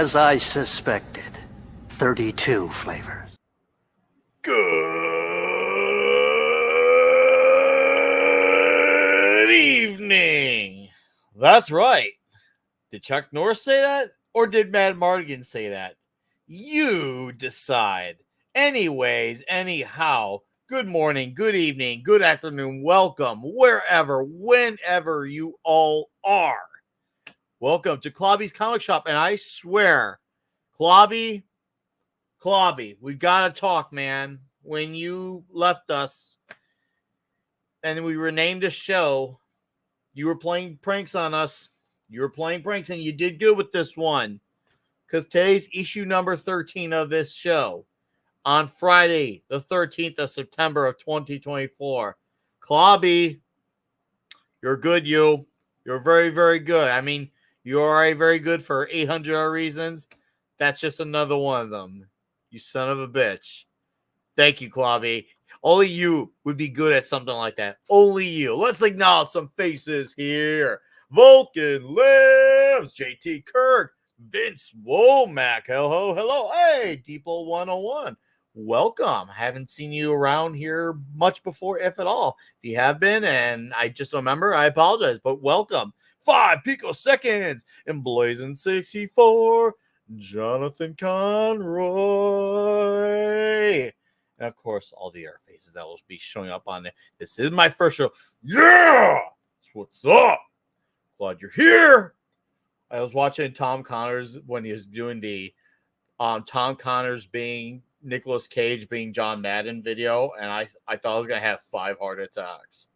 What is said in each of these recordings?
as I suspected. 32 flavors. Good evening. That's right. Did Chuck Norris say that? Or did Matt Mardigan say that? You decide. Anyways, anyhow, good morning, good evening, good afternoon, welcome, wherever, whenever you all are. Welcome to Clobby's Comic Shop, and I swear, Clobby, we gotta talk, man. When you left us and we renamed the show, you were playing pranks on us. You were playing pranks, and you did good with this one. Because today's issue number 13 of this show, on Friday, the 13th of September of 2024. Clobby, you're good, you. You're very, very good. I mean, you are very good for 800 reasons. That's just another one of them. You son of a bitch. Thank you, Clobby. Only you would be good at something like that. Only you. Let's acknowledge some faces here. Vulcan lives. JT Kirk. Vince Womack. Hello. Hey, Deepo 101. Welcome. I haven't seen you around here much before, if at all. If you have been, and I just remember, I apologize, but welcome. 5 picoseconds. Emblazoned 64. Jonathan Conroy. And of course, all the air faces that will be showing up on it. This is my first show. Yeah! That's what's up. Glad you're here. I was watching Tom Connors when he was doing the Tom Connors being Nicolas Cage being John Madden video, and I thought I was going to have 5 heart attacks.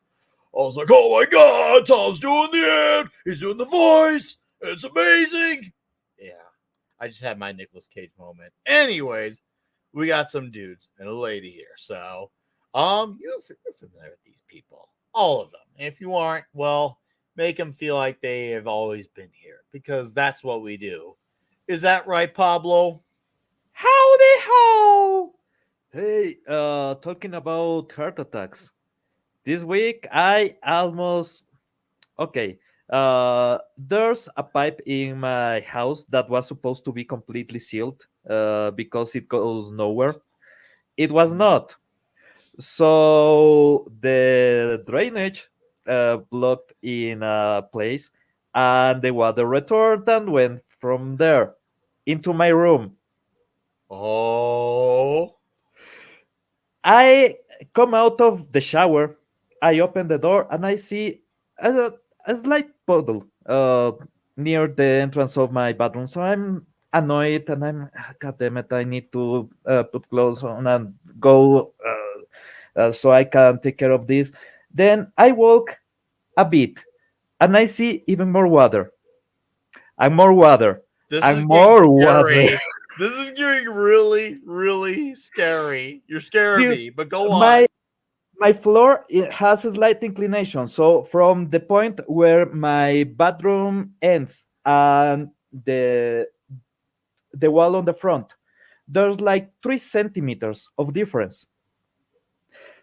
I was like, oh my God, Tom's doing the end. He's doing the voice. It's amazing. Yeah, I just had my Nicolas Cage moment. Anyways, we got some dudes and a lady here. So, you're familiar with these people. All of them. And if you aren't, well, make them feel like they have always been here, because that's what we do. Is that right, Pablo? Howdy ho! Hey, talking about heart attacks. This week I almost okay. There's a pipe in my house that was supposed to be completely sealed because it goes nowhere. It was not. So the drainage blocked in a place, and the water returned and went from there into my room. Oh. I come out of the shower, I open the door, and I see a slight puddle near the entrance of my bathroom. So I'm annoyed, and God damn it, I need to put clothes on and go so I can take care of this. Then I walk a bit, and I see even more water, and more water, and more water. This is getting really, really scary. You're scaring Dude, me, but go my on. my floor, it has a slight inclination. So from the point where my bathroom ends and the wall on the front, there's like 3 centimeters of difference.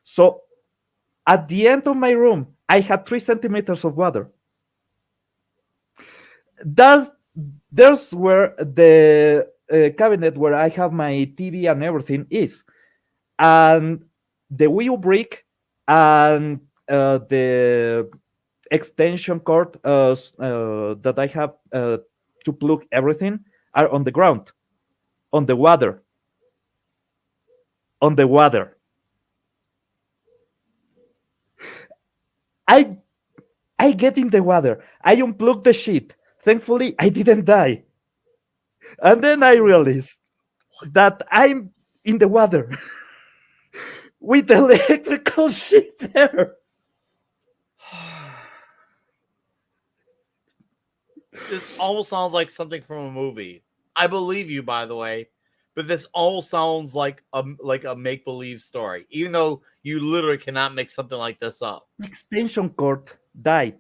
So at the end of my room, I had 3 centimeters of water. That's there's where the cabinet where I have my TV and everything is, and the wheel brick and the extension cord that I have to plug everything are on the ground, on the water, on the water. I I get in the water. I unplug the sheet. Thankfully, I didn't die. And then I realized that I'm in the water with the electrical sheet there. This almost sounds like something from a movie. I believe you, by the way, but this almost sounds like a make believe story, even though you literally cannot make something like this up. Extension cord died.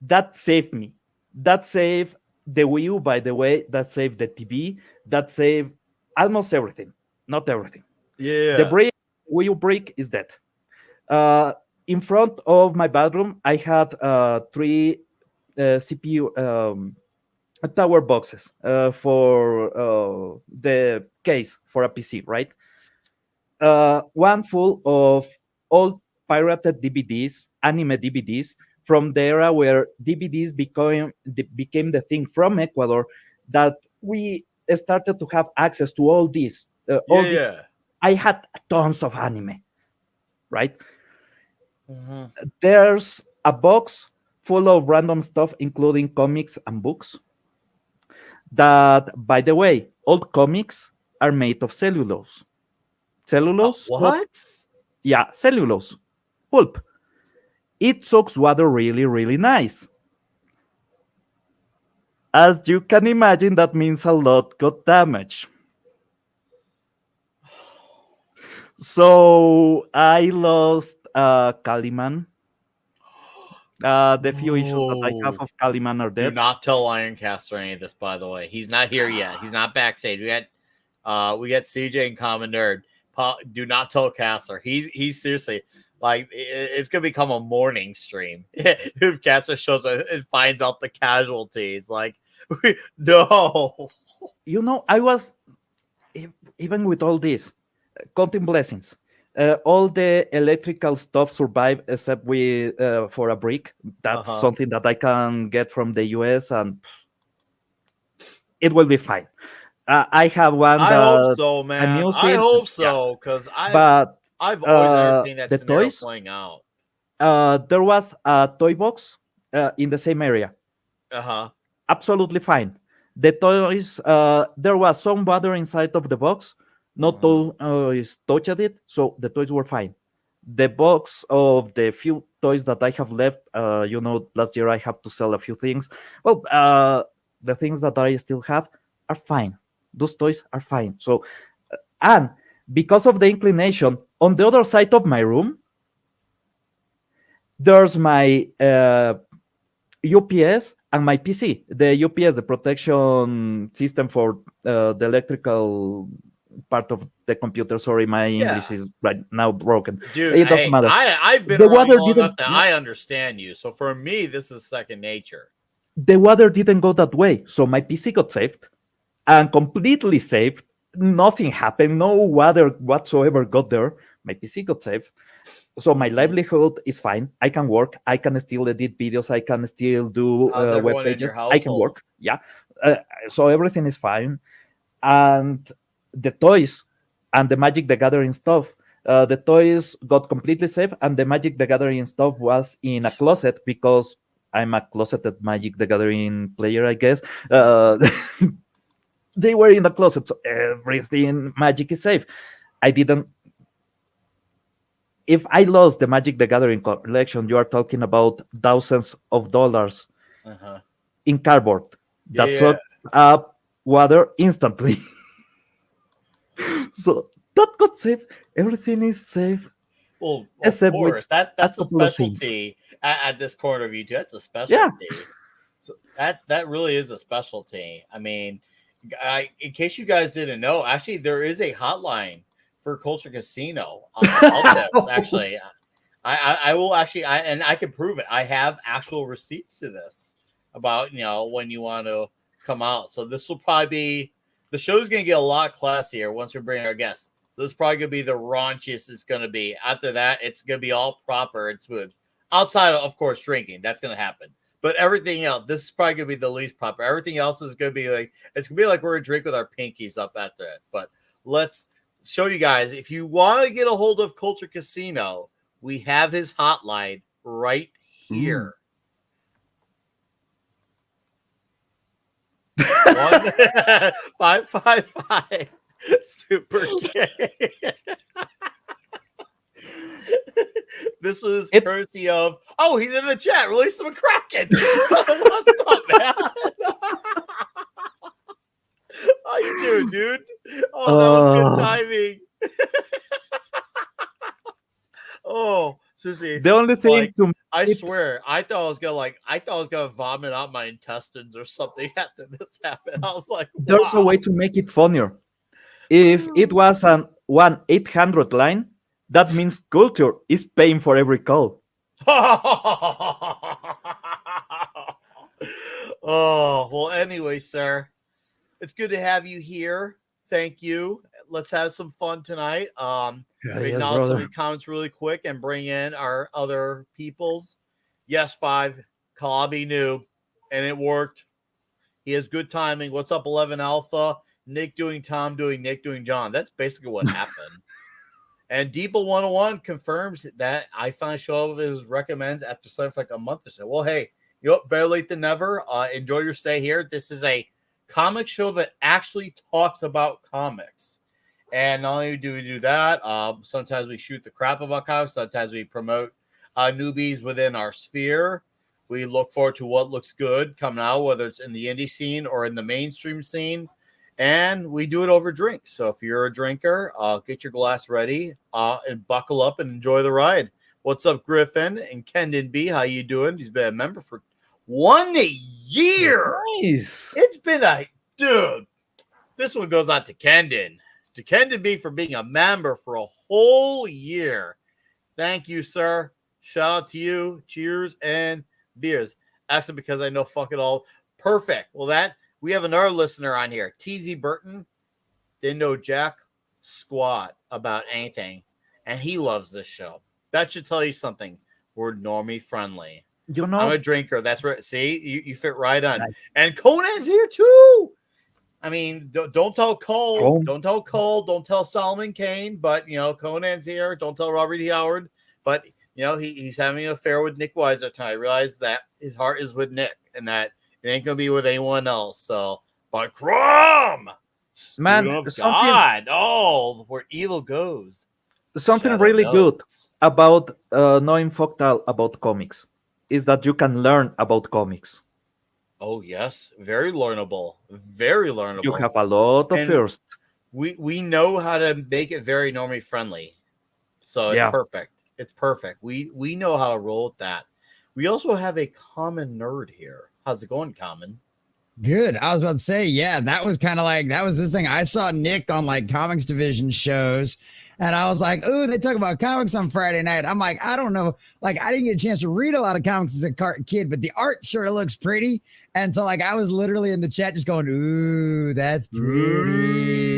That saved me. That saved the Wii U, by the way. That saved the TV. That saved almost everything. Not everything. Yeah. The Wii U brick is dead. In front of my bathroom, I had 3 CPU tower boxes for the case for a PC, right? One full of old pirated DVDs, anime DVDs from the era where DVDs became the thing from Ecuador, that we started to have access to all these. All Yeah, these. yeah. I had tons of anime, right? Mhm. There's a box full of random stuff, including comics and books. That, by the way, old comics are made of cellulose. Cellulose, pulp. What? Yeah, cellulose, pulp. It soaks water really, really nice. As you can imagine, that means a lot got damaged. So I lost Kaliman. The few issues that I have Oh. of Kaliman are Do dead. not tell Ironcaster any of this, by the way. He's not here yet. He's not backstage. We got CJ and Common Nerd. Do not tell Caster. He's seriously like it's gonna become a morning stream if Caster shows up and finds out the casualties. Like no. I was, even with all this, counting blessings. All the electrical stuff survived except for a brick. That's Uh-huh. something that I can get from the US, and it will be fine. I have one I hope that so, I'm man. I using. hope Yeah, so because but I've always entertained that the scenario toys, playing out. there was a toy box in the same area. Uh huh. Absolutely fine. The toys, there was some water inside of the box. No toys touched it, so the toys were fine. The box of the few toys that I have left, last year I have to sell a few things. Well, the things that I still have are fine. Those toys are fine. So, and because of the inclination, on the other side of my room, there's my UPS and my PC. The UPS, the protection system for the electrical part of the computer. Sorry, my Yeah. English is right now broken. Dude, It doesn't hey, matter. I've been The around water long didn't. enough that Yeah, I understand you. So for me, this is second nature. the water didn't go that way, so my PC got saved and completely saved. Nothing happened. No water whatsoever got there. My PC got saved. So my Mhm. livelihood is fine. I can work. I can still edit videos. I can still do How's web everyone in your pages. I can household? work. Yeah. So everything is fine. And the toys and the Magic the Gathering stuff. The toys got completely safe, and the Magic the Gathering stuff was in a closet because I'm a closeted Magic the Gathering player, I guess. They were in the closet, so everything Magic is safe. I didn't. If I lost the Magic the Gathering collection, you are talking about thousands of dollars Uh-huh. in cardboard. Yeah, That yeah. sucks up water instantly. So that got saved. Everything is safe Well, of except with course. That a that's a couple of things. specialty at this corner of YouTube. That's a Yeah. specialty. So that really is a specialty. I mean, in case you guys didn't know, actually there is a hotline for Culture Casino about this. Actually, I will actually I can prove it. I have actual receipts to this about when you want to come out. So this will probably be the show's gonna get a lot classier once we bring our guests. So this is probably gonna be the raunchiest it's gonna be. After that, it's gonna be all proper and smooth. Outside of course drinking, that's gonna happen. But everything else, this is probably gonna be the least proper. Everything else is gonna be like it's gonna be like we're gonna drink with our pinkies up after it. But let's show you guys if you want to get a hold of Culture Casino, we have his hotline right Ooh. here. 1-555 Super K. This was courtesy of. Oh, he's in the chat. Release him a Kraken. What's up, man? How you doing, dude? Oh, that was good timing. Oh, Susie. The only thing Like, to I swear, I thought I was gonna vomit out my intestines or something after this happened. I was like, there's a wow. way to make it funnier. If it was an 1-800 line, that means culture is paying for every call. Oh, well, anyway, sir, it's good to have you here. Thank you. Let's have some fun tonight. We Yes, acknowledge some of brother. the comments really quick and bring in our other peoples. Yes, 5. Clobby knew, and it worked. He has good timing. What's up, 11 Alpha? Nick doing Tom doing Nick doing John. That's basically what happened. And Deeple 101 confirms that I finally show up as recommends after something for like a month or so. Well, hey, you know, better late than never. Enjoy your stay here. This is a comic show that actually talks about comics. And not only do we do that, sometimes we shoot the crap about comics. Sometimes we promote newbies within our sphere. We look forward to what looks good coming out, whether it's in the indie scene or in the mainstream scene. And we do it over drinks. So if you're a drinker, get your glass ready and buckle up and enjoy the ride. What's up, Griffin and Kendon B? How you doing? He's been a member for 1 year. Nice. It's been a dude. This one goes out to Kendon. To Kendon B for being a member for a whole year. Thank you, sir. Shout out to you. Cheers and beers. Actually, because I know fuck it all. Perfect. Well, we have another listener on here. TZ Burton didn't know jack squat about anything, and he loves this show. That should tell you something. We're normie friendly. You know, I'm a drinker. That's right. See, you fit right on. Nice. And Conan's here too. I mean, don't tell Cole. Cole. Don't tell Cole. Don't tell Solomon Kane. But, you know, Conan's here. Don't tell Robert E. Howard. But, you know, he's having an affair with Nick Weiser tonight. I realize that his heart is with Nick and that it ain't going to be with anyone else. So, but Crom! Man, Student of something- God. Oh, where evil goes. something Shadow really good knows. about knowing Foctal about comics is that you can learn about comics. Oh, yes. Very learnable. Very learnable. You have a lot of And firsts. we know how to make it very normie friendly. So it's Yeah. perfect. It's perfect. We know how to roll with that. We also have a common nerd here. How's it going, Common? Good. I was about to say, yeah, that was kind of like, that was this thing. I saw Nick on like comics division shows and I was like, oh, they talk about comics on Friday night. I'm like, I don't know. Like, I didn't get a chance to read a lot of comics as a kid, but the art sure looks pretty. And so like, I was literally in the chat just going, ooh, that's pretty.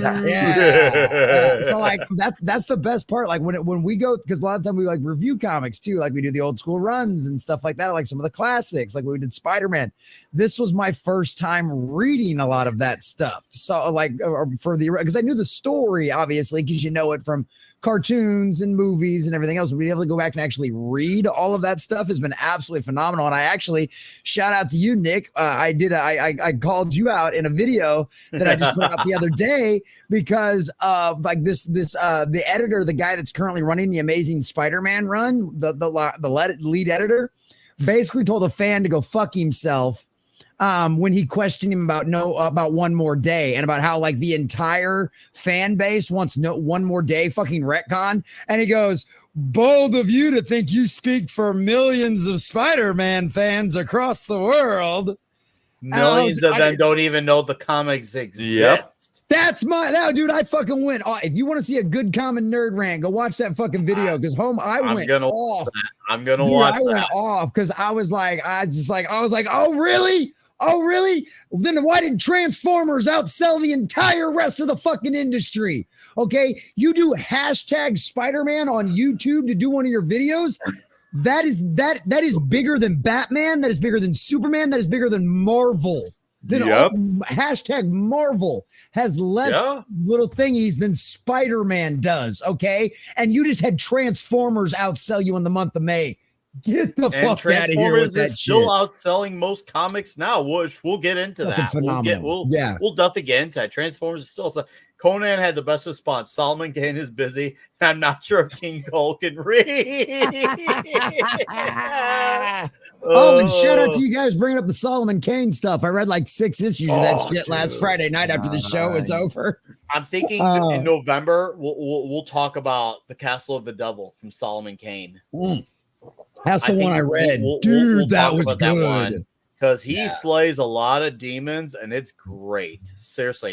Yeah. So like that's the best part. Like when we go, because a lot of time we like review comics too, like we do the old school runs and stuff like that, like some of the classics, like we did Spider-Man. This was my first time reading a lot of that stuff. So like for the, because I knew the story obviously, because you know it from cartoons and movies and everything else. Being able to go back and actually read all of that stuff has been absolutely phenomenal. And I actually shout out to you, Nick. I called you out in a video that I just put out the other day because of like the editor, the guy that's currently running the Amazing Spider-Man run, the lead editor, basically told a fan to go fuck himself. When he questioned him about One More Day and about how like the entire fan base wants One More Day fucking retcon. And he goes, bold of you to think you speak for millions of Spider-Man fans across the world. Millions of them don't even know the comics exist. Yep. That's dude. I fucking went. If you want to see a good common nerd rant, go watch that fucking video. Because I went off. I'm gonna watch that. I went off because I was like, oh really? Oh, really? Then why did Transformers outsell the entire rest of the fucking industry? Okay, you do hashtag Spider-Man on YouTube to do one of your videos. That is bigger than Batman. That is bigger than Superman. That is bigger than Marvel. Hashtag Marvel has less little thingies than Spider-Man does. Okay, and you just had Transformers outsell you in the month of May. Get the fuck out of here with that shit. Still outselling most comics now, which we'll get into that. Phenomenal. We'll definitely get into that. Transformers is still so. Conan had the best response. Solomon Kane is busy. I'm not sure if King Cole can read. And shout out to you guys bringing up the Solomon Kane stuff. I read like 6 issues of that shit last Friday night after the show was over. I'm thinking in November we'll talk about the Castle of the Devil from Solomon Kane. That's the one I read. Dude, that was good. Because he slays a lot of demons, and it's great. Seriously,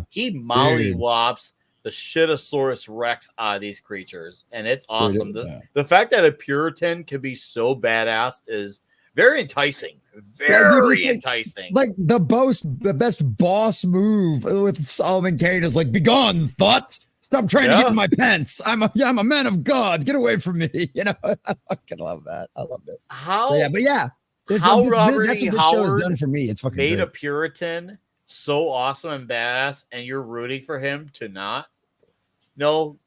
he mollywops the Shitosaurus Rex out of these creatures, and it's awesome. The fact that a Puritan could be so badass is Very enticing. Yeah, dude, Very it's enticing. Like the best boss move with Solomon Kane is like, "Begone, thought! Stop trying to get in my pants. I'm a man of God. Get away from me." You know, I fucking love that. I love it. How That's how what Robert this E. show has Howard done for me. It's fucking made great. a Puritan so awesome and badass, and you're rooting for him to not go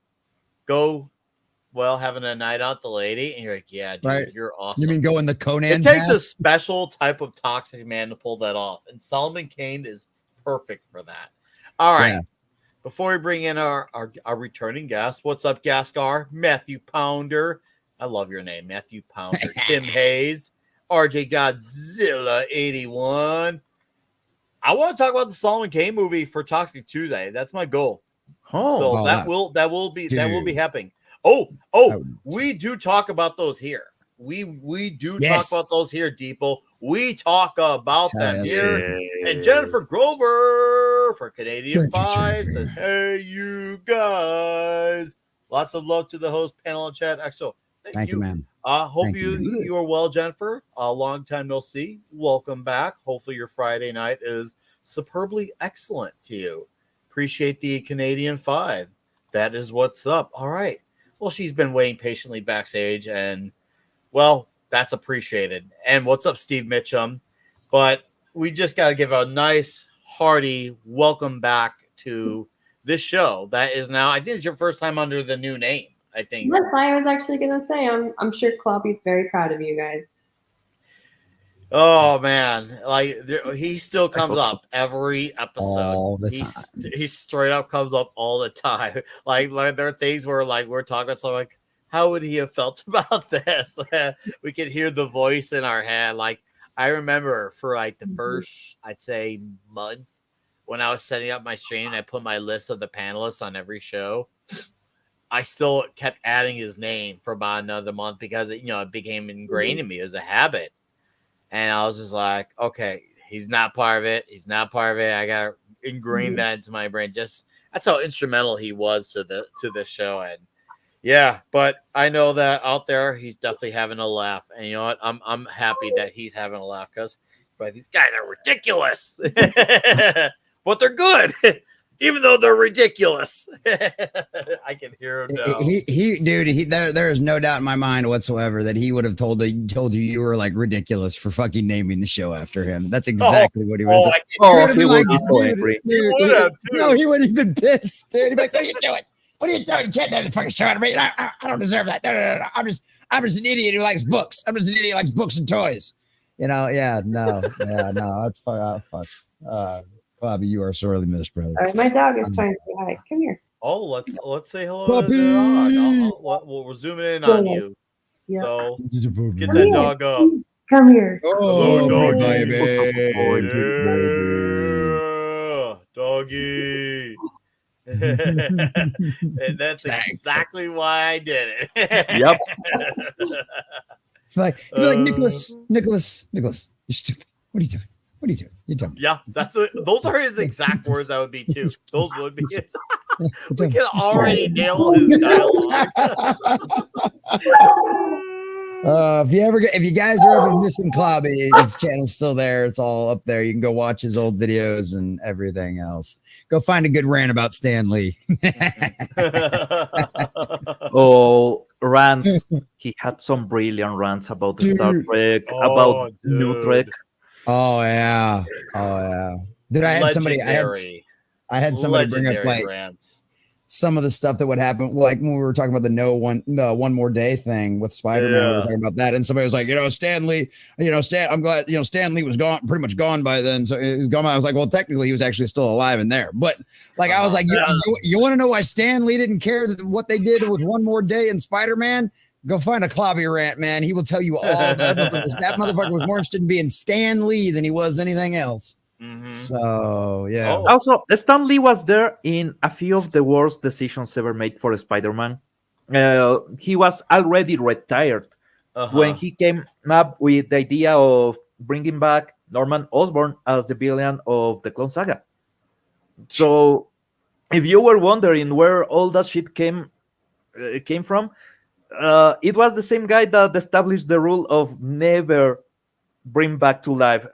having a night out the lady, and you're like, yeah, dude, Right. you're awesome. You mean go in the Conan It takes path? a special type of toxic man to pull that off, and Solomon Kane is perfect for that. All right. Yeah. Before we bring in our returning guest, what's up, Gaskar? Matthew Pounder. I love your name, Matthew Pounder. Tim Hayes, RJ Godzilla 81. I want to talk about the Solomon Kane movie for Toxic Tuesday. That's my goal. So that will be happening. We do talk about those here. We do talk about those here, Deepo. We talk about them here. And Jennifer Grover for Canadian 5 says, "Hey, you guys." Lots of love to the host, panel, and chat. EXO. Thank you, man. Hope you are well, Jennifer. A long time no see. Welcome back. Hopefully your Friday night is superbly excellent to you. Appreciate the Canadian 5. That is what's up. All right. Well, she's been waiting patiently backstage, and well, that's appreciated. And what's up, Steve Mitchum? But we just got to give a nice, hearty welcome back to this show. That is now, I think it's your first time under the new name. I think. Yes, I was actually gonna say I'm sure Clobby's very proud of you guys. Oh man, like he still comes up every episode. All the time. He straight up comes up all the time. Like there are things where like we're talking about something like, how would he have felt about this? We could hear the voice in our head. Like I remember for like the first, I'd say, month when I was setting up my stream, I put my list of the panelists on every show. I still kept adding his name for about another month because it became ingrained in me as a habit. And I was just like, okay, he's not part of it. He's not part of it. I got to ingrain that into my brain. Just that's how instrumental he was to this show. And yeah, but I know that out there he's definitely having a laugh. And you know what? I'm happy that he's having a laugh because these guys are ridiculous, but they're good. Even though they're ridiculous. I can hear him now. There is no doubt in my mind whatsoever that he would have told you you were like ridiculous for fucking naming the show after him. That's exactly what he would have done. He would be so angry. No, he wouldn't even piss. Dude, he'd be like, what are you doing? What are you doing? You can't do the fucking show to me. I don't deserve that. No. I'm just an idiot who likes books. I'm just an idiot who likes books and toys. No. That's fuck. Bobby, you are sorely missed, brother. All right, my dog is trying to say hi. Come here. Oh, let's say hello Puppy! to the dog. We're zooming in on you. Yeah. So get Come that here. dog up. Come here. Oh, Hello, baby. Yeah, doggy. And that's exactly why I did it. Yep. Like Nicholas, you're stupid. What are you doing? What are you doing? You're dumb. Yeah, those are his exact words. That would be too. Those would be his. We can already nail his dialogue. If you guys are ever missing Clobby, his channel's still there. It's all up there. You can go watch his old videos and everything else. Go find a good rant about Stan Lee. Rants. He had some brilliant rants about the Star Trek, about New Trek. Oh yeah. Dude, I had somebody bring up like rants. Some of the stuff that would happen, like when we were talking about the one more day thing with Spider-Man. We were talking about that, and somebody was like, Stan Lee, I'm glad, Stan Lee was pretty much gone by then. So he was gone. I was like, well, technically he was actually still alive in there. But like, I was like, you want to know why Stan Lee didn't care what they did with One More Day in Spider-Man? Go find a Clobby rant, man. He will tell you all that. That motherfucker was more interested in being Stan Lee than he was anything else. Mm-hmm. So, yeah. Also, Stan Lee was there in a few of the worst decisions ever made for Spider-Man. He was already retired when he came up with the idea of bringing back Norman Osborn as the villain of the Clone Saga. So, if you were wondering where all that shit came from, it was the same guy that established the rule of never bring back to life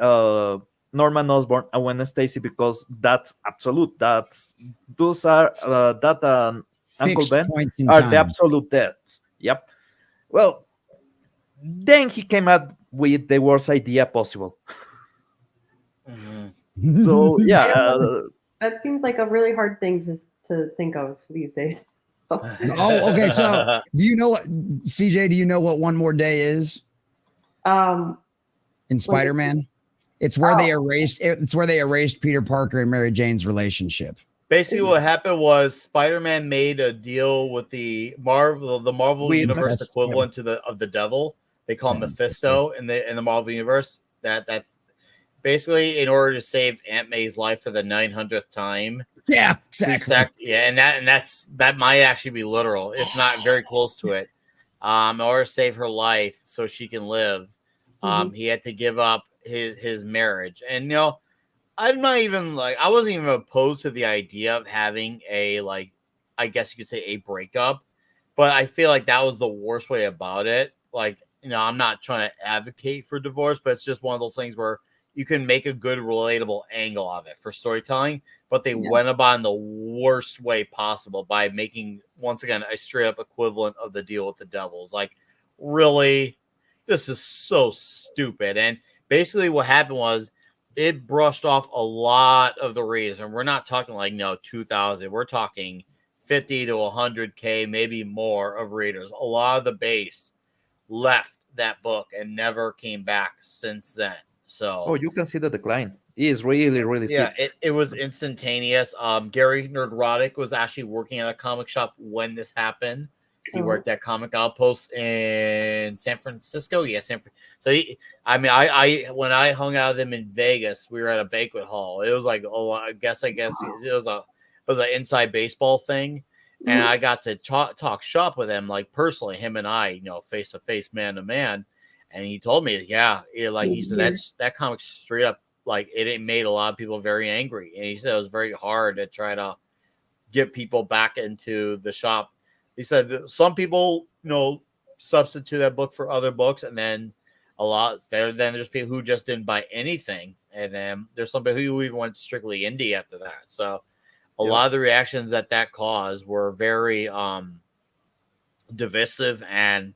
Norman Osborn and Gwen Stacy, because that's absolute. Those are that Uncle Fixed Ben points in are the time. absolute deaths. Yep. Well, then he came up with the worst idea possible. So yeah, That seems like a really hard thing to think of these days. Oh, okay. So, do you know what, CJ? Do you know what One More Day is Um, in Spider-Man? It's where they erased. It's where they erased Peter Parker and Mary Jane's relationship. Basically, what happened was Spider-Man made a deal with the Marvel Universe equivalent to the devil. They call him Mephisto in the Marvel Universe. That's basically in order to save Aunt May's life for the 900th time. Yeah, exactly. And that might actually be literal, if not very close to it. In order to save her life so she can live, he had to give up his marriage. And I'm not even I wasn't even opposed to the idea of having a I guess you could say a breakup, but I feel like that was the worst way about it. I'm not trying to advocate for divorce, but it's just one of those things where you can make a good relatable angle of it for storytelling, but they went about in the worst way possible by making, once again, a straight up equivalent of the deal with the devils. Really, this is so stupid. And basically what happened was it brushed off a lot of the reason. We're not talking 2,000. We're talking 50 to 100K, maybe more of readers. A lot of the base left that book and never came back since then. So, you can see the decline. It is really, really steep. Yeah, it was instantaneous. Gary Nerdrotic was actually working at a comic shop when this happened. He worked at Comic Outpost in San Francisco. Yeah, So I when I hung out with him in Vegas, we were at a banquet hall. It was I guess it was an inside baseball thing, and I got to talk shop with him personally, him and I, face to face, man to man. And he told me, he said that comic straight up, it made a lot of people very angry. And he said it was very hard to try to get people back into the shop. He said that some people, substitute that book for other books, and then there's people who just didn't buy anything, and then there's some people who even went strictly indie after that. So a lot of the reactions that caused were very divisive, and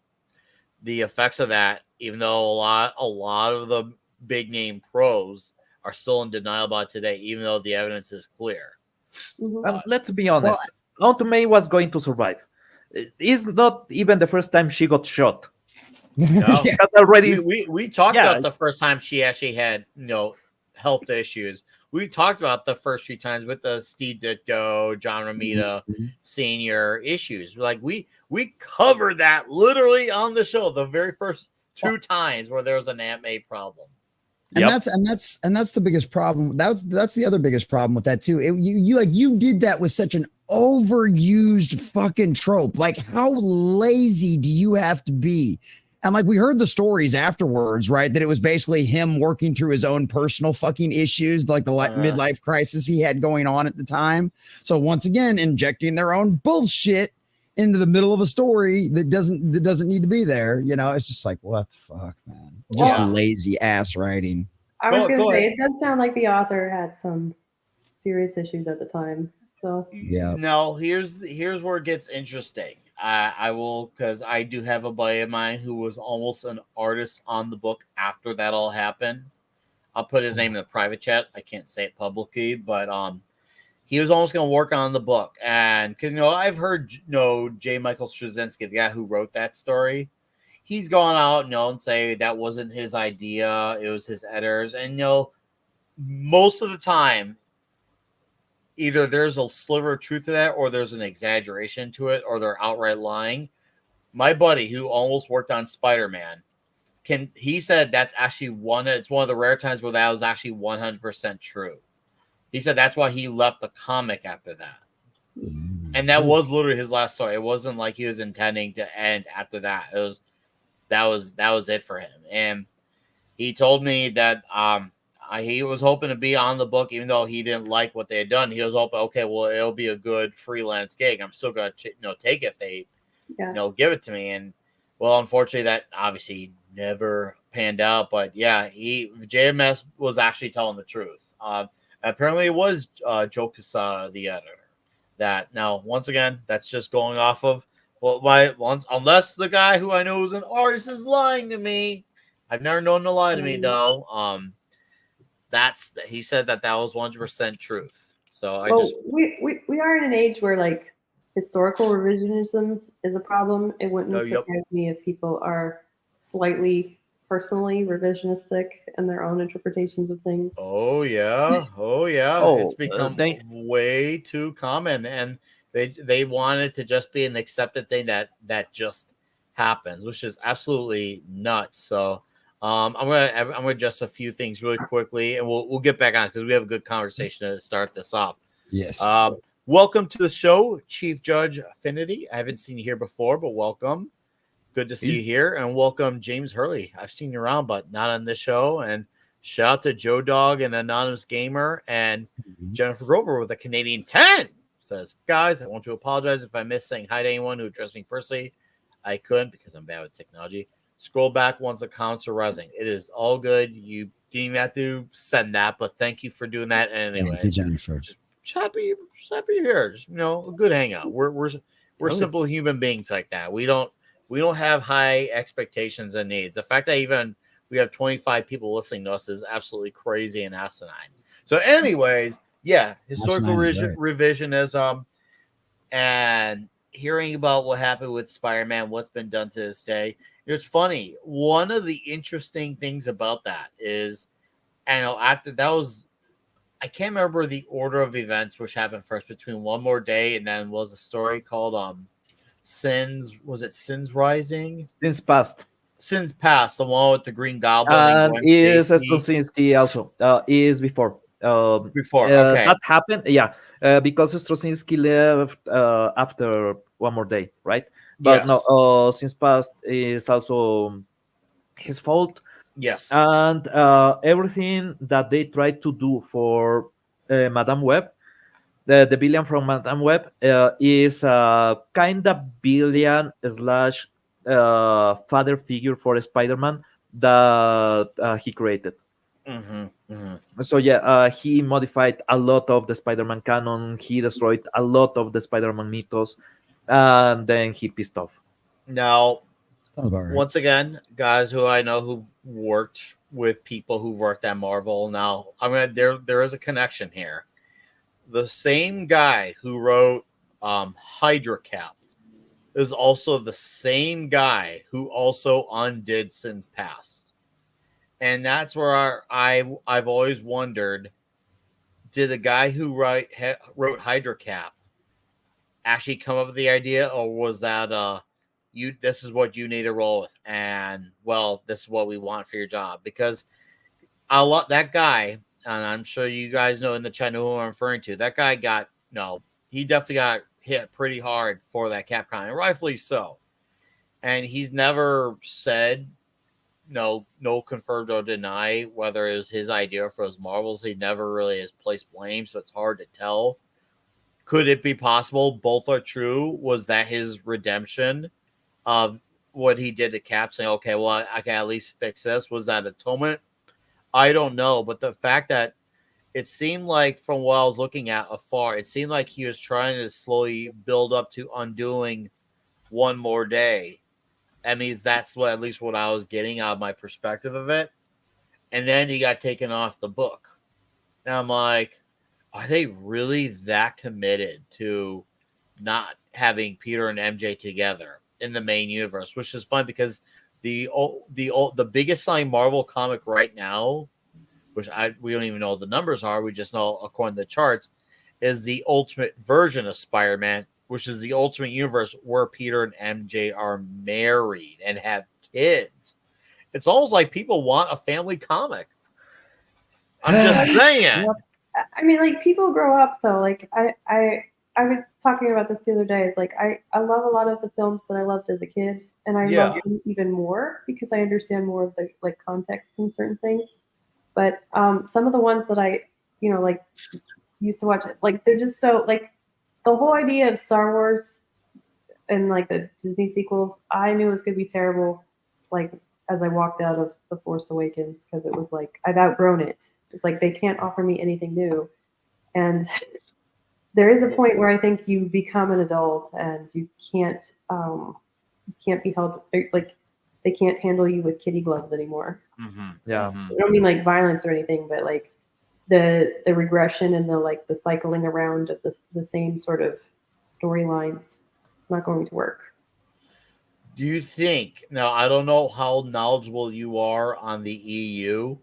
the effects of that, even though a lot of the big name pros are still in denial about it today, even though the evidence is clear. And let's be honest, Aunt May was going to survive. It's not even the first time she got shot. No. Already, we talked about the first time she actually had health issues. We talked about the first few times with the Steve Ditko, John Romita Senior issues. We covered that literally on the show the very first two times where there was an Aunt May problem. And that's the biggest problem. That's the other biggest problem with that too. You did that with such an overused fucking trope. How lazy do you have to be? And we heard the stories afterwards, right? That it was basically him working through his own personal fucking issues, the midlife crisis he had going on at the time. So once again, injecting their own bullshit into the middle of a story that doesn't need to be there. It's just what the fuck, man? Just lazy ass writing. I was gonna say it does sound like the author had some serious issues at the time. So yeah. No, here's where it gets interesting. I will, because I do have a buddy of mine who was almost an artist on the book after that all happened. I'll put his name in the private chat. I can't say it publicly, but he was almost going to work on the book. And because, I've heard, J. Michael Straczynski, the guy who wrote that story, he's gone out, and say that wasn't his idea. It was his editors. And, most of the time, either there's a sliver of truth to that, or there's an exaggeration to it, or they're outright lying. My buddy who almost worked on Spider-Man, he said that's actually it's one of the rare times where that was actually 100% true. He said that's why he left the comic after that. And that was literally his last story. It wasn't like he was intending to end after that. That was it for him. And he told me that he was hoping to be on the book, even though he didn't like what they had done. He was hoping, okay, well, it'll be a good freelance gig. I'm still gonna take it if they give it to me. And Well, unfortunately, that obviously never panned out. But yeah, JMS was actually telling the truth. Apparently, it was Joe Quesada, the editor. That now, once again, that's just going off of unless the guy who I know is an artist is lying to me. I've never known him to lie to me though. He said that was 100% truth. So I Well, just we are in an age where like historical revisionism is a problem. It wouldn't yep. surprise me if people are slightly personally revisionistic in their own interpretations of things. Oh yeah, it's become way too common, and they want it to just be an accepted thing that just happens, which is absolutely nuts. So I'm gonna adjust a few things really quickly, and we'll get back on because we have a good conversation to start this off. Yes. Welcome to the show, Chief Judge Affinity. I haven't seen you here before, but welcome. Good to see you here, and welcome James Hurley. I've seen you around, but not on this show. And shout out to Joe Dog and Anonymous Gamer and Jennifer Grover with a Canadian 10. Says, guys, I want to apologize if I missed saying hi to anyone who addressed me personally. I couldn't because I'm bad with technology. Scroll back once the comments are rising. It is all good. You didn't even have to send that, but thank you for doing that. Anyway, thank you, Jennifer. Just happy you're here. Just, a good hangout. We're simple human beings like that. We don't have high expectations and needs. The fact that we have 25 people listening to us is absolutely crazy and asinine. So, anyways, yeah, historical revisionism and hearing about what happened with Spider-Man, what's been done to this day. It's funny. One of the interesting things about that is, after that was, I can't remember the order of events which happened first between One More Day and then was a story called Sins Rising? Sins Past. Sins Past, the one with the Green Goblin and is Straczynski also is before. Okay. That happened, because Straczynski left after One More Day, right? But yes. no, Sins Past is also his fault. Yes. And everything that they tried to do for Madame Web, the villain from Madame Web, is a kind of villain slash father figure for Spider-Man that he created. So he modified a lot of the Spider-Man canon. He destroyed a lot of the Spider-Man mythos, and then he pissed off. Now, right. Once again, guys who I know who've worked with people who've worked at Marvel. Now, there is a connection here. The same guy who wrote Hydra Cap is also the same guy who also undid Sins Past. And that's where I've always wondered, did the guy who wrote Hydra Cap actually come up with the idea, or was that this is what you need to roll with, and this is what we want for your job? Because that guy, and I'm sure you guys know in the chat who I'm referring to, that guy he definitely got hit pretty hard for that Capcom, and rightfully so. And he's never said no confirmed or deny whether it was his idea for those Marvels. He never really has placed blame, so it's hard to tell. Could it be possible both are true? Was that his redemption of what he did to Cap, saying, okay, well, I can at least fix this? Was that atonement? I don't know, but the fact that it seemed like, from what I was looking at afar, it seemed like he was trying to slowly build up to undoing One More Day. I mean, that's at least what I was getting out of my perspective of it. And then he got taken off the book. And I'm like, are they really that committed to not having Peter and MJ together in the main universe? Which is fun because the biggest selling Marvel comic right now, which we don't even know what the numbers are, we just know according to the charts, is the Ultimate version of Spider-Man, which is the Ultimate Universe where Peter and MJ are married and have kids. It's almost like people want a family comic. I'm just saying. I mean, like, people grow up though. Like I was talking about this the other day. It's like I love a lot of the films that I loved as a kid, and I love them even more because I understand more of the context in certain things. But some of the ones that I used to watch, they're just so the whole idea of Star Wars and like the Disney sequels, I knew it was gonna be terrible. Like as I walked out of The Force Awakens, because it was like I've outgrown it. It's like they can't offer me anything new, and there is a point where I think you become an adult and you can't be held like they can't handle you with kitty gloves anymore. Yeah. I don't mean like violence or anything, but like the regression and the cycling around of the same sort of storylines. It's not going to work. Do you think, now I don't know how knowledgeable you are on the EU,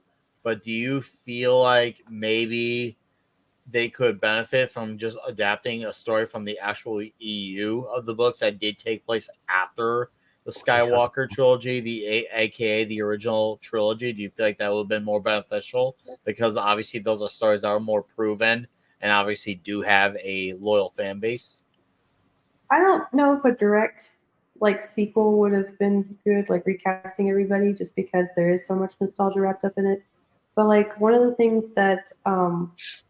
but do you feel like maybe they could benefit from just adapting a story from the actual EU of the books that did take place after the Skywalker trilogy, aka the original trilogy? Do you feel like that would have been more beneficial? Because obviously those are stories that are more proven and obviously do have a loyal fan base. I don't know if a direct like sequel would have been good, like recasting everybody, just because there is so much nostalgia wrapped up in it. But like one of the things that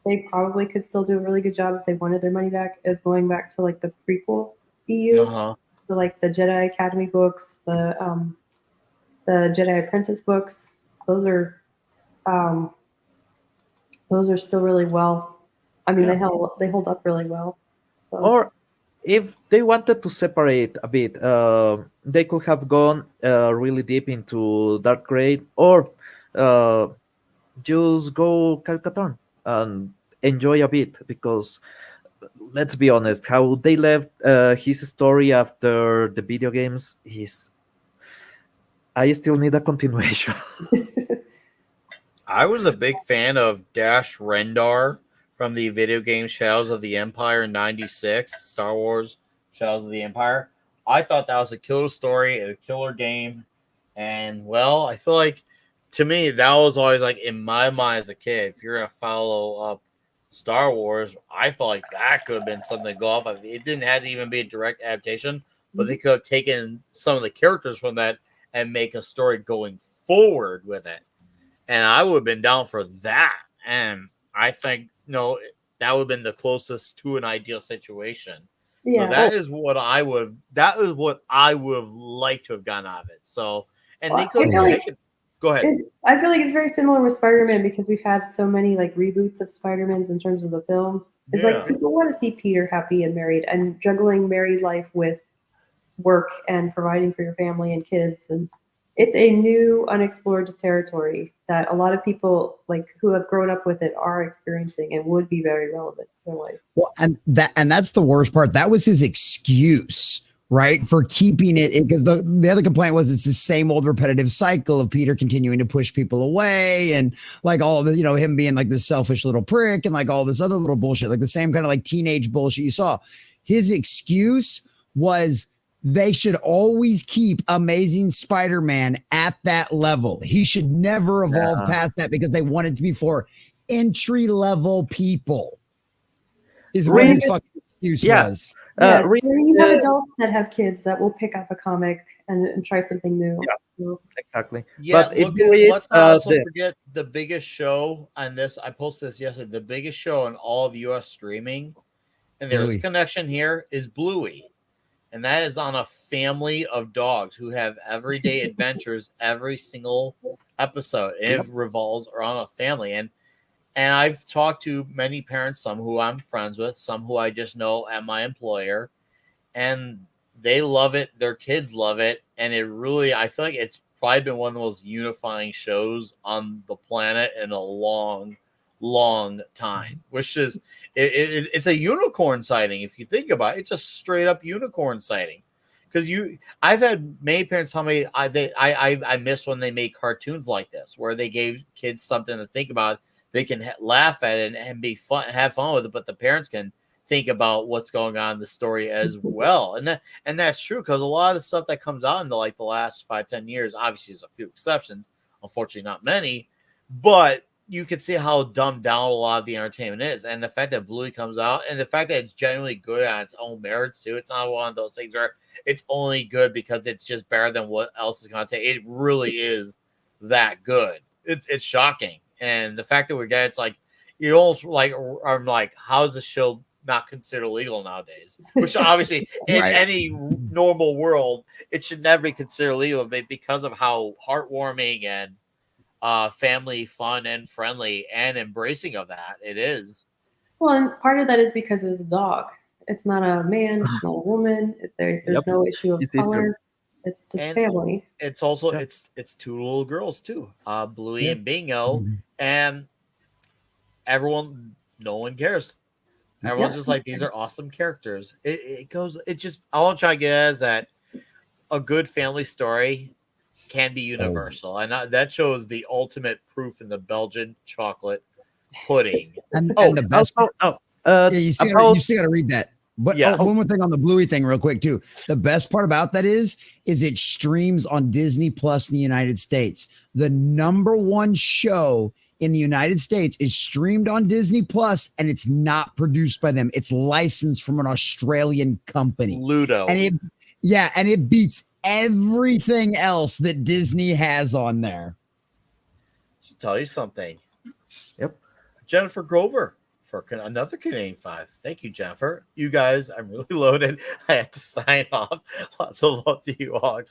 they probably could still do a really good job if they wanted their money back is going back to like the prequel EU, Uh-huh. so like the Jedi Academy books, the Jedi Apprentice books. Um, those are still really well. I mean, Yeah. they hold up really well. So. Or if they wanted to separate a bit, they could have gone really deep into Dark Grade, or uh, just go Calcaton and enjoy a bit. Because let's be honest, how they left his story after the video games is. I still need a continuation. I was a big fan of Dash Rendar from the video game Shadows of the Empire in '96, Star Wars Shadows of the Empire. I thought that was a killer story, a killer game. And, well, I feel like, to me, that was always like in my mind as a kid. If you're going to follow up Star Wars, I felt like that could have been something to go off of. It didn't have to even be a direct adaptation, but they could have taken some of the characters from that and make a story going forward with it. And I would have been down for that. And I think, that would have been the closest to an ideal situation. Yeah. So that is what I would have liked to have gotten out of it. So, and Well, they could have taken. Go ahead. I feel like it's very similar with Spider-Man because we've had so many like reboots of Spider-Mans in terms of the film. It's like people want to see Peter happy and married and juggling married life with work and providing for your family and kids, and it's a new unexplored territory that a lot of people like who have grown up with it are experiencing and would be very relevant to their life. Well, and that's the worst part. That was his excuse, right, for keeping it, because the other complaint was it's the same old repetitive cycle of Peter continuing to push people away and like all the, him being like this selfish little prick and like all this other little bullshit, like the same kind of like teenage bullshit you saw. His excuse was they should always keep Amazing Spider-Man at that level. He should never evolve past that because they want it to be for entry-level people. Is what his fucking excuse was. Yes, you have adults that have kids that will pick up a comic and try something new. Yeah, so. Exactly. Yeah, but let's not also forget the biggest show on this. I posted this yesterday. The biggest show on all of US streaming, and there's a connection here, is Bluey. And that is on a family of dogs who have everyday adventures every single episode. And it revolves around a family. And I've talked to many parents, some who I'm friends with, some who I just know at my employer, and they love it. Their kids love it. And it really, I feel like it's probably been one of the most unifying shows on the planet in a long time, which is it's a unicorn sighting. If you think about it, it's a straight up unicorn sighting. Because I've had many parents tell me I miss when they made cartoons like this, where they gave kids something to think about. They can laugh at it and be fun, have fun with it, but the parents can think about what's going on in the story as well. And that's true, because a lot of the stuff that comes out in the last 5-10 years, obviously there's a few exceptions, unfortunately not many, but you can see how dumbed down a lot of the entertainment is. And the fact that Bluey comes out, and the fact that it's genuinely good on its own merits too. It's not one of those things where it's only good because it's just better than what else is going to say. It really is that good. It's shocking. And the fact that we get, it's like, you almost like, I'm like, how's the show not considered illegal nowadays. Which obviously, in Right. any normal world, it should never be considered illegal, but because of how heartwarming and family fun and friendly and embracing of that it is. Well, and part of that is because it's a dog. It's not a man. It's not a woman. There's Yep. no issue of It's Easter. color. It's just And family. It's also Yeah. it's two little girls too, Bluey Yeah. and Bingo, and everyone, no one cares. Everyone's just like, these are awesome characters. It goes. It just all I'm trying to get at is that a good family story can be universal, and that shows the ultimate proof in the Belgian chocolate pudding. And the best Also, yeah, you still gotta read that. But Yes. one more thing on the Bluey thing, real quick, too. The best part about that is it streams on Disney Plus in the United States. The #1 show in the United States is streamed on Disney Plus, and it's not produced by them. It's licensed from an Australian company. Ludo. And it beats everything else that Disney has on there. Should tell you something. Yep. Jennifer Grover for another Canadian 5. Thank you, Jennifer. You guys, I'm really loaded. I have to sign off. Lots of love to you all.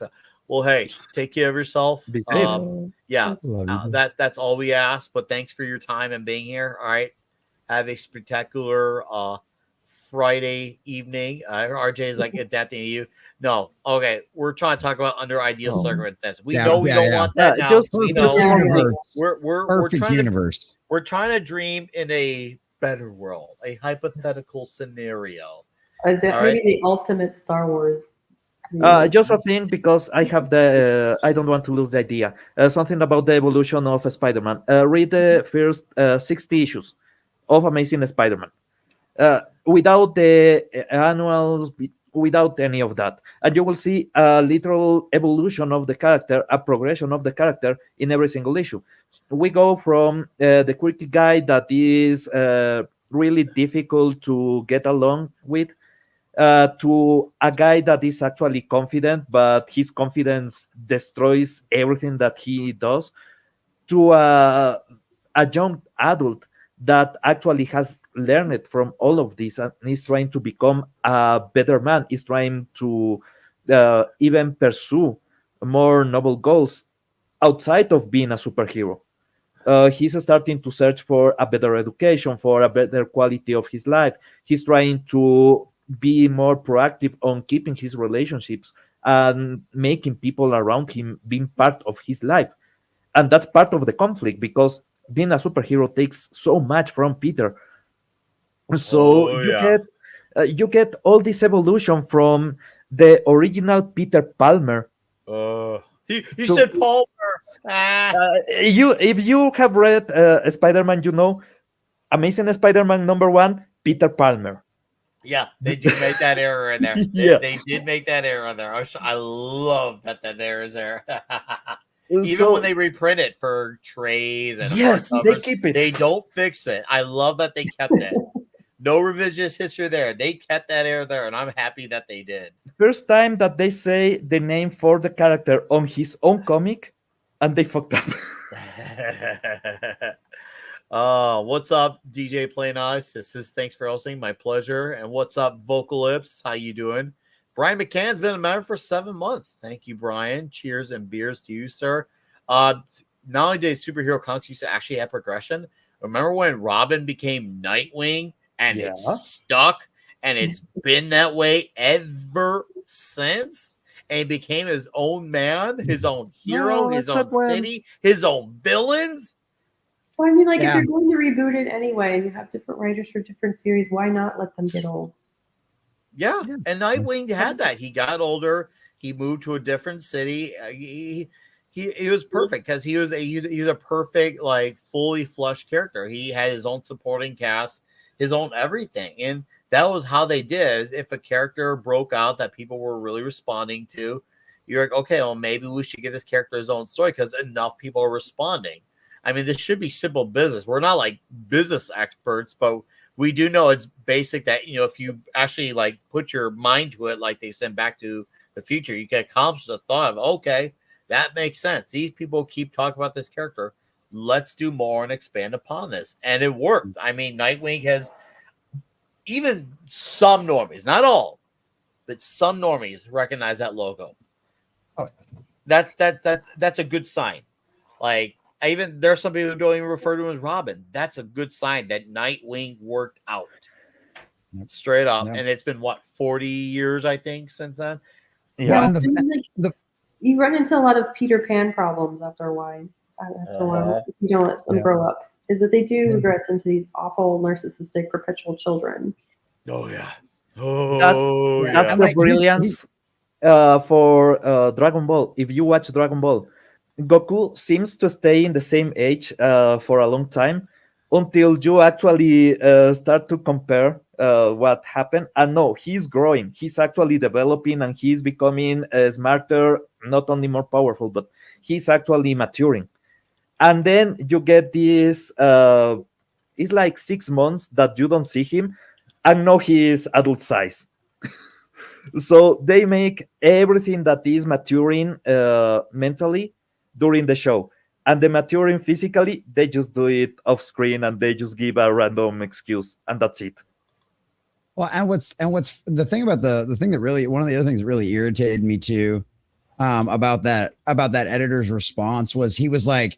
Well, hey, take care of yourself. Be safe. Yeah, Love you. that's all we ask. But thanks for your time and being here. All right, have a spectacular Friday evening. RJ is like adapting to you. No, okay, we're trying to talk about under ideal circumstances. We know we don't want that now. Just We just know universe. we're Perfect trying universe. we're trying to dream in a better world, a hypothetical scenario. Maybe right. the ultimate Star Wars. Just a thing, because I have the I don't want to lose the idea. Something about the evolution of Spider-Man. Read the first 60 issues of Amazing Spider-Man. Without the annuals, without any of that, and you will see a literal evolution of the character, a progression of the character in every single issue. We go from the quirky guy that is really difficult to get along with, to a guy that is actually confident, but his confidence destroys everything that he does, to a young adult that actually has learned from all of this and is trying to become a better man, is trying to even pursue more noble goals outside of being a superhero. He's starting to search for a better education, for a better quality of his life. He's trying to be more proactive on keeping his relationships and making people around him being part of his life. And that's part of the conflict, because being a superhero takes so much from Peter. So you get all this evolution from the original Peter Palmer. You said Palmer. If you have read Spider-Man, you know Amazing Spider-Man #1, Peter Palmer. Yeah, they do make that error in there. They did make that error in there. I love that error is there. Even when they reprint it for trades and they keep it. They don't fix it. I love that they kept it. No revisionist history there. They kept that error there, and I'm happy that they did. First time that they say the name for the character on his own comic, and they fucked up. What's up, DJ Play Nice? This is thanks for hosting. My pleasure. And what's up, Vocal Lips? How you doing? Brian McCann's been a member for 7 months. Thank you, Brian. Cheers and beers to you, sir. Not only did superhero comics used to actually have progression. Remember when Robin became Nightwing and it stuck, and it's been that way ever since? And he became his own man, his own hero, his own city, his own villains. Well, I mean, like, if you're going to reboot it anyway and you have different writers for different series, why not let them get old? Yeah. And Nightwing had that. He got older. He moved to a different city. He was perfect because he was a perfect, like, fully flushed character. He had his own supporting cast, his own everything. And that was how they did. If a character broke out that people were really responding to, you're like, okay, well, maybe we should give this character his own story because enough people are responding. I mean, this should be simple business. We're not like business experts, but we do know it's basic that, you know, if you actually like put your mind to it, like they send Back to the Future, you can accomplish the thought of, okay, that makes sense. These people keep talking about this character. Let's do more and expand upon this. And it worked. I mean, Nightwing has even some normies, not all, but some normies recognize that logo. Oh. That's a good sign. Like, there's some people who don't even refer to him as Robin. That's a good sign that Nightwing worked out. Yep. Straight up. Yep. And it's been 40 years, I think, since then. Yeah. Well, and you run into a lot of Peter Pan problems after a while. If you don't let them grow up, is that they do regress into these awful, narcissistic, perpetual children. Oh yeah. That's the brilliance for Dragon Ball. If you watch Dragon Ball, Goku seems to stay in the same age for a long time until you actually start to compare what happened. And no, he's growing. He's actually developing and he's becoming smarter, not only more powerful, but he's actually maturing. And then you get this, it's like 6 months that you don't see him, and now he is adult size. So they make everything that is maturing mentally during the show, and the maturing physically, they just do it off screen and they just give a random excuse, and that's it. Well, and what's the thing about the thing that really, one of the other things that really irritated me too, about that editor's response was, he was like,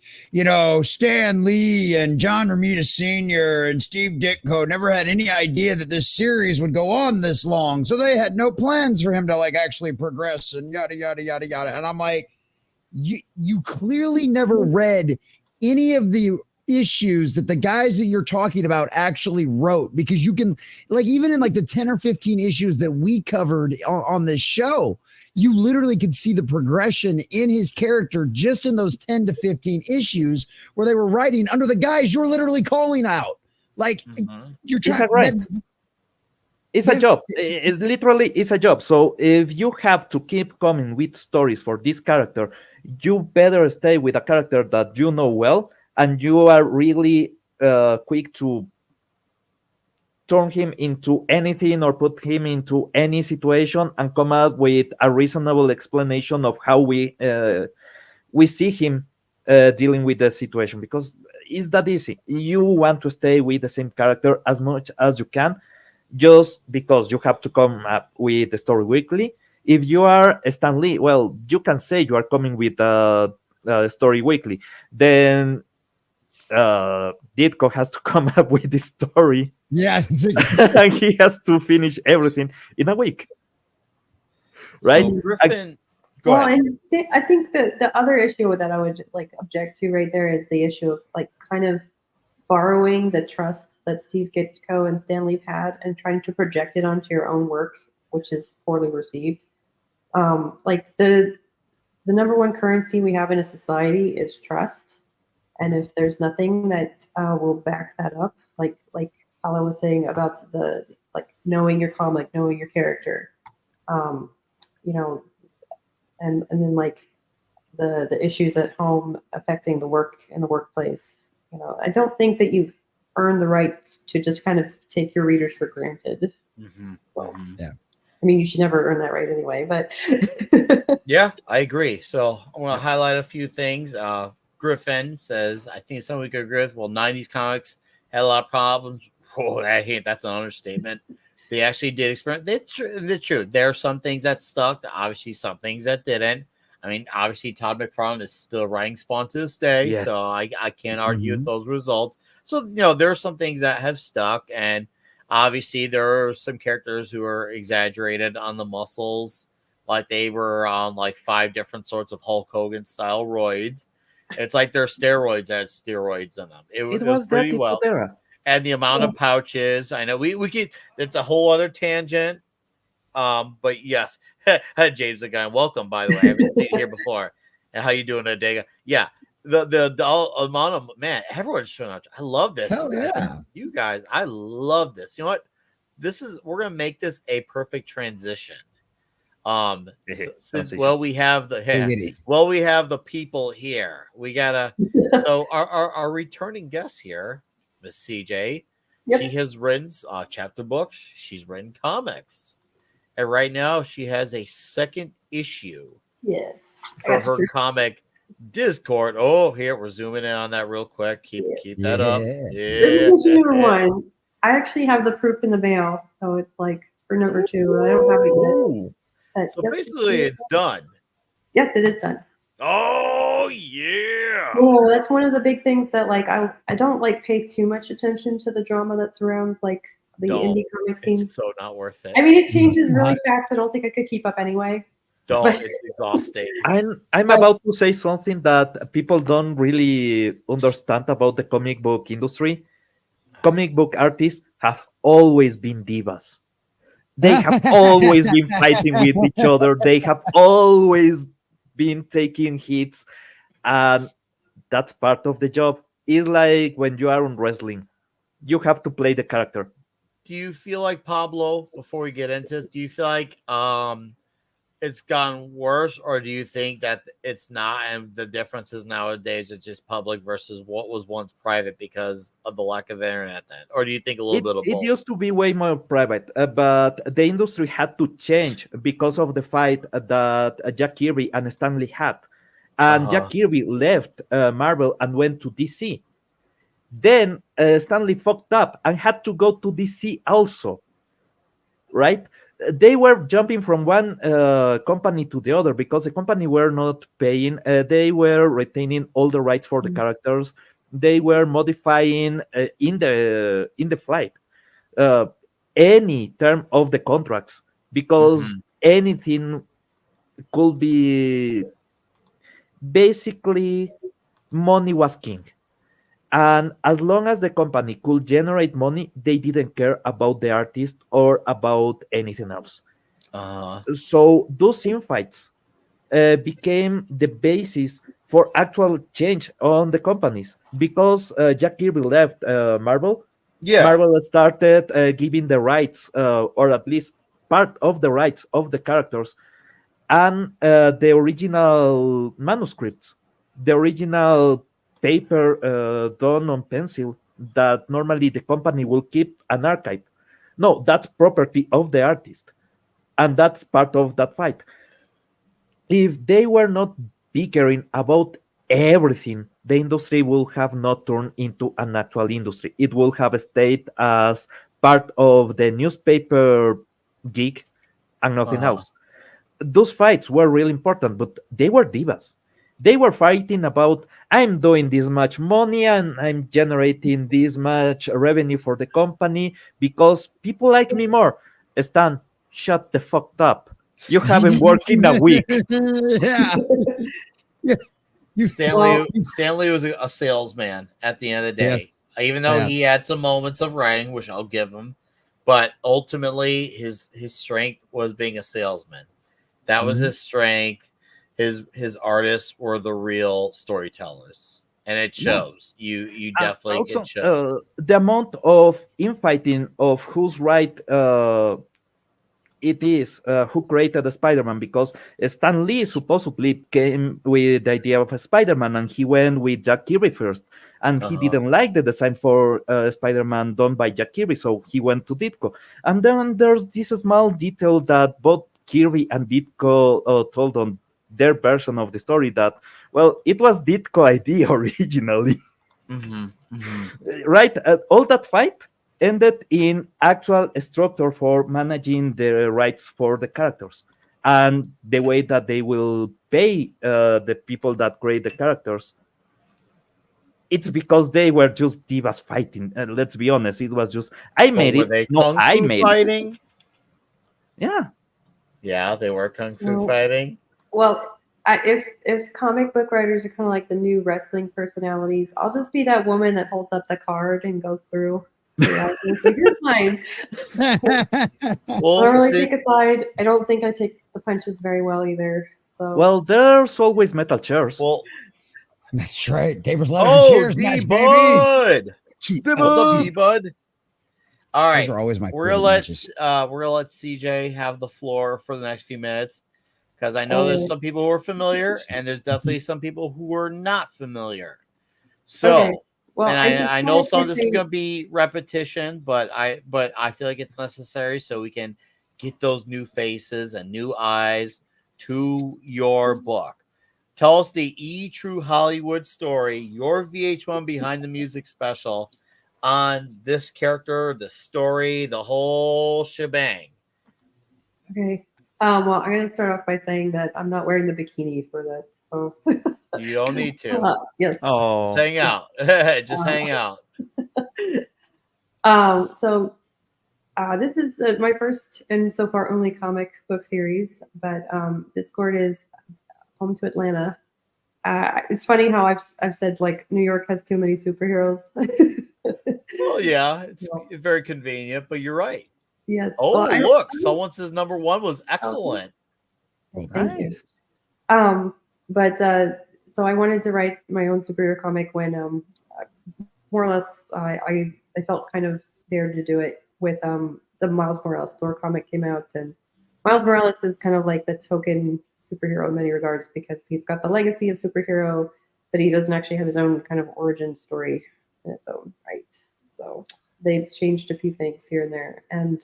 Stan Lee and John Romita Sr. and Steve Ditko never had any idea that this series would go on this long, so they had no plans for him to like actually progress and yada yada yada yada. And I'm like, you clearly never read any of the issues that the guys that you're talking about actually wrote, because you can, like, even in like the 10 or 15 issues that we covered on this show, you literally could see the progression in his character just in those 10 to 15 issues where they were writing under the guys you're literally calling out. Like, you're trying. It's a job. It literally is a job. So if you have to keep coming with stories for this character, you better stay with a character that you know well, and you are really quick to turn him into anything or put him into any situation and come up with a reasonable explanation of how we see him dealing with the situation, because it's that easy. You want to stay with the same character as much as you can, just because you have to come up with the story weekly. If you are Stan Lee, well, you can say you are coming with a story weekly. Then Ditko has to come up with the story. Yeah. And he has to finish everything in a week. Right? So Griffin, go ahead. And I think that the other issue that I would like object to right there is the issue of like kind of borrowing the trust that Steve Ditko and Stan Lee had and trying to project it onto your own work, which is poorly received. Like the number one currency we have in a society is trust. And if there's nothing that will back that up, like Pablo was saying about the like knowing your comic, knowing your character, and then like the issues at home affecting the work in the workplace. I don't think that you've earned the right to just kind of take your readers for granted. Yeah. I mean, you should never earn that right anyway, but yeah, I agree. So I want to highlight a few things. Griffin says, I think someone we could agree with. Well, 90s comics had a lot of problems. Oh, that's an understatement. They actually did experiment. It's true. There are some things that stuck. Obviously, some things that didn't. I mean, obviously, Todd McFarlane is still writing Spawn to this day, so I can't argue with those results. So, there are some things that have stuck, and obviously, there are some characters who are exaggerated on the muscles, like they were on like 5 different sorts of Hulk Hogan style roids. It's like they're steroids that had steroids in them. It was pretty well. And the amount of pouches. I know we could. It's a whole other tangent. But yes, James again. Welcome, by the way. I haven't seen you here before. And how you doing today? Yeah, the amount of everyone's showing up. I love this. Hell yeah, you guys. I love this. You know what? We're gonna make this a perfect transition. Since we have the people here. We gotta. So our returning guest here, Miss CJ. Yep. She has written chapter books. She's written comics. And right now, she has a second issue. Yes. For her comic Dizchord. Oh, here we're zooming in on that real quick. Keep that up. Yeah. This is issue number 1. I actually have the proof in the mail, so it's like for number 2. I don't have it yet. Ooh. But So yep, basically, it's done. yes, it is done. Oh yeah. Well, that's one of the big things that like I don't like pay too much attention to the drama that surrounds like the Don't. indie comic scene. It's so not worth it. I mean, it changes really fast. I don't think I could keep up anyway. Don't. But- It's exhausting. I'm But- about to say something that people don't really understand about the comic book industry. Comic book artists have always been divas. They have always been fighting with each other. They have always been taking hits, and that's part of the job. It's like when you are on wrestling, you have to play the character. Do you feel like, Pablo, before we get into this, do you feel like it's gotten worse, or do you think that it's not, and the differences nowadays is just public versus what was once private because of the lack of internet then? Or do you think a little bit of It both? used to be way more private, but the industry had to change because of the fight that Jack Kirby and Stanley had. And Jack Kirby left Marvel and went to DC. Then Stanley fucked up and had to go to DC also, right? They were jumping from one company to the other because the company were not paying. They were retaining all the rights for the characters. They were modifying in the flight any term of the contracts because anything could be basically money was king. And as long as the company could generate money, they didn't care about the artist or about anything else. So those infights became the basis for actual change on the companies because Jack Kirby left Marvel. Yeah. Marvel started giving the rights, or at least part of the rights of the characters and the original manuscripts, the original paper done on pencil that normally the company will keep an archive. No, that's property of the artist, and that's part of that fight. If they were not bickering about everything, the industry will have not turned into an actual industry. It will have stayed as part of the newspaper gig and nothing else. Those fights were really important, but they were divas. They were fighting about, I'm doing this much money and I'm generating this much revenue for the company because people like me more. Stan, shut the fuck up. You haven't worked in a week. Yeah. You Stanley was a salesman at the end of the day. Yes. Even though Yeah. he had some moments of writing, which I'll give him, but ultimately his strength was being a salesman. That was his strength. His artists were the real storytellers, and it shows. You definitely Also, it shows. the amount of infighting of who's right it is who created the Spider-Man, because Stan Lee supposedly came with the idea of a Spider-Man and he went with Jack Kirby first, and he didn't like the design for Spider-Man done by Jack Kirby, so he went to Ditko. And then there's this small detail that both Kirby and Ditko told on their version of the story that, well, it was Ditko idea originally. Right? All that fight ended in actual structure for managing the rights for the characters and the way that they will pay the people that create the characters. It's because they were just divas fighting. And let's be honest, it was just I made Were it. they No, kung I fu made fighting? it. Yeah. Yeah, they were kung fu No. fighting. Well, if comic book writers are kind of like the new wrestling personalities, I'll just be that woman that holds up the card and goes through. Yeah, here's mine. I Well, don't really see, take a side. I don't think I take the punches very well either. So Well, there's always metal chairs. well, That's right. Tables, ladders, and chairs match, baby. D-Bud. What's up, D-Bud? All right, Those are always my we're gonna favorite let matches. CJ have the floor for the next few minutes because I know there's some people who are familiar and there's definitely some people who are not familiar. So, Okay. Well, and I I just know wanted some to of this is say- gonna be repetition, but I feel like it's necessary so we can get those new faces and new eyes to your book. Tell us the True Hollywood story, your VH1 Behind the Music special on this character, the story, the whole shebang? Okay. Well, I'm going to start off by saying that I'm not wearing the bikini for this. So. You don't need to. Yes. Oh, Just hang out. Just hang out. So this is my first and so far only comic book series, but Dizchord is home to Atlanta. It's funny how I've said like New York has too many superheroes. Well, yeah, it's very convenient, but you're right. Yes. Oh, well, look, someone says number 1 was excellent. Thank you. But so I wanted to write my own superhero comic when more or less I felt kind of dared to do it with the Miles Morales Thor comic came out, and Miles Morales is kind of like the token superhero in many regards because he's got the legacy of superhero, but he doesn't actually have his own kind of origin story in its own right. So they've changed a few things here and there. And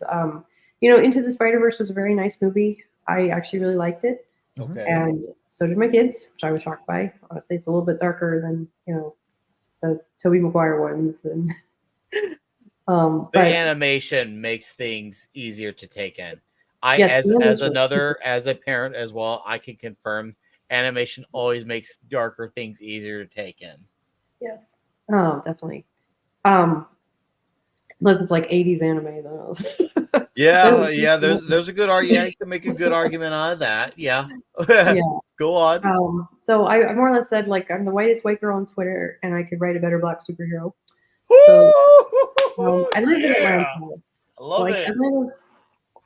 Into the Spider-Verse was a very nice movie. I actually really liked it. Okay. And so did my kids, which I was shocked by. Honestly, it's a little bit darker than, the Tobey Maguire ones. And The but animation makes things easier to take in. yes, As a parent as well, I can confirm animation always makes darker things easier to take in. yes. Oh, definitely. Unless it's like 80s anime though. Yeah. There's a good argument. Yeah, you can make a good argument out of that. Yeah. Yeah. Go on. So I more or less said like I'm the whitest white girl on Twitter, and I could write a better black superhero. So I live in Atlanta. I love like it.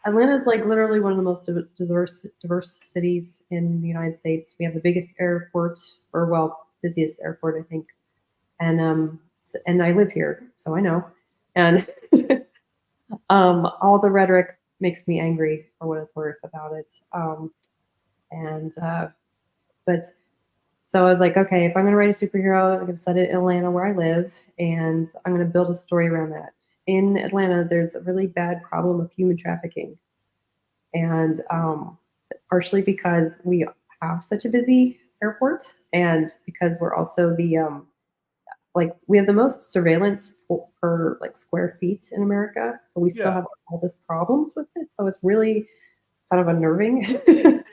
Atlanta's like literally one of the most diverse cities in the United States. We have the biggest airport, or well, busiest airport, I think. And and I live here, so I know. And all the rhetoric makes me angry for what it's worth about it. But so I was like, okay, if I'm going to write a superhero, I'm going to set it in Atlanta where I live, and I'm going to build a story around that. In Atlanta, there's a really bad problem of human trafficking. And partially because we have such a busy airport, and because we're also we have the most surveillance per like square feet in America, but we still have all these problems with it. So it's really kind of unnerving.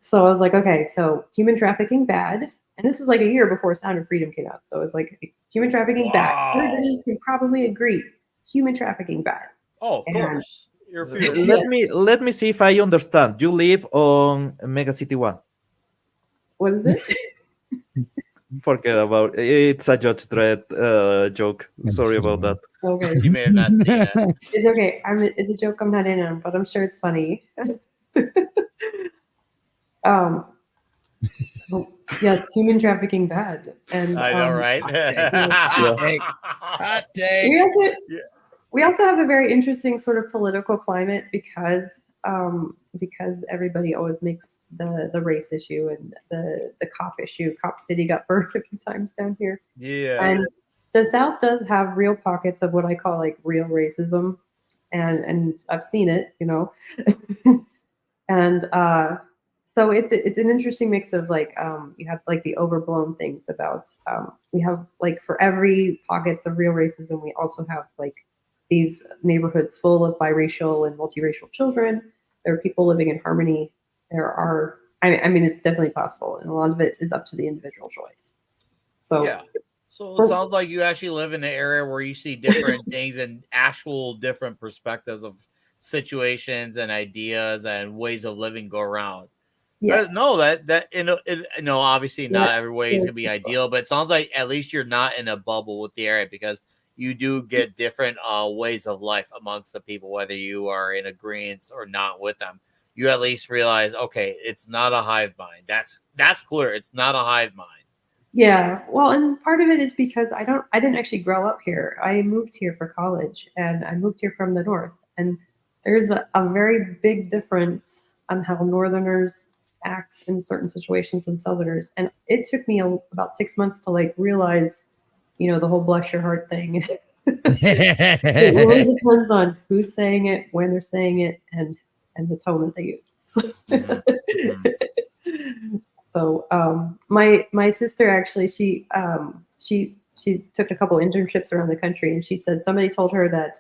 So I was like, okay, so human trafficking bad. And this was like a year before Sound of Freedom came out. So it's like human trafficking bad. Everybody can probably agree. Human trafficking bad. Oh, of course. Let me see if I understand. You live on Mega City 1. What is it? Forget about it. It's a Judge Dredd joke. Sorry about that. Okay. You may have not seen it. It's okay. It's a joke I'm not in on, but I'm sure it's funny. Yes, human trafficking bad. And I know, right? Hot take. We also have a very interesting sort of political climate because everybody always makes the race issue and the cop issue. Cop City got burned a few times down here. Yeah. And the South does have real pockets of what I call like real racism, and I've seen it, and so it's an interesting mix of like you have like the overblown things about we have like for every pockets of real racism, we also have like these neighborhoods full of biracial and multiracial children. There are people living in harmony. There are, I mean, it's definitely possible, and a lot of it is up to the individual choice. So yeah. So it sounds like you actually live in an area where you see different things and actual different perspectives of situations and ideas and ways of living go around. yes. Obviously not every way is gonna be ideal, but it sounds like at least you're not in a bubble with the area because you do get different ways of life amongst the people, whether you are in agreement or not with them. You at least realize, okay, it's not a hive mind. That's clear. It's not a hive mind. Yeah, well, and part of it is because I didn't actually grow up here. I moved here for college, and I moved here from the north. And there's a very big difference on how Northerners act in certain situations than Southerners. And it took me about 6 months to like realize, the whole bless your heart thing. It really depends on who's saying it, when they're saying it, and the tone that they use. So my sister actually she she took a couple internships around the country, and she said somebody told her that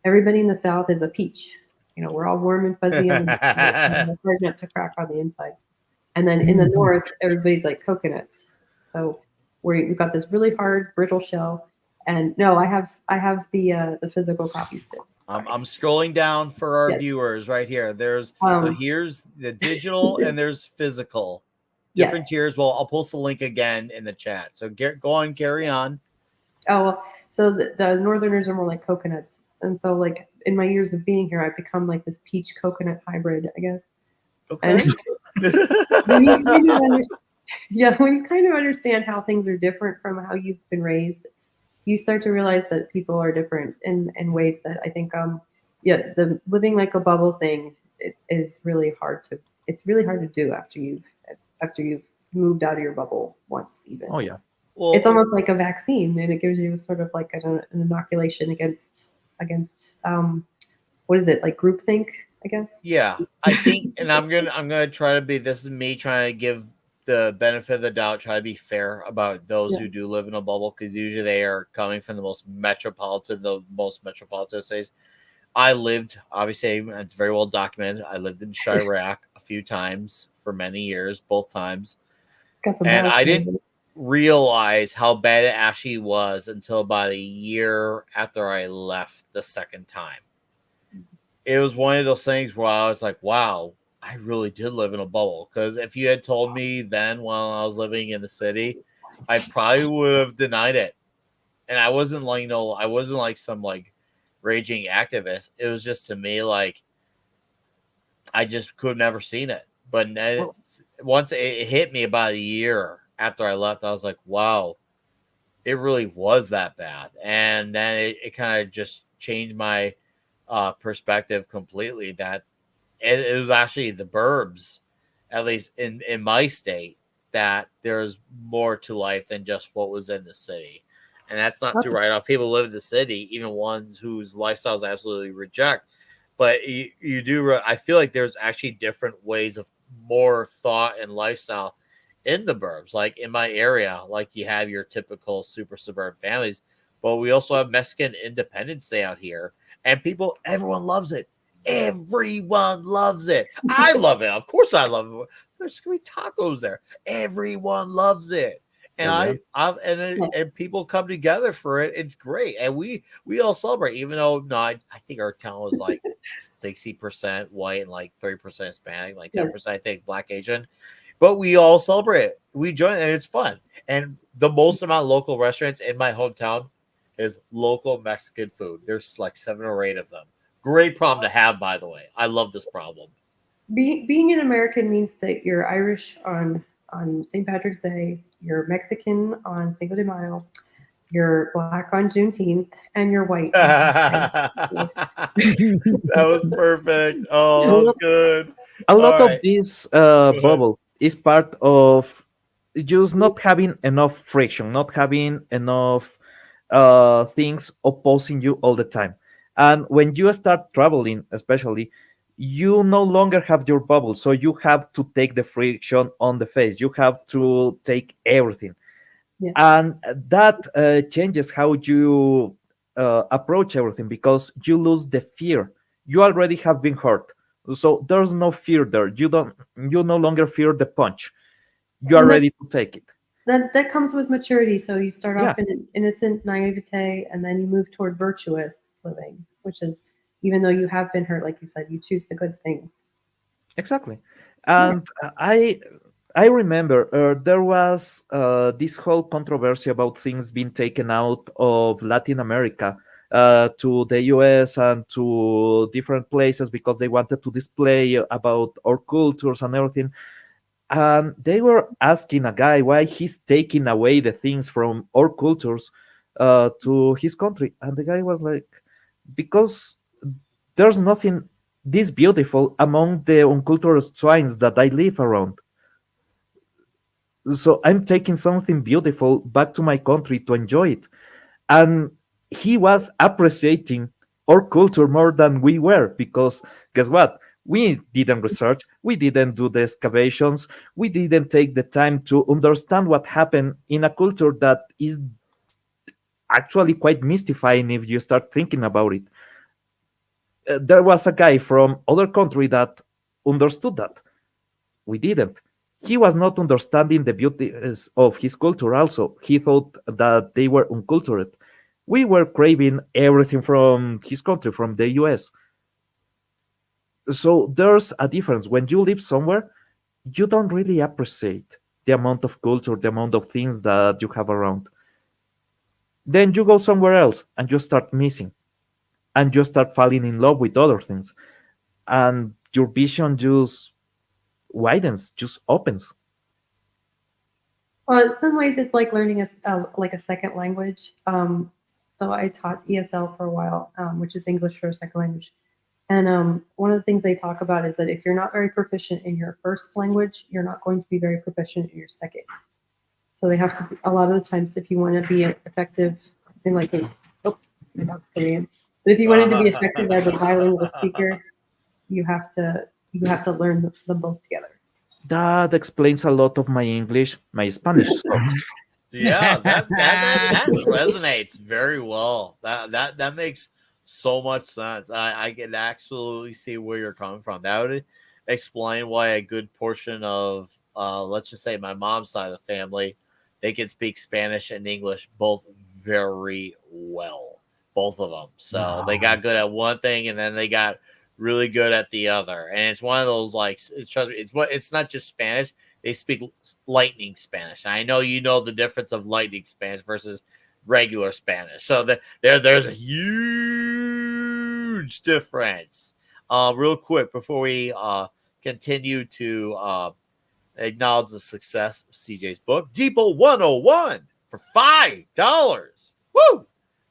everybody in the South is a peach. You know, we're all warm and fuzzy on the inside, hard nut to crack on the inside. And then in the North, everybody's like coconuts. So we've got this really hard, brittle shell. And no, I have the physical copy still. I'm scrolling down for our viewers right here. There's so here's the digital and there's physical. Different tiers. Well, I'll post the link again in the chat. So go on, carry on. Oh, well, so the Northerners are more like coconuts. And so like in my years of being here, I've become like this peach coconut hybrid, I guess. Okay. When you kind of understand how things are different from how you've been raised, you start to realize that people are different in ways that I think the living like a bubble thing is really hard to do after you've moved out of your bubble once even. Oh yeah. Well, it's almost like a vaccine, and it gives you sort of like an inoculation against what is it, like groupthink, I guess? Yeah, I think, and I'm gonna try to be. This is me trying to give the benefit of the doubt, try to be fair about those who do live in a bubble, because usually they are coming from the most metropolitan cities. I lived, obviously, it's very well documented. I lived in Chirac a few times for many years, both times, and I didn't realize how bad it actually was until about a year after I left the second time. It was one of those things where I was like, wow, I really did live in a bubble. Because if you had told me then while I was living in the city, I probably would have denied it. And I wasn't like, I wasn't like some like raging activist. It was just to me like, I just could have never seen it. But once it hit me about a year after I left, I was like, wow, it really was that bad. And then it kind of just changed my perspective completely, that it was actually the burbs, at least in my state, that there's more to life than just what was in the city. And that's not to write off people who live in the city, even ones whose lifestyles I absolutely reject. But you do, I feel like there's actually different ways of more thought and lifestyle in the burbs. Like in my area, like you have your typical super suburban families, but we also have Mexican Independence Day out here. And everyone loves it. Everyone loves it. I love it. Of course I love it. There's going to be tacos there. Everyone loves it. And and people come together for it. It's great. And we all celebrate, even though I think our town is like 60% white and like 30% Hispanic, like 10% I think Black Asian. But we all celebrate it. We join it, and it's fun. And the most amount of local restaurants in my hometown is local Mexican food. There's like 7 or 8 of them. Great problem to have, by the way. I love this problem. Being an American means that you're Irish on St. Patrick's Day, you're Mexican on Cinco de Mayo, you're Black on Juneteenth, and you're white. That was perfect. Oh, that was good. A lot of this bubble is part of just not having enough friction, not having enough things opposing you all the time. And when you start traveling, especially, you no longer have your bubble, so you have to take the friction on the face. You have to take everything, and that changes how you approach everything, because you lose the fear. You already have been hurt, so there's no fear there. You no longer fear the punch. You are ready to take it. That comes with maturity. So you start off in innocent naivete, and then you move toward virtuous living, which is, even though you have been hurt, like you said, you choose the good things. Exactly. And I remember there was this whole controversy about things being taken out of Latin America to the US and to different places because they wanted to display about our cultures and everything. And they were asking a guy why he's taking away the things from our cultures to his country. And the guy was like, because there's nothing this beautiful among the uncultured swines that I live around. So I'm taking something beautiful back to my country to enjoy it. And he was appreciating our culture more than we were, because guess what? We didn't research, we didn't do the excavations, we didn't take the time to understand what happened in a culture that is actually quite mystifying if you start thinking about it. There was a guy from other country that understood that. We didn't. He was not understanding the beauties of his culture also. He thought that they were uncultured. We were craving everything from his country, from the US. So there's a difference. When you live somewhere, you don't really appreciate the amount of culture, the amount of things that you have around. Then you go somewhere else and you start missing and you start falling in love with other things. And your vision just widens, just opens. Well, in some ways, it's like learning like a second language. So I taught ESL for a while, which is English for a second language. And one of the things they talk about is that if you're not very proficient in your first language, you're not going to be very proficient in your second. So they have to, a lot of the times, if you want to be effective in like, oh, my dog's coming in. But if you wanted to be effective as a bilingual speaker, you have to learn them both together. That explains a lot of my English, my Spanish sucks. Yeah, that resonates very well. That makes so much sense. I can absolutely see where you're coming from. That would explain why a good portion of let's just say my mom's side of the family, they can speak Spanish and English both very well. Both of them. So they got good at one thing and then they got really good at the other. And it's one of those like it's not just Spanish. They speak lightning Spanish. I know you know the difference of lightning Spanish versus regular Spanish. So there's a huge difference. Real quick before we continue to acknowledge the success of CJ's book, Depot 101 for $5. Woo!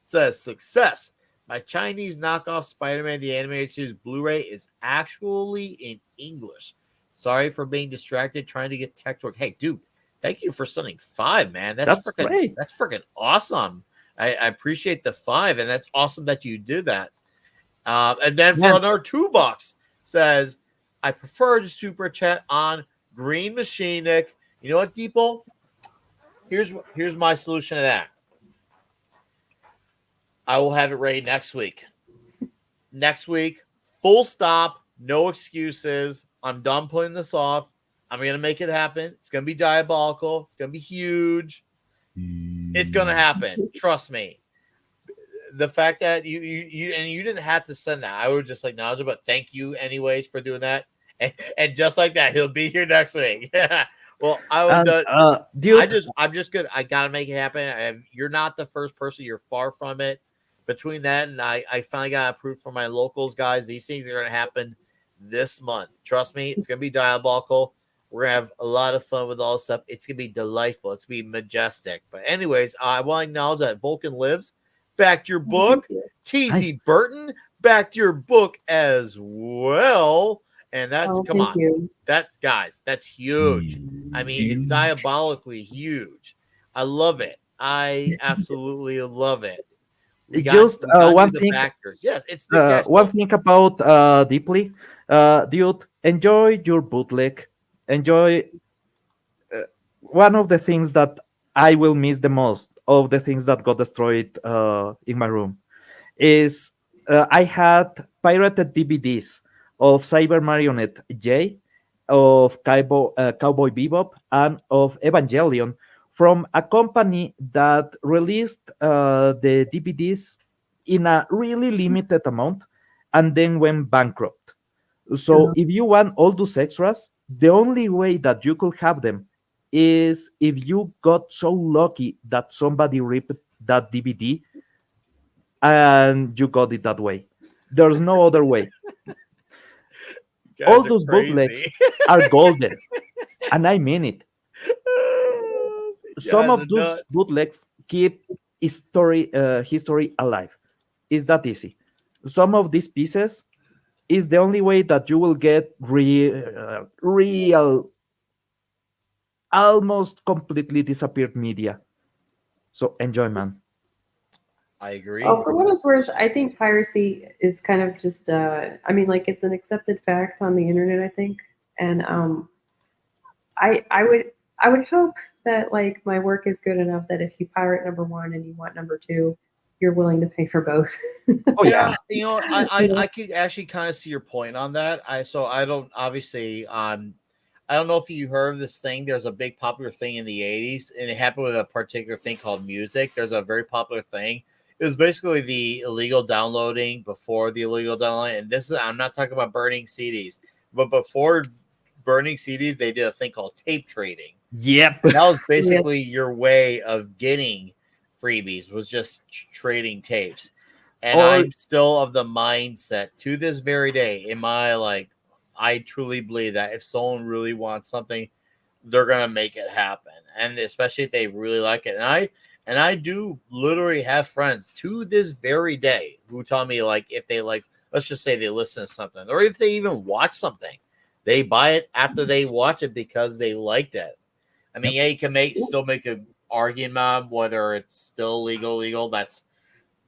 Says success. My Chinese knockoff Spider-Man the Animated Series Blu-ray is actually in English. Sorry for being distracted trying to get tech to work. Hey, dude, thank you for sending 5, man. That's great. That's freaking awesome. I appreciate the 5, and that's awesome that you did that. And then for another $2 says, I prefer to super chat on Green Machine, Nick. You know what, Deeple? Here's my solution to that. I will have it ready next week. Next week, full stop, no excuses. I'm done putting this off. I'm going to make it happen. It's going to be diabolical. It's going to be huge. It's going to happen. Trust me. The fact that you didn't have to send that. I would just acknowledge it, but thank you anyways for doing that. And just like that, he'll be here next week. Well, dude, I'm just good. I got to make it happen. You're not the first person. You're far from it. Between that and I finally got approved for my locals, guys. These things are going to happen this month. Trust me, it's going to be diabolical. We're going to have a lot of fun with all this stuff. It's going to be delightful. It's going to be majestic. But anyways, I want to acknowledge that Vulcan Lives backed your book. TZ Burton backed your book as well. And that's, come on. That's huge. I mean, it's diabolically huge. I love it. I absolutely love it. Just one thing. Yes, it's one thing about Deeply, dude. Enjoy your bootleg. Enjoy. One of the things that I will miss the most of the things that got destroyed in my room is I had pirated DVDs of Cyber Marionette J, of Cowboy Bebop, and of Evangelion from a company that released the DVDs in a really limited amount and then went bankrupt. So if you want all those extras, the only way that you could have them is if you got so lucky that somebody ripped that DVD and you got it that way. There's no other way. All those bootlegs are golden, and I mean it. Some of those bootlegs keep history alive. It's that easy. Some of these pieces is the only way that you will get real, almost completely disappeared media. So enjoy, man. I agree. Oh, for what it's worth, I think piracy is kind of just, I mean, like it's an accepted fact on the internet, I think. And I would hope that like my work is good enough that if you pirate number 1 and you want number 2, you're willing to pay for both. Oh Yeah, I could actually kind of see your point on that. I don't obviously I don't know if you heard of this thing. There's a big popular thing in the 80s, and it happened with a particular thing called music. There's a very popular thing. It was basically the illegal downloading before the illegal downloading. And this is, I'm not talking about burning CDs, but before burning CDs, they did a thing called tape trading. Yep. And that was basically your way of getting freebies, was just trading tapes. And I'm still of the mindset to this very day, in my like, I truly believe that if someone really wants something, they're gonna make it happen, and especially if they really like it. And I do literally have friends to this very day who tell me, like, if they like, let's just say they listen to something, or if they even watch something, they buy it after they watch it because they liked it. I mean, yeah, you can still make an argument whether it's still legal. That's,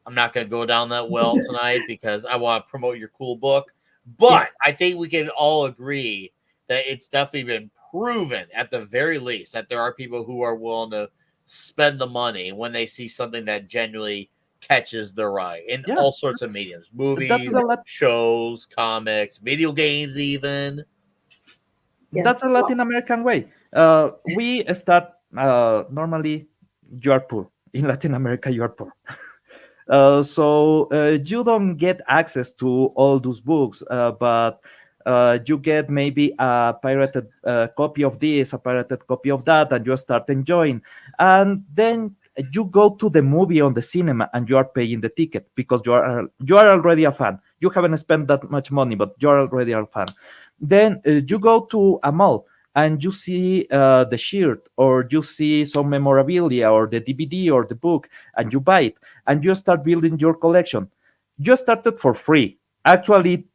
I'm not gonna go down that well tonight because I want to promote your cool book. But I think we can all agree that it's definitely been proven, at the very least, that there are people who are willing to spend the money when they see something that genuinely catches their eye in all sorts of mediums, movies, shows, comics, video games, even. That's a Latin American way. We start normally, you are poor. In Latin America, you are poor. So you don't get access to all those books, but you get maybe a pirated copy of this, a pirated copy of that, and you start enjoying. And then you go to the movie on the cinema, and you are paying the ticket because you are already a fan. You haven't spent that much money, but you are already a fan. Then you go to a mall, and you see the shirt, or you see some memorabilia, or the DVD, or the book, and you buy it, and you start building your collection. You started for free, actually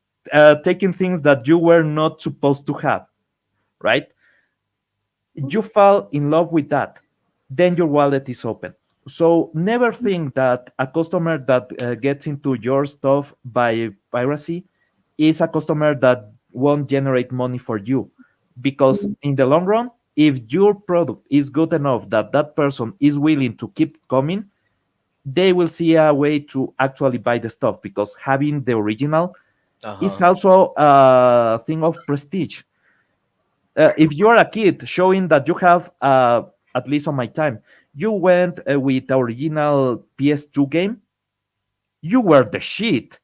taking things that you were not supposed to have, right? You fall in love with that, then your wallet is open. So never think that a customer that gets into your stuff by piracy is a customer that won't generate money for you, because in the long run, if your product is good enough that that person is willing to keep coming, they will see a way to actually buy the stuff, because having the original is also a thing of prestige. If you're a kid showing that you have, at least on my time, you went with the original PS2 game, you were the shit.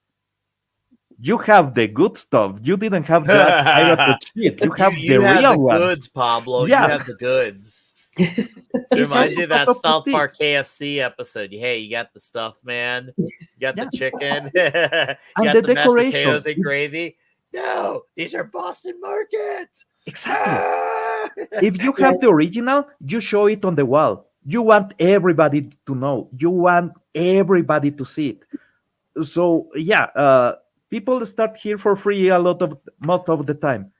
You have the good stuff. You didn't have that pirated shit. You have you the have real the one. goods, Pablo. Yeah. You have the goods. It reminds you of that South Park KFC episode. Hey, you got the stuff, man. You got the chicken. You got the mashed potatoes and gravy. No, these are Boston Markets. Exactly. If you have the original, you show it on the wall. You want everybody to know. You want everybody to see it. So yeah, people start here for free most of the time.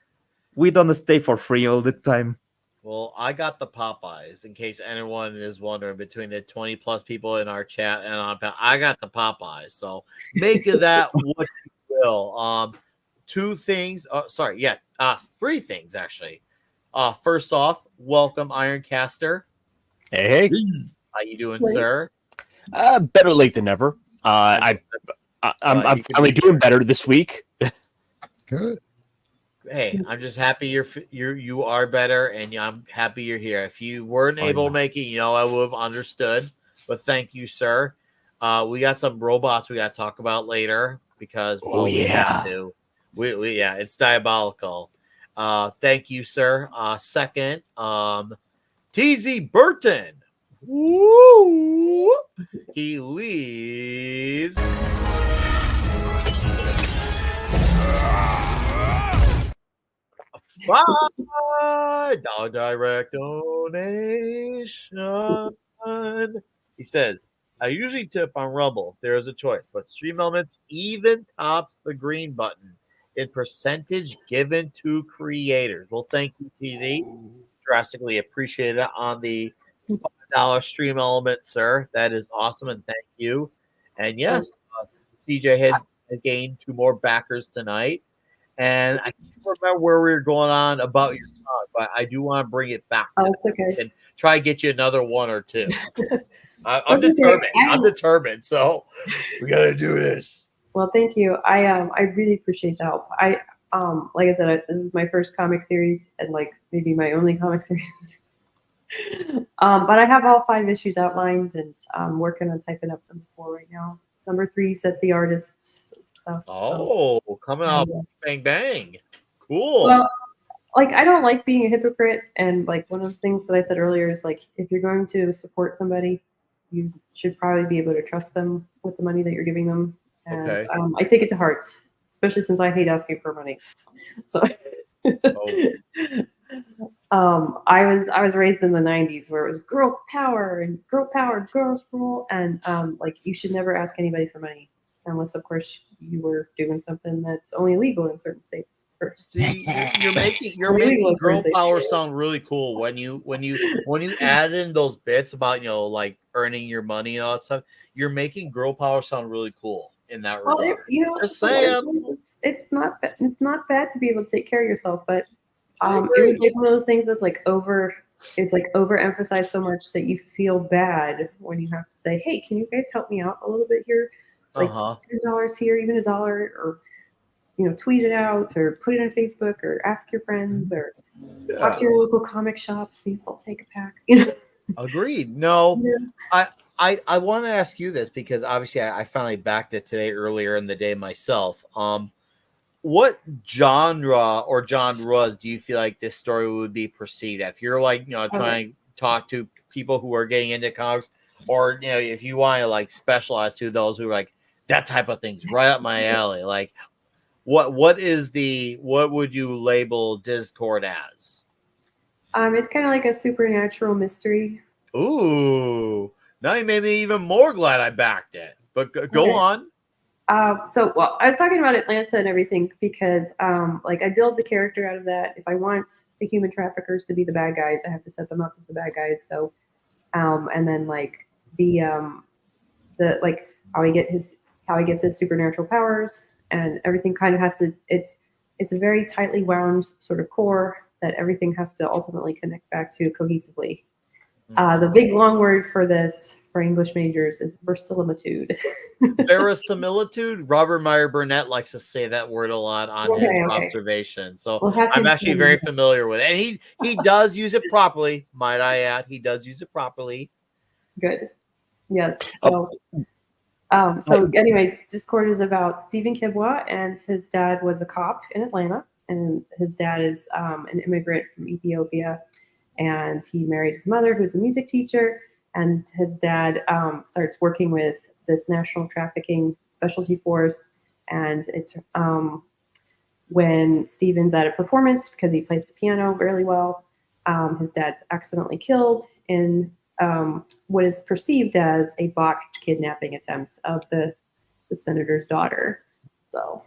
We don't stay for free all the time. Well, I got the Popeyes, in case anyone is wondering, between the 20 plus people in our chat and on, I got the Popeyes. So make of that what you will. Three things actually. First off, welcome Ironcaster. Hey. How you doing, sir? Better late than never. I'm finally doing better this week. Good. Hey, I'm just happy you are better, and I'm happy you're here. If you weren't able to make it, I would have understood. But thank you, sir. We got some robots we got to talk about later, because we have to. It's diabolical. Thank you, sir. Second, TZ Burton. Woo! He leaves. Bye. Direct donation. He says, I usually tip on Rumble. There is a choice, but Stream Elements even tops the green button in percentage given to creators. Well, thank you, TZ. Drastically appreciate it on the $5 Stream Element, sir. That is awesome, and thank you. And yes, CJ has gained 2 more backers tonight. And I can't remember where we were going on about your son. but I do want to bring it back. Oh, it's okay. And try to get you another one or two. I'm That's okay. determined. I'm determined. So we got to do this. Well, thank you. I really appreciate the help. Like I said, this is my first comic series and like maybe my only comic series. But I have all 5 issues outlined, and I'm working on typing up number 4 right now. Number 3 set the artist stuff. Coming out bang bang. Cool. Well, like I don't like being a hypocrite, and like one of the things that I said earlier is like if you're going to support somebody, you should probably be able to trust them with the money that you're giving them. And Okay. I take it to heart, especially since I hate asking for money. So I was raised in the 90s where it was girl power, girls rule, and like you should never ask anybody for money unless of course you were doing something that's only legal in certain states first. See, you're making girl power sound really cool when you add in those bits about like earning your money and all that stuff. You're making girl power sound really cool in that regard. Just saying, it's not bad to be able to take care of yourself, but it was like one of those things that's like overemphasized so much that you feel bad when you have to say, hey, can you guys help me out a little bit here? Like $10 here, even $1, or tweet it out or put it on Facebook or ask your friends or talk to your local comic shop, see if they'll take a pack. Agreed. No, yeah. I want to ask you this because obviously I finally backed it today earlier in the day myself. What genre or genres do you feel like this story would be perceived if you're like trying to talk to people who are getting into comics, or if you want to like specialize to those who are like that type of thing's right up my alley, like what would you label Dizchord as? It's kind of like a supernatural mystery. Ooh, now you made me even more glad I backed it, but go on. I was talking about Atlanta and everything because, like, I build the character out of that. If I want the human traffickers to be the bad guys, I have to set them up as the bad guys. So, and then like the like how he gets his supernatural powers and everything kind of has to. It's a very tightly wound sort of core that everything has to ultimately connect back to cohesively. The big long word for this for English majors is verisimilitude. Verisimilitude. Robert Meyer Burnett likes to say that word a lot on his observation. So I'm actually very familiar with it. And he does use it properly, might I add. He does use it properly. Good. Yes. So anyway, Dizchord is about Stephen Kibwa, and his dad was a cop in Atlanta, and his dad is an immigrant from Ethiopia, and he married his mother, who's a music teacher. And his dad starts working with this national trafficking specialty force. And when Steven's at a performance, because he plays the piano really well, his dad's accidentally killed in what is perceived as a botched kidnapping attempt of the senator's daughter. So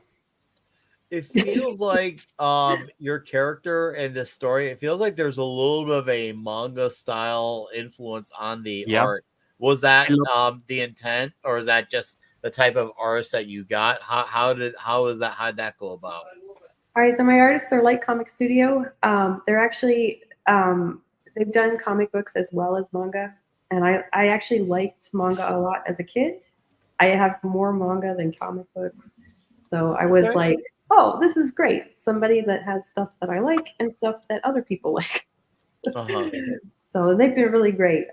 it feels like your character and this story, it feels like there's a little bit of a manga style influence on the art. Was that the intent, or is that just the type of artist that you got? How'd that go about? All right, so my artists are Light Comic Studio. They're actually they've done comic books as well as manga, and I actually liked manga a lot as a kid. I have more manga than comic books, so I was like, oh, this is great. Somebody that has stuff that I like and stuff that other people like. So they've been really great.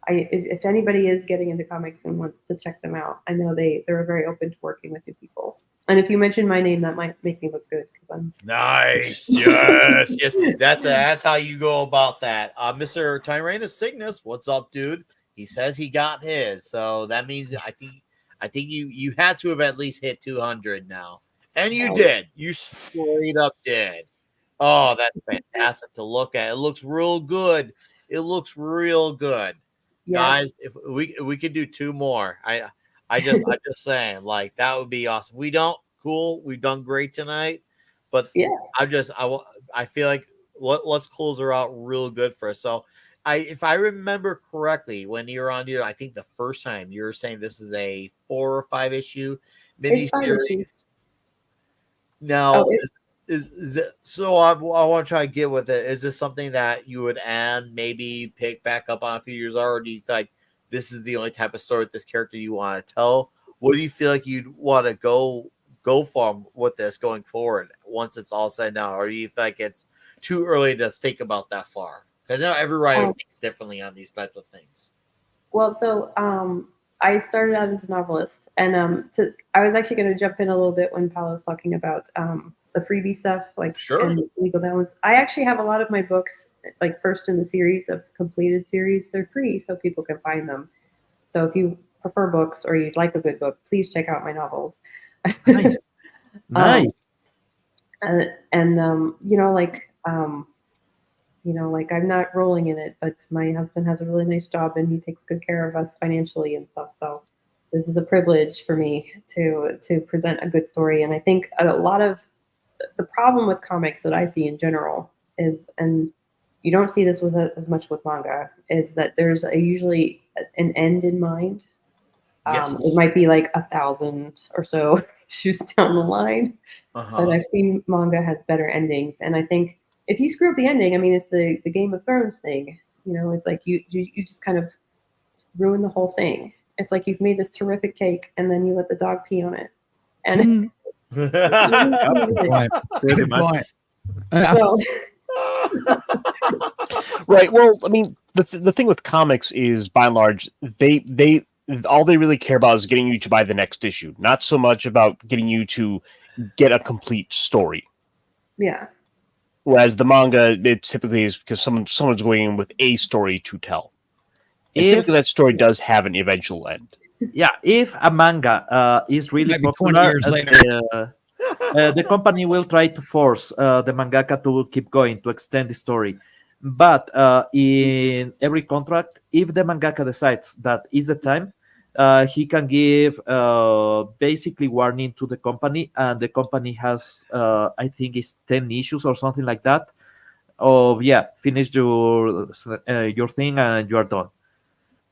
If anybody is getting into comics and wants to check them out, I know they're very open to working with new people. And if you mention my name, that might make me look good because I'm nice. Yes, yes. That's how you go about that. Mr. Tyrannus Cygnus, what's up, dude? He says he got his, so that means I think you had to have at least hit 200 now. And you did. You straight up did. Oh, that's fantastic to look at. It looks real good. Yeah. Guys, if we could do 2 more. I'm just saying, like, that would be awesome. We don't, cool. We've done great tonight. But yeah, I feel like let's close her out real good for us. So if I remember correctly, when you were on here, I think the first time you were saying this is a 4 or 5 issue miniseries. Now, is it, so I want to try to get with it. Is this something that you would add, maybe pick back up on a few years, or do you think this is the only type of story with this character you want to tell? What do you feel like you'd want to go from with this going forward once it's all said and done, or do you think it's too early to think about that far? Because now every writer thinks differently on these types of things. Well, so I started out as a novelist, and I was actually going to jump in a little bit when Pablo was talking about the freebie stuff, like and legal balance. I actually have a lot of my books, like first in the series of completed series. They're free, so people can find them. So if you prefer books or you'd like a good book, please check out my novels. Nice. Nice. Like I'm not rolling in it, but my husband has a really nice job and he takes good care of us financially and stuff. So this is a privilege for me to present a good story. And I think a lot of the problem with comics that I see in general is, and you don't see this with as much with manga, is that there's usually an end in mind. It might be like 1,000 or so issues down the line, but I've seen manga has better endings. And I think if you screw up the ending, I mean, it's the Game of Thrones thing. It's like you just kind of ruin the whole thing. It's like you've made this terrific cake and then you let the dog pee on it. And Good point. So, Right. Well, I mean, the thing with comics is, by and large, they all they really care about is getting you to buy the next issue, not so much about getting you to get a complete story. Yeah. Whereas the manga, it typically is because someone's going in with a story to tell. And typically that story does have an eventual end. Yeah, if a manga is really popular, the company will try to force the mangaka to keep going, to extend the story. But in every contract, if the mangaka decides that is the time, he can give basically warning to the company, and the company has, I think it's 10 issues or something like that. Finish your thing and you are done.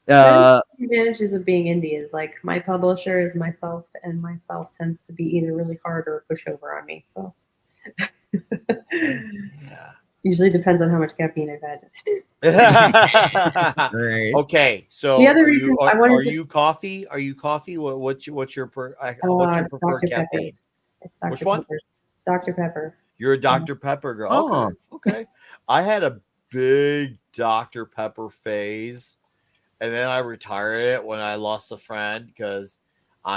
The advantages of being indie is like my publisher is myself, and myself tends to be either really hard or a pushover on me. So usually depends on how much caffeine I've had. Right. Okay, so the other reason are you coffee? Are you coffee? What's your preferred Dr. caffeine? It's Dr. Which one? Pepper. Dr. Pepper. You're a Dr. Pepper girl. Okay. I had a big Dr. Pepper phase, and then I retired it when I lost a friend because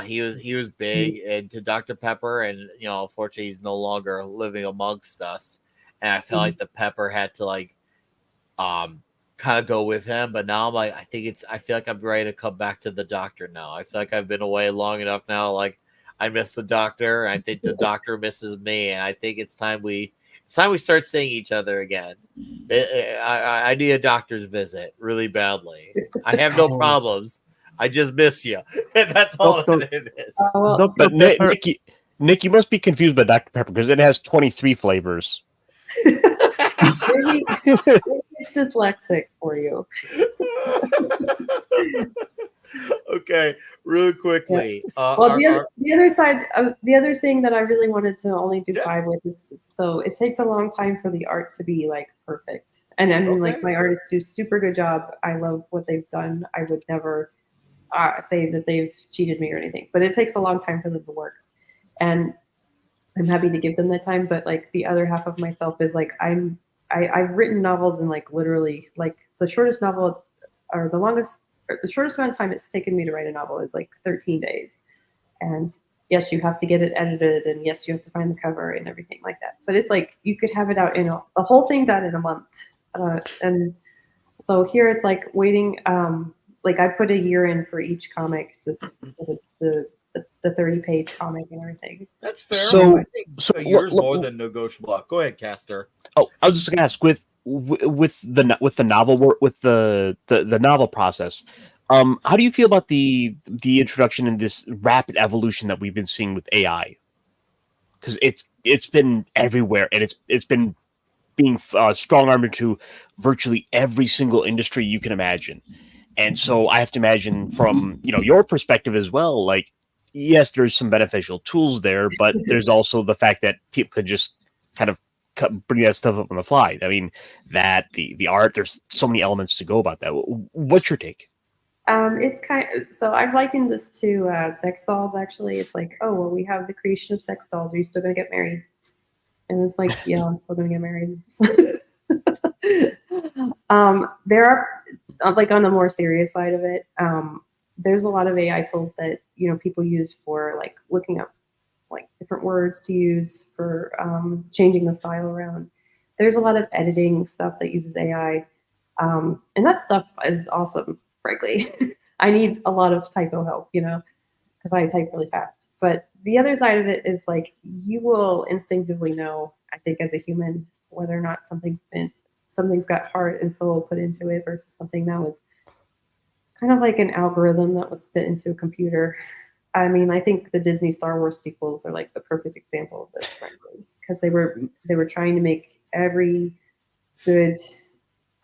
he was big into Dr. Pepper, and unfortunately he's no longer living amongst us. And I felt like the pepper had to kind of go with him. But now I'm like, I feel like I'm ready to come back to the doctor now. I feel like I've been away long enough now. Like I miss the doctor, and I think the doctor misses me. And I think it's time we start seeing each other again. I need a doctor's visit really badly. I have no problems. I just miss you. That's all it is. But Nick, you must be confused by Dr. Pepper because it has 23 flavors. Maybe it's dyslexic for you. Okay, really quickly. The other side, the other thing that I really wanted to only do 5 with is, so it takes a long time for the art to be like perfect. And I mean, like my artists do super good job. I love what they've done. I would never say that they've cheated me or anything, but it takes a long time for them to work. And I'm happy to give them that time, but like the other half of myself is like I've written novels in like literally like the shortest novel or the shortest amount of time it's taken me to write a novel is like 13 days. And yes, you have to get it edited, and yes, you have to find the cover and everything like that. But it's like you could have it out in the whole thing done in a month. And so here it's like waiting. Like I put a year in for each comic, just for the 30-page comic and everything. That's fair. So I think a year's more than negotiable. Go ahead, Caster. Oh, I was just gonna ask with the novel work, with the novel process. How do you feel about the introduction in this rapid evolution that we've been seeing with AI? Because it's been everywhere, and it's been being strong armed into virtually every single industry you can imagine. And so I have to imagine from your perspective as well, like, yes, there's some beneficial tools there, but there's also the fact that people could just kind of bring that stuff up on the fly. I mean, that the art, there's so many elements to go about that. What's your take? It's kind of, so I've likened this to sex dolls. Actually, it's like, oh well, we have the creation of sex dolls. Are you still gonna get married? And it's like, yeah, I'm still gonna get married. There are, like, on the more serious side of it, there's a lot of AI tools that people use for like looking up like different words to use for changing the style around. There's a lot of editing stuff that uses AI, and that stuff is awesome. Frankly, I need a lot of typo help, because I type really fast. But the other side of it is like you will instinctively know, I think, as a human, whether or not something's got heart and soul put into it versus something that was kind of like an algorithm that was spit into a computer. I mean, I think the Disney Star Wars sequels are like the perfect example of this, frankly, because they were trying to make every good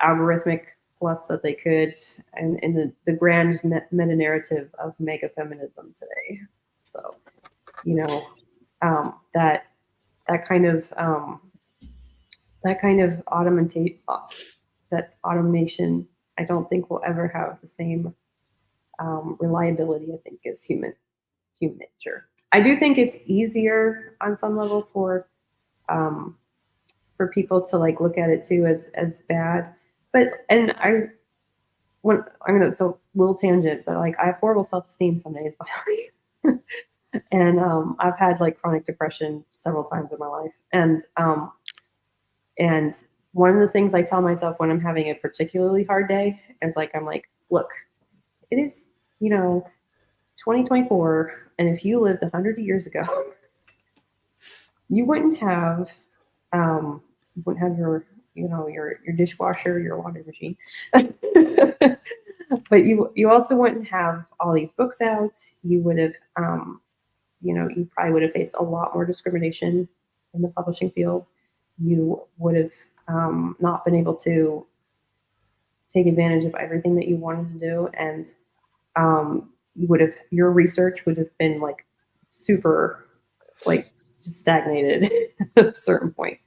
algorithmic plus that they could, and in the grand meta narrative of mega feminism today. So, that kind of automation, I don't think will ever have the same reliability, I think, as human nature. I do think it's easier on some level for people to like look at it too as bad. But so little tangent, but like I have horrible self-esteem some days, by the way. And I've had like chronic depression several times in my life. And one of the things I tell myself when I'm having a particularly hard day is like, I'm like, look, it is, 2024, and if you lived 100 years ago, you wouldn't have your your dishwasher, your laundry machine. But you also wouldn't have all these books out. You would have you probably would have faced a lot more discrimination in the publishing field. You would have not been able to take advantage of everything that you wanted to do, and your research would have been like super like just stagnated at a certain point.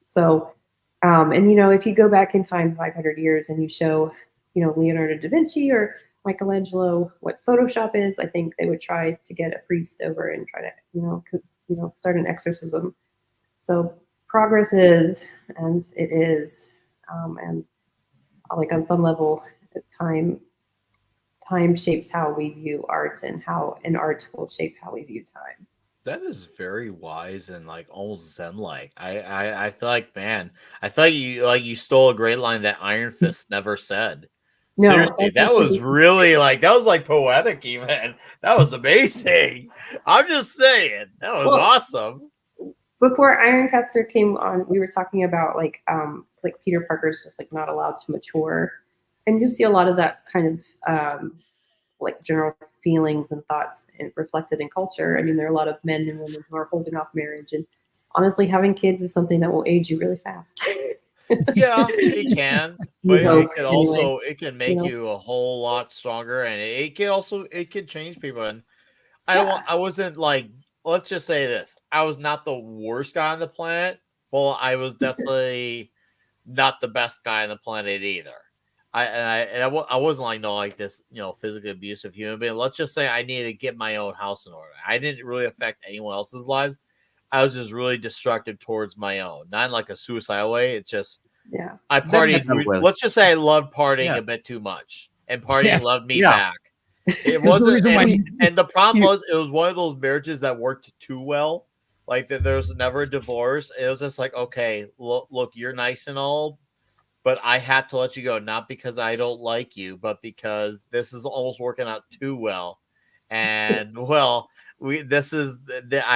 So, and if you go back in time 500 years and you show, Leonardo da Vinci or Michelangelo what Photoshop is, I think they would try to get a priest over and try to, start an exorcism. So progress is, and it is, and like on some level, time shapes how we view art, and art will shape how we view time. That is very wise and like almost zen-like. I feel like, man, I feel like you stole a great line that Iron Fist never said. No, seriously, that was really that was like poetic even. That was amazing. I'm just saying, that was awesome. Before Ironcaster came on, we were talking about like Peter Parker's just like not allowed to mature, and you see a lot of that kind of like general feelings and thoughts reflected in culture. I mean, there are a lot of men and women who are holding off marriage, and honestly, having kids is something that will age you really fast. Yeah, it can, but it can make you a whole lot stronger, and it can change people. And I wasn't like, let's just say this, I was not the worst guy on the planet. Well, I was definitely not the best guy on the planet either. I wasn't like this, physically abusive human being. Let's just say I needed to get my own house in order. I didn't really affect anyone else's lives. I was just really destructive towards my own, not in like a suicidal way. It's just, I partied. Let's just say I loved partying a bit too much, and partying loved me back. It wasn't, and the problem was, it was one of those marriages that worked too well. Like there was never a divorce. It was just like, okay, look, you're nice and all, but I had to let you go, not because I don't like you, but because this is almost working out too well. And I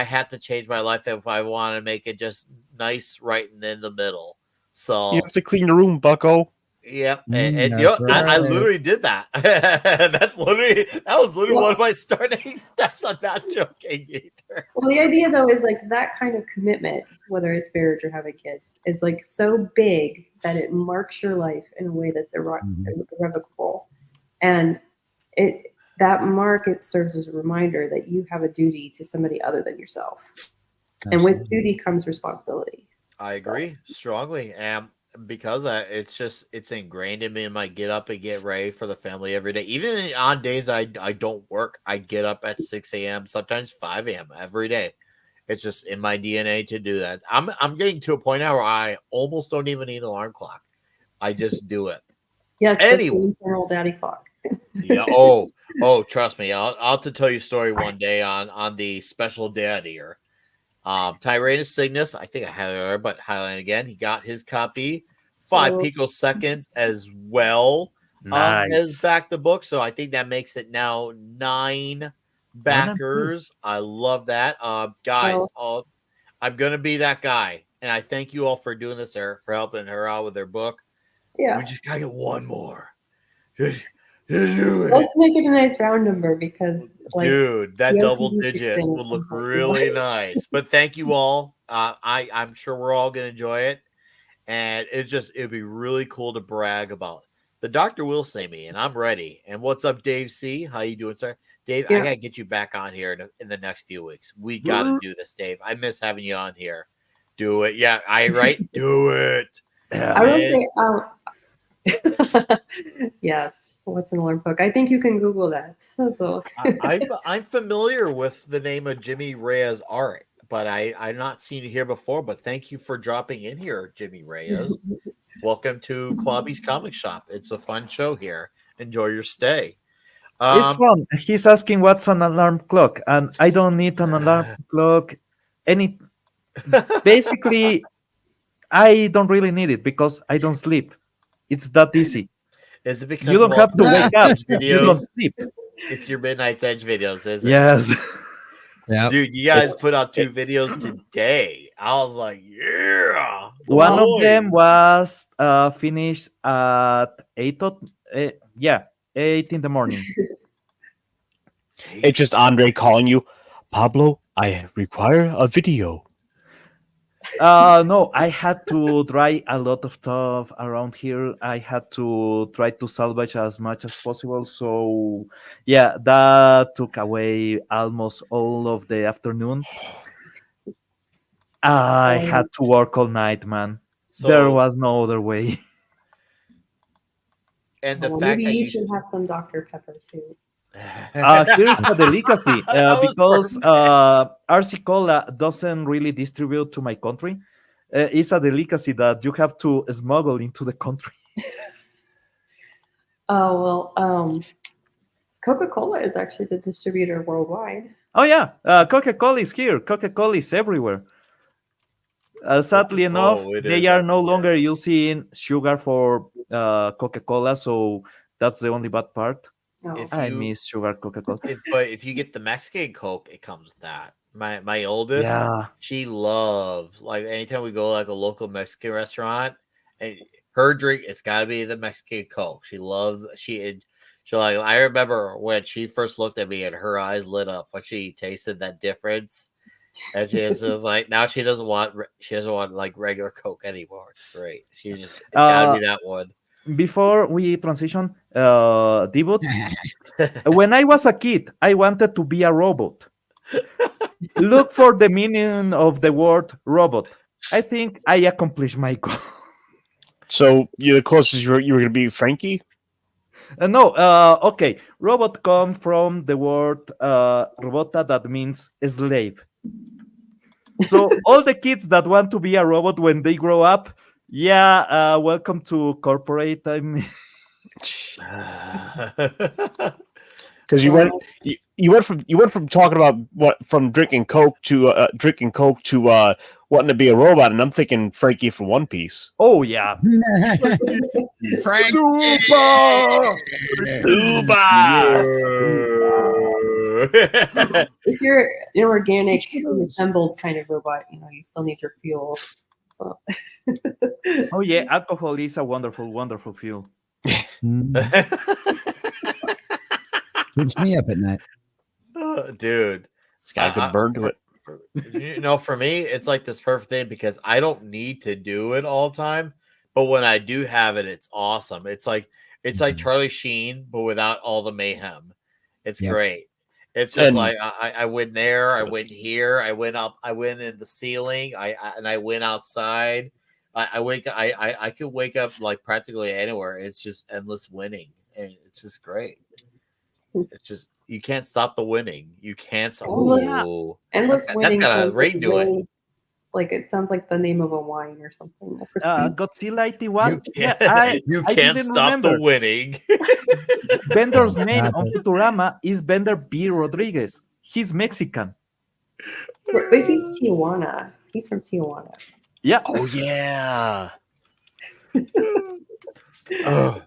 had to change my life if I want to make it just nice, right, and in the middle. So you have to clean the room, bucko. Yep, I literally did that. that was literally one of my starting steps. I'm not joking either. Well, the idea though is like that kind of commitment, whether it's marriage or having kids, is like so big that it marks your life in a way that's irrevocable, and it serves as a reminder that you have a duty to somebody other than yourself. Absolutely. And with duty comes responsibility. I agree strongly, and because it's ingrained in me. And I get up and get ready for the family every day. Even on days I don't work, I get up at 6 a.m. sometimes 5 a.m. every day. It's just in my DNA to do that. I'm getting to a point now where I almost don't even need an alarm clock. I just do it. Yes, Anyway. the internal daddy clock. Yeah. Oh, trust me. I'll have to tell you a story one day on the special dad here. Tyrannus Cygnus, I think I had it there, but highlight again. He got his copy 5 picoseconds as well as back the book. So I think that makes it now 9 backers. I love that. Guys, I'm gonna be that guy. And I thank you all for doing this, Eric, for helping her out with her book. Yeah. We just gotta get one more. Just let's make it a nice round number because, like, dude, that double digit would look really nice. But thank you all. I'm sure we're all gonna enjoy it, and it'd be really cool to brag about. The doctor will say me, and I'm ready. And what's up, Dave C? How you doing, sir? Dave, I gotta get you back on here in the next few weeks. We gotta do this, Dave. I miss having you on here. Do it, yeah. Do it. I will say, yes. What's an alarm clock? I think you can Google that. So I'm familiar with the name of Jimmy Reyes art, but I've not seen it here before. But thank you for dropping in here, Jimmy Reyes. Welcome to Clobby's Comic Shop. It's a fun show here. Enjoy your stay. It's fun. He's asking what's an alarm clock, and I don't need an alarm clock. Basically, I don't really need it because I don't sleep. It's that easy. Is it because you don't have to wake up? You don't sleep. It's your Midnight's Edge videos, isn't it? Yes. Dude, you guys put out 2 videos today. I was like, yeah. One of them was finished at 8 in the morning. It's just Andre calling you, Pablo, I require a video. No, I had to dry a lot of stuff around here. I had to try to salvage as much as possible. So, yeah, that took away almost all of the afternoon. I had to work all night, man. So, there was no other way. And the fact maybe that you should have some Dr. Pepper too. Here's a delicacy because RC Cola doesn't really distribute to my country. It's a delicacy that you have to smuggle into the country. Oh, well, Coca-Cola is actually the distributor worldwide. Oh, yeah. Coca-Cola is here. Coca-Cola is everywhere. Sadly enough, they are no longer using sugar for Coca-Cola, so that's the only bad part. I miss sugar Coca-Cola. But if you get the Mexican Coke, it comes with that. My oldest, she loves, like, anytime we go like a local Mexican restaurant, and her drink, it's got to be the Mexican Coke. She loves she like. I remember when she first looked at me and her eyes lit up when she tasted that difference, and she was like, now she doesn't want like regular Coke anymore. It's great. It's got to be that one. Before we transition, debut, when I was a kid, I wanted to be a robot. Look for the meaning of the word robot. I think I accomplished my goal. So you're the closest you were going to be Frankie? No, okay. Robot comes from the word robota, that means slave. So all the kids that want to be a robot when they grow up, welcome to corporate. I mean, because you went from talking about from drinking Coke to wanting to be a robot, and I'm thinking Frankie from One Piece. Oh yeah, Frank If you're an organic, assembled kind of robot, you still need your fuel. So. Oh yeah, alcohol is a wonderful, wonderful fuel. Keeps me up at night. Dude, it's got a good burn to it. For me, it's like this perfect thing because I don't need to do it all the time, but when I do have it, it's awesome. It's like Charlie Sheen, but without all the mayhem. It's great. It's just And- like I went there, I went here, I went up, I went in the ceiling, I went outside. I could wake up like practically anywhere. It's just endless winning, and it's just great. It's just you can't stop the winning. You can't stop. Ooh, Endless that's winning got a sounds ring to it. really, like it sounds like the name of a wine or something. A prestige. Godzilla 81. Yeah, I you can't didn't stop the remember. winning. Bender's name Stop on it. Futurama is Bender B. Rodriguez. He's Mexican. But he's Tijuana. He's from Tijuana. Yeah. Oh yeah. Oh,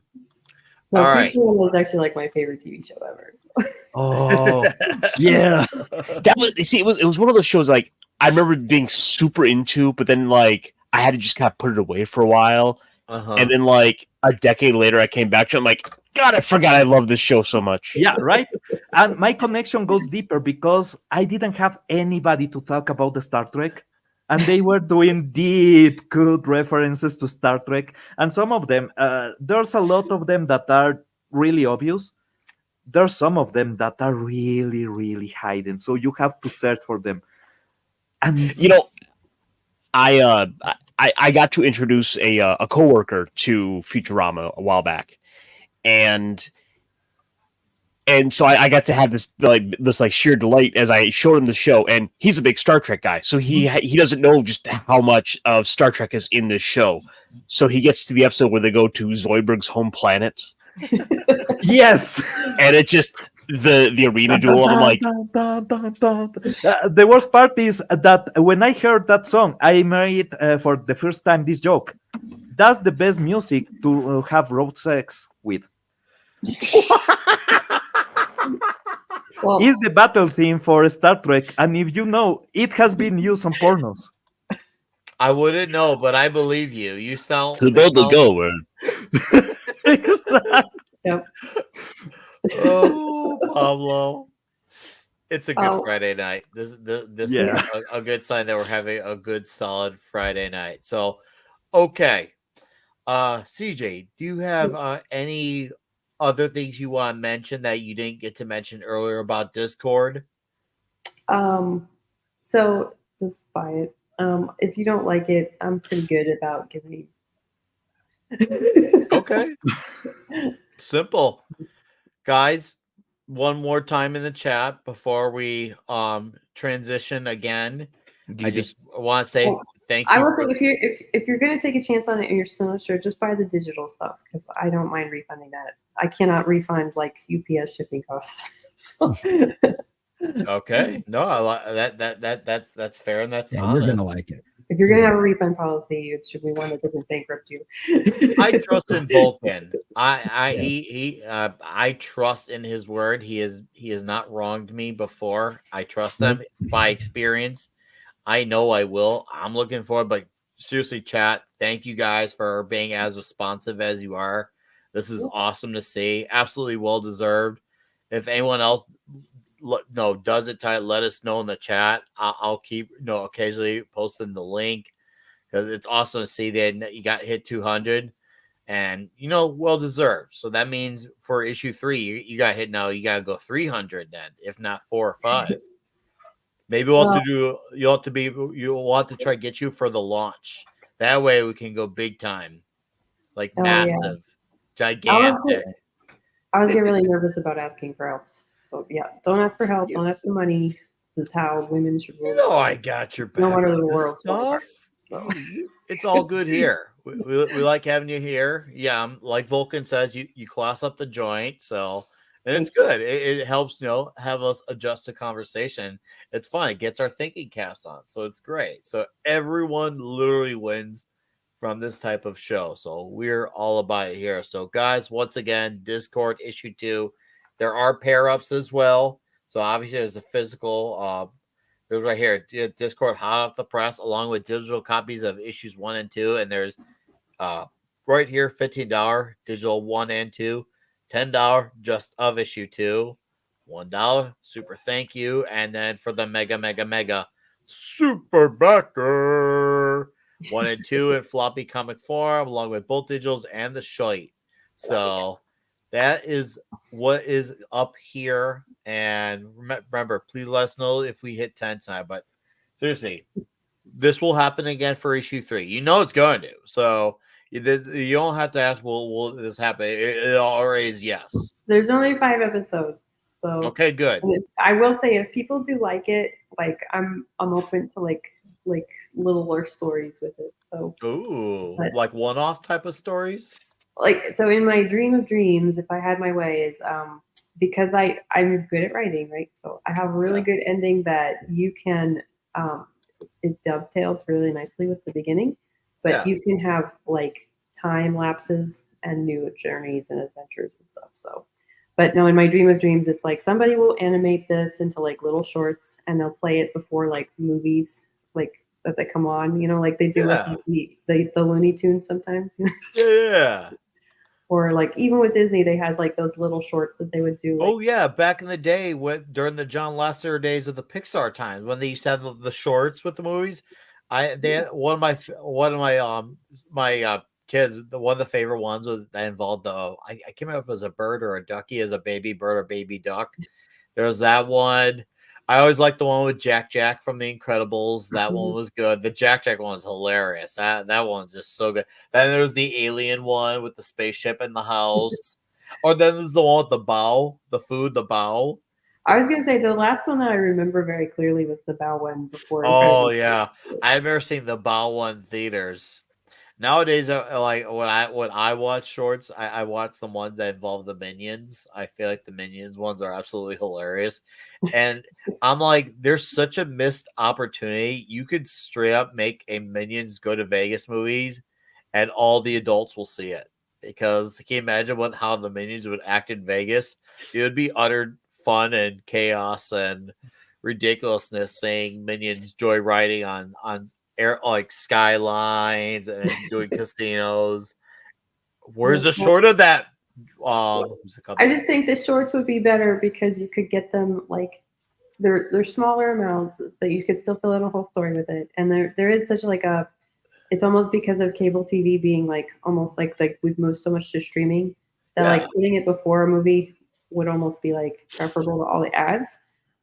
No, all right. Futurama is actually like my favorite TV show ever. So. Oh, Yeah. That was see, it was one of those shows like I remember being super into, but then like I had to just kind of put it away for a while. Uh-huh. And then like a decade later I came back to it. I'm like, God, I forgot I love this show so much. yeah, right. And my connection goes deeper because I didn't have anybody to talk about the Star Trek. And they were doing deep, good references to Star Trek. And some of them, there's a lot of them that are really obvious. There's some of them that are really, really hidden. So you have to search for them. And You know, I got to introduce a coworker to Futurama a while back, and so I got to have this sheer delight as I showed him the show, and he's a big Star Trek guy, so he doesn't know just how much of Star Trek is in this show. So he gets to the episode where they go to Zoidberg's home planet, yes. and it just the arena duel. I'm like, The worst part is that when I heard that song, I made for the first time this joke. That's the best music to have road sex with. Well, Is the battle theme for Star Trek, and if you know, it has been used on pornos. I wouldn't know, but I believe you. You sound to go the go word. yep. Oh, Pablo. It's a good Oh. Friday night. This Yeah. is a good sign that we're having a good solid Friday night. So, okay. CJ, do you have any other things you want to mention that you didn't get to mention earlier about Dizchord? So just buy it. If you don't like it, I'm pretty good about giving you. Okay. Simple. Guys, one more time in the chat before we transition again. I just want to say Well, thank you. I will say if you're going to take a chance on it and you're still not sure, just buy the digital stuff because I don't mind refunding that. I cannot refund like UPS shipping costs. So. Okay. No, I like that's fair and that's Yeah, honest. you're gonna like it. If you're going to have a refund policy, it should be one that doesn't bankrupt you. I trust in Vulcan. Yes. I trust in his word. He has not wronged me before. I trust him by experience. I know I will. I'm looking forward, but seriously, chat, thank you guys for being as responsive as you are. This is awesome to see. Absolutely well deserved. If anyone else does it, let us know in the chat. I'll keep occasionally posting the link because it's awesome to see that you got hit 200 and well deserved. So that means for issue 3 you got hit. Now you got to go 300 then, if not 4 or 5. Maybe you'll have to try to get you for the launch. That way we can go big time, like massive, gigantic. I was getting really nervous about asking for help. So yeah, don't ask for help. Don't ask for money. This is how women should rule. I got your back. No wonder on the this world's falling stuff. It's all good here. We like having you here. Yeah, like Vulcan says, you class up the joint, so and it's good. It helps have us adjust to conversation. It's fun. It gets our thinking caps on, so it's great. So everyone literally wins from this type of show. So we're all about it here. So guys, once again, Dizchord issue 2. There are pair ups as well. So obviously there's a physical. There's right here, Dizchord hot off the press, along with digital copies of issues 1 and 2. And there's right here, $15 digital 1 and 2, $10 just of issue 2, $1 super thank you, and then for the mega super backer 1 and 2 in floppy comic form, along with both digitals and the shite. So That is what is up here. And remember, please let us know if we hit 10 tonight. But seriously, this will happen again for issue 3. You know it's going to. So you don't have to ask, will this happen? It already is yes. There's only 5 episodes. So Okay, good. I will say if people do like it, like I'm open to like littler stories with it. So Ooh, but, like one-off type of stories? like so in my dream of dreams, if I had my way, is because I'm good at writing, right? So I have a really good ending that you can it dovetails really nicely with the beginning, but you can have like time lapses and new journeys and adventures and stuff. So, but no, in my dream of dreams, it's like somebody will animate this into like little shorts and they'll play it before like movies, like that they come on, like they do with the Looney Tunes sometimes. Yeah. Or like even with Disney, they had like those little shorts that they would do. Like, oh yeah, back in the day, during the John Lasseter days of the Pixar times, when they used to have the shorts with the movies, one of my kids, one of the favorite ones was that involved I can't remember if it was a bird or a ducky as a baby bird or baby duck. There was that one. I always liked the one with Jack from The Incredibles. That one was good. The Jack one was hilarious. That one's just so good. Then there was the alien one with the spaceship in the house. Or then there's the one with the bow, the bow. I was gonna say the last one that I remember very clearly was the bow one before. Oh yeah, I've never seen the bow one in theaters. Nowadays, like when I watch shorts, I watch the ones that involve the Minions. I feel like the Minions ones are absolutely hilarious, and I'm like, there's such a missed opportunity. You could straight up make a Minions Go to Vegas movies, and all the adults will see it. Because can you imagine how the Minions would act in Vegas? It would be utter fun and chaos and ridiculousness, saying Minions joyriding on air like skylines and doing casinos. Where's the short of that? I just think the shorts would be better because you could get them like they're smaller amounts, but you could still fill in a whole story with it. And there is such like it's almost because of cable TV being like almost like we've moved so much to streaming that like putting it before a movie would almost be like preferable to all the ads.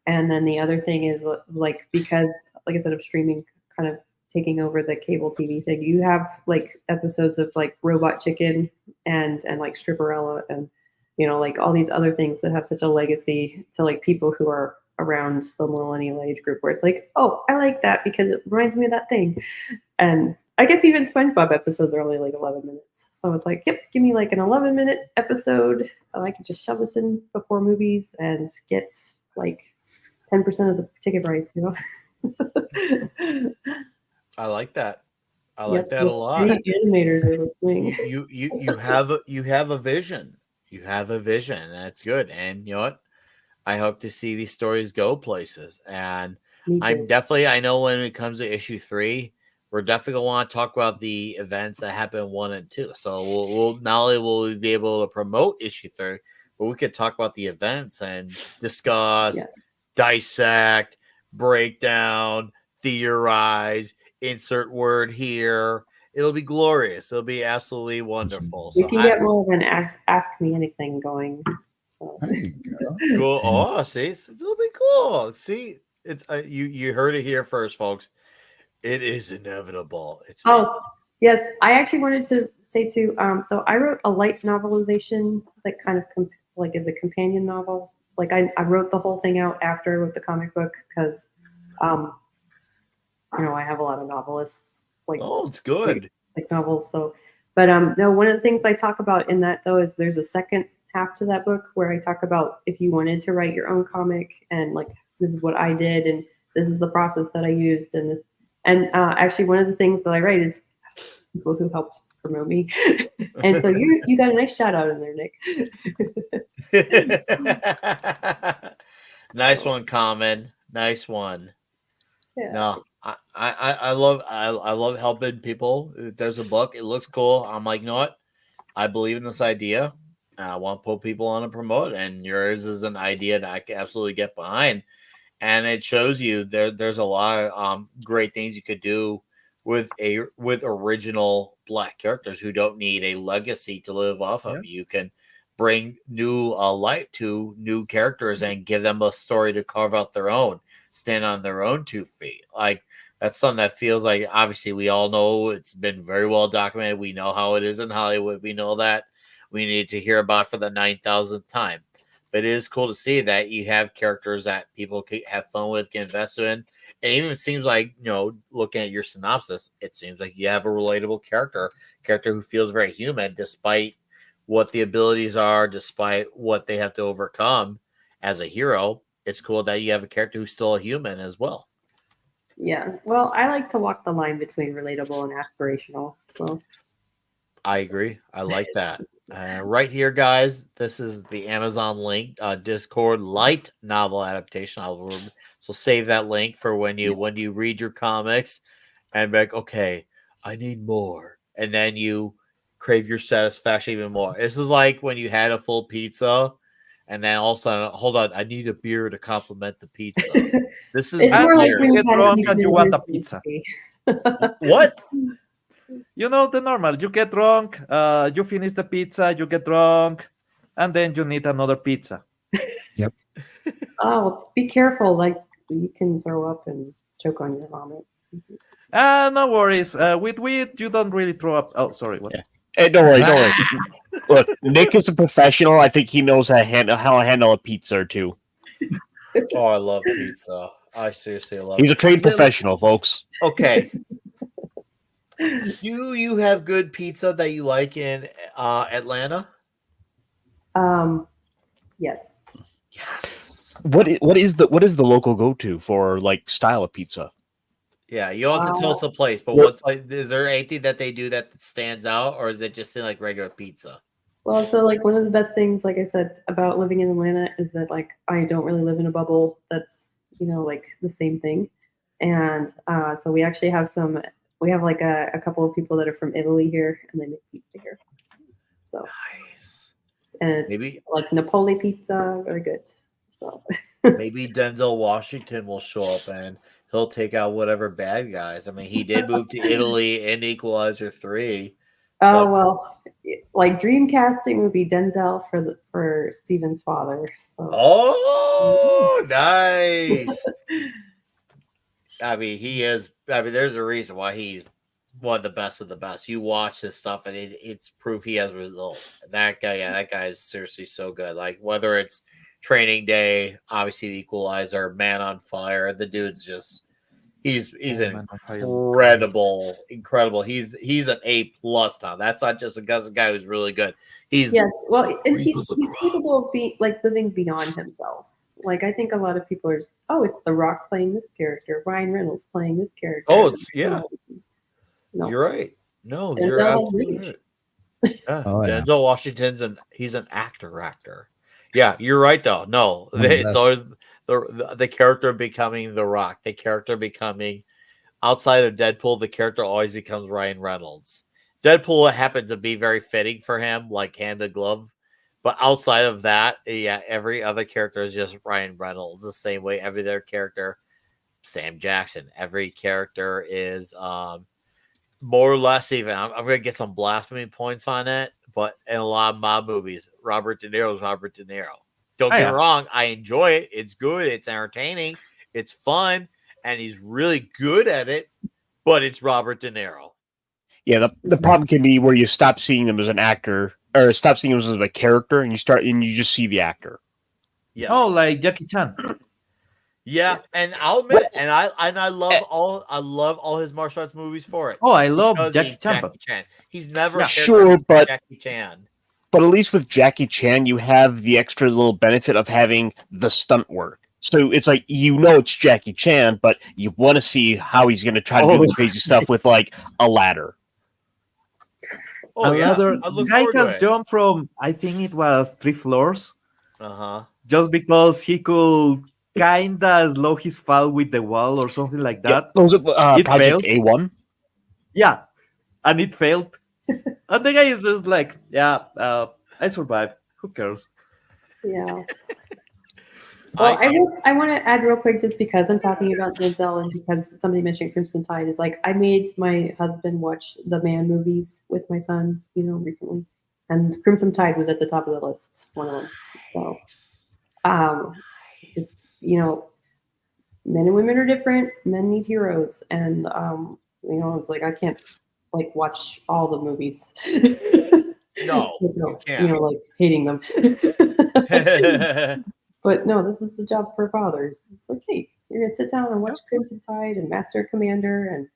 And then the other thing is like because like I said of streaming kind of taking over the cable TV thing, you have like episodes of like Robot Chicken and like Stripperella and like all these other things that have such a legacy to like people who are around the millennial age group where it's like, oh, I like that because it reminds me of that thing. And I guess even SpongeBob episodes are only like 11 minutes. So it's like, yep, give me like an 11-minute episode. I can just shove this in before movies and get like 10% of the ticket price, I like that. I like that a lot. Animators are listening. You have a vision. You have a vision. That's good. And you know what? I hope to see these stories go places. And I know when it comes to issue 3, we're definitely gonna want to talk about the events that happen in 1 and 2. So we'll not only will we be able to promote issue 3, but we could talk about the events and discuss, dissect, break down, theorize, insert word here. It'll be glorious. It'll be absolutely wonderful. We can get more of an ask me anything going. There you go. Cool. Oh, see, it'll be cool. See, it's you heard it here first, folks. It is inevitable. Yes, I actually wanted to say too. So I wrote a light novelization that kind of like is a companion novel. Like I wrote the whole thing out after with the comic book because, I have a lot of novelists. Like, oh, it's good. Like novels. So, but no, one of the things I talk about in that though is there's a second half to that book where I talk about if you wanted to write your own comic and like this is what I did and this is the process that I used and this. And actually, one of the things that I write is people who helped promote me. And so you got a nice shout out in there, Nick. Nice one, Common. Nice one. Yeah. No, I love helping people. If there's a book, it looks cool. I'm like, you know what? I believe in this idea. I want to put people on and promote it. And yours is an idea that I can absolutely get behind. And it shows you there's a lot of great things you could do with original Black characters who don't need a legacy to live off of. You can bring new light to new characters and give them a story to carve out their own, stand on their own 2 feet. Like that's something that feels like obviously we all know it's been very well documented. We know how it is in Hollywood. We know that we need to hear about for the 9,000th time. But it is cool to see that you have characters that people can have fun with, get invested in. And even it seems like, looking at your synopsis, it seems like you have a relatable character who feels very human despite what the abilities are, despite what they have to overcome as a hero. It's cool that you have a character who's still a human as well. Yeah. Well, I like to walk the line between relatable and aspirational. So I agree. I like that. Right here, guys, this is the Amazon link, Dizchord light novel adaptation. So save that link for when you read your comics and be like, okay, I need more. And then you crave your satisfaction even more. This is like when you had a full pizza and then all of a sudden, hold on, I need a beer to complement the pizza. This is it's more like when you get drunk and you want a pizza. What? You know the normal. You get drunk, you finish the pizza, you get drunk, and then you need another pizza. Oh, be careful. Like you can throw up and choke on your vomit. No worries. With weed, you don't really throw up. Oh, sorry. What? Yeah. Hey, don't worry. Look, Nick is a professional. I think he knows how to handle a pizza or two. Oh, I love pizza. I seriously love He's it. a trained professional, folks. Okay. Do you have good pizza that you like in Atlanta? Yes. Yes. What is the local go-to for like style of pizza? Yeah, you don't have to tell us the place, but is there anything that they do that stands out, or is it just like regular pizza? Well, so like one of the best things, like I said, about living in Atlanta is that like I don't really live in a bubble that's, like the same thing. And so we actually have like a couple of people that are from Italy here and they make pizza here. So Nice. And it's maybe like Napoli pizza, very good. So maybe Denzel Washington will show up and he'll take out whatever bad guys. I mean, he did move to Italy in Equalizer 3. Oh well, like dream casting would be Denzel for Steven's father. So. Oh, nice. I mean, there's a reason why he's one of the best of the best. You watch his stuff, and it's proof he has results. That guy is seriously so good. Like whether it's Training Day, obviously the Equalizer, Man on Fire, the dude's just he's incredible. He's an A+ now. That's not just a guy who's really good. He's he's capable of being like living beyond himself. Like I think a lot of people are just, it's The Rock playing this character, Ryan Reynolds playing this character. No. You're right. No, Denzel you're absolutely right. Yeah. Denzel Washington's he's an actor. Yeah, you're right though. No, it's always the character becoming The Rock. The character becoming outside of Deadpool, the character always becomes Ryan Reynolds. Deadpool happens to be very fitting for him, like hand to glove. But outside of that, every other character is just Ryan Reynolds. The same way every other character, Sam Jackson. Every character is more or less even. I'm going to get some blasphemy points on it, but in a lot of mob movies, Robert De Niro is Robert De Niro. Don't get me wrong. I enjoy it. It's good. It's entertaining. It's fun. And he's really good at it, but it's Robert De Niro. Yeah, the problem can be where you stop seeing him as an actor or stop seeing him as a character and you just see the actor. Yes. Oh, like Jackie Chan. Yeah, and I'll admit, and I love all his martial arts movies for it. Oh, I love Jackie Chan. He's never but Jackie Chan. But at least with Jackie Chan, you have the extra little benefit of having the stunt work. So it's like it's Jackie Chan, but you want to see how he's going to try to do this crazy stuff with like a ladder. Oh Another guy has it. jumped from, I think it was 3 floors. Just because he could kinda slow his fall with the wall or something like that. Yeah, was it Project failed. A1? Yeah, and it failed. And the guy is just like, I survived. Who cares? Yeah. Well, I want to add real quick, just because I'm talking about Denzel and because somebody mentioned Crimson Tide, is like I made my husband watch the Man movies with my son, recently, and Crimson Tide was at the top of the list, one of them. So, just, men and women are different. Men need heroes, and it's like I can't like watch all the movies. No, you can't. Like hating them. But no, this is the job for fathers. It's like, hey, you're gonna sit down and watch Crimson Tide and Master Commander, and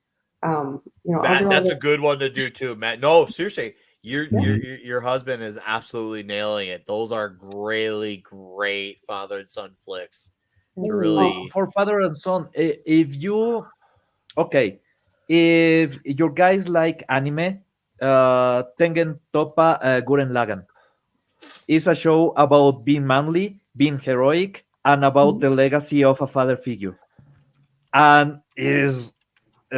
Matt, that's a good one to do too, Matt. No, seriously, your husband is absolutely nailing it. Those are really great father and son flicks. Really, for father and son. If your guys like anime, Tengen Toppa Gurren Lagann is a show about being manly, being heroic, and about the legacy of a father figure, and is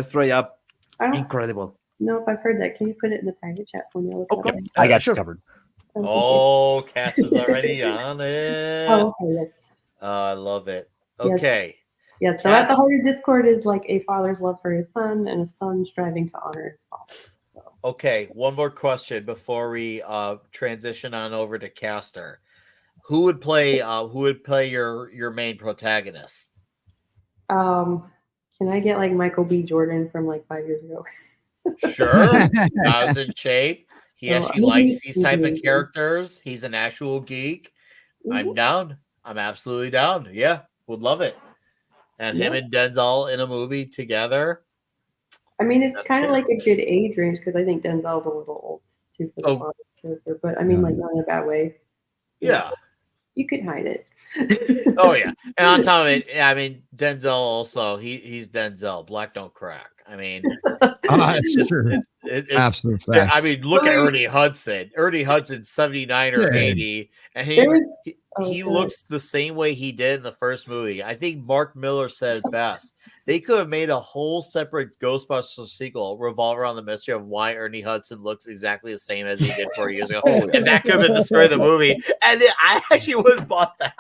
straight up incredible. No, if I've heard that, can you put it in the private chat for me? Okay, I got you covered. Oh, Cass is already on it. Oh, okay, yes. I love it. Okay. Yes, so at the heart of Dizchord is like a father's love for his son and a son striving to honor his father. So. Okay, one more question before we transition on over to Caster. Who would play your main protagonist? Can I get like Michael B. Jordan from like 5 years ago? Sure. I was in shape. He actually likes these type of characters. He's an actual geek. I'm down. I'm absolutely down. Yeah, would love it. And him and Denzel in a movie together. I mean, it's kind of like a good age range because I think Denzel's a little old too for the father character, but I mean, like not in a bad way. Yeah. You could hide it. Oh yeah, and on top of it, I mean Denzel also he's Denzel. Black don't crack. I mean, that's true. It's absolute fact. I mean, look at Ernie Hudson. Ernie Hudson's 79 or 80, and he looks the same way he did in the first movie. I think Mark Miller said it best. They could have made a whole separate Ghostbusters sequel revolve around the mystery of why Ernie Hudson looks exactly the same as he did 4 years ago. And that could have been the story of the movie. And I actually would have bought that.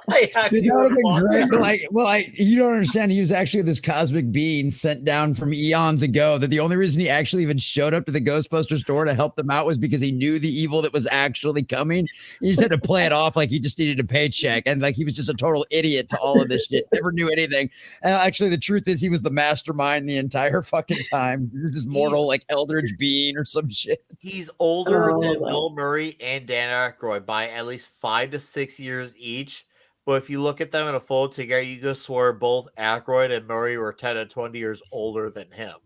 I actually would have bought that. You don't understand. He was actually this cosmic being sent down from eons ago. That the only reason he actually even showed up to the Ghostbusters store to help them out was because he knew the evil that was actually coming. He just had to play it off like he just needed a paycheck. And like he was just a total idiot to all of this shit. Never knew anything. Actually, the truth is he was the mastermind the entire fucking time. He was this mortal like eldritch being or some shit. He's older than Bill Murray and Dan Aykroyd by at least 5 to 6 years each. But if you look at them in a photo together, you could swear both Aykroyd and Murray were 10 to 20 years older than him.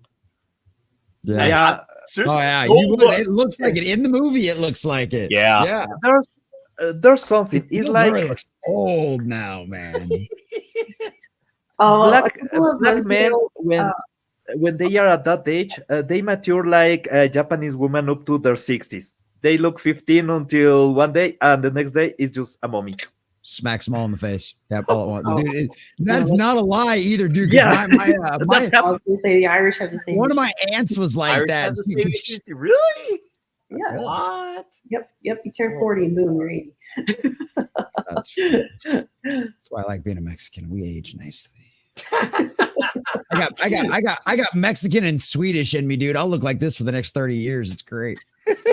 Yeah. It looks like it in the movie. It looks like it. Yeah. There's something. It's like Murray looks old now, man. Black men when they are at that age, they mature like a Japanese woman up to their 60s. They look 15 until one day, and the next day is just a mummy. Smacks them all in the face. Yep, all at once. Dude, that's not a lie either, dude. I was gonna say the Irish have the same. One of my aunts was like Irish that. Really? Yeah. What? Yep. You turn 40 and boom, you're 80. That's why I like being a Mexican. We age nicely. I got Mexican and Swedish in me, dude. I'll look like this for the next 30 years. It's great.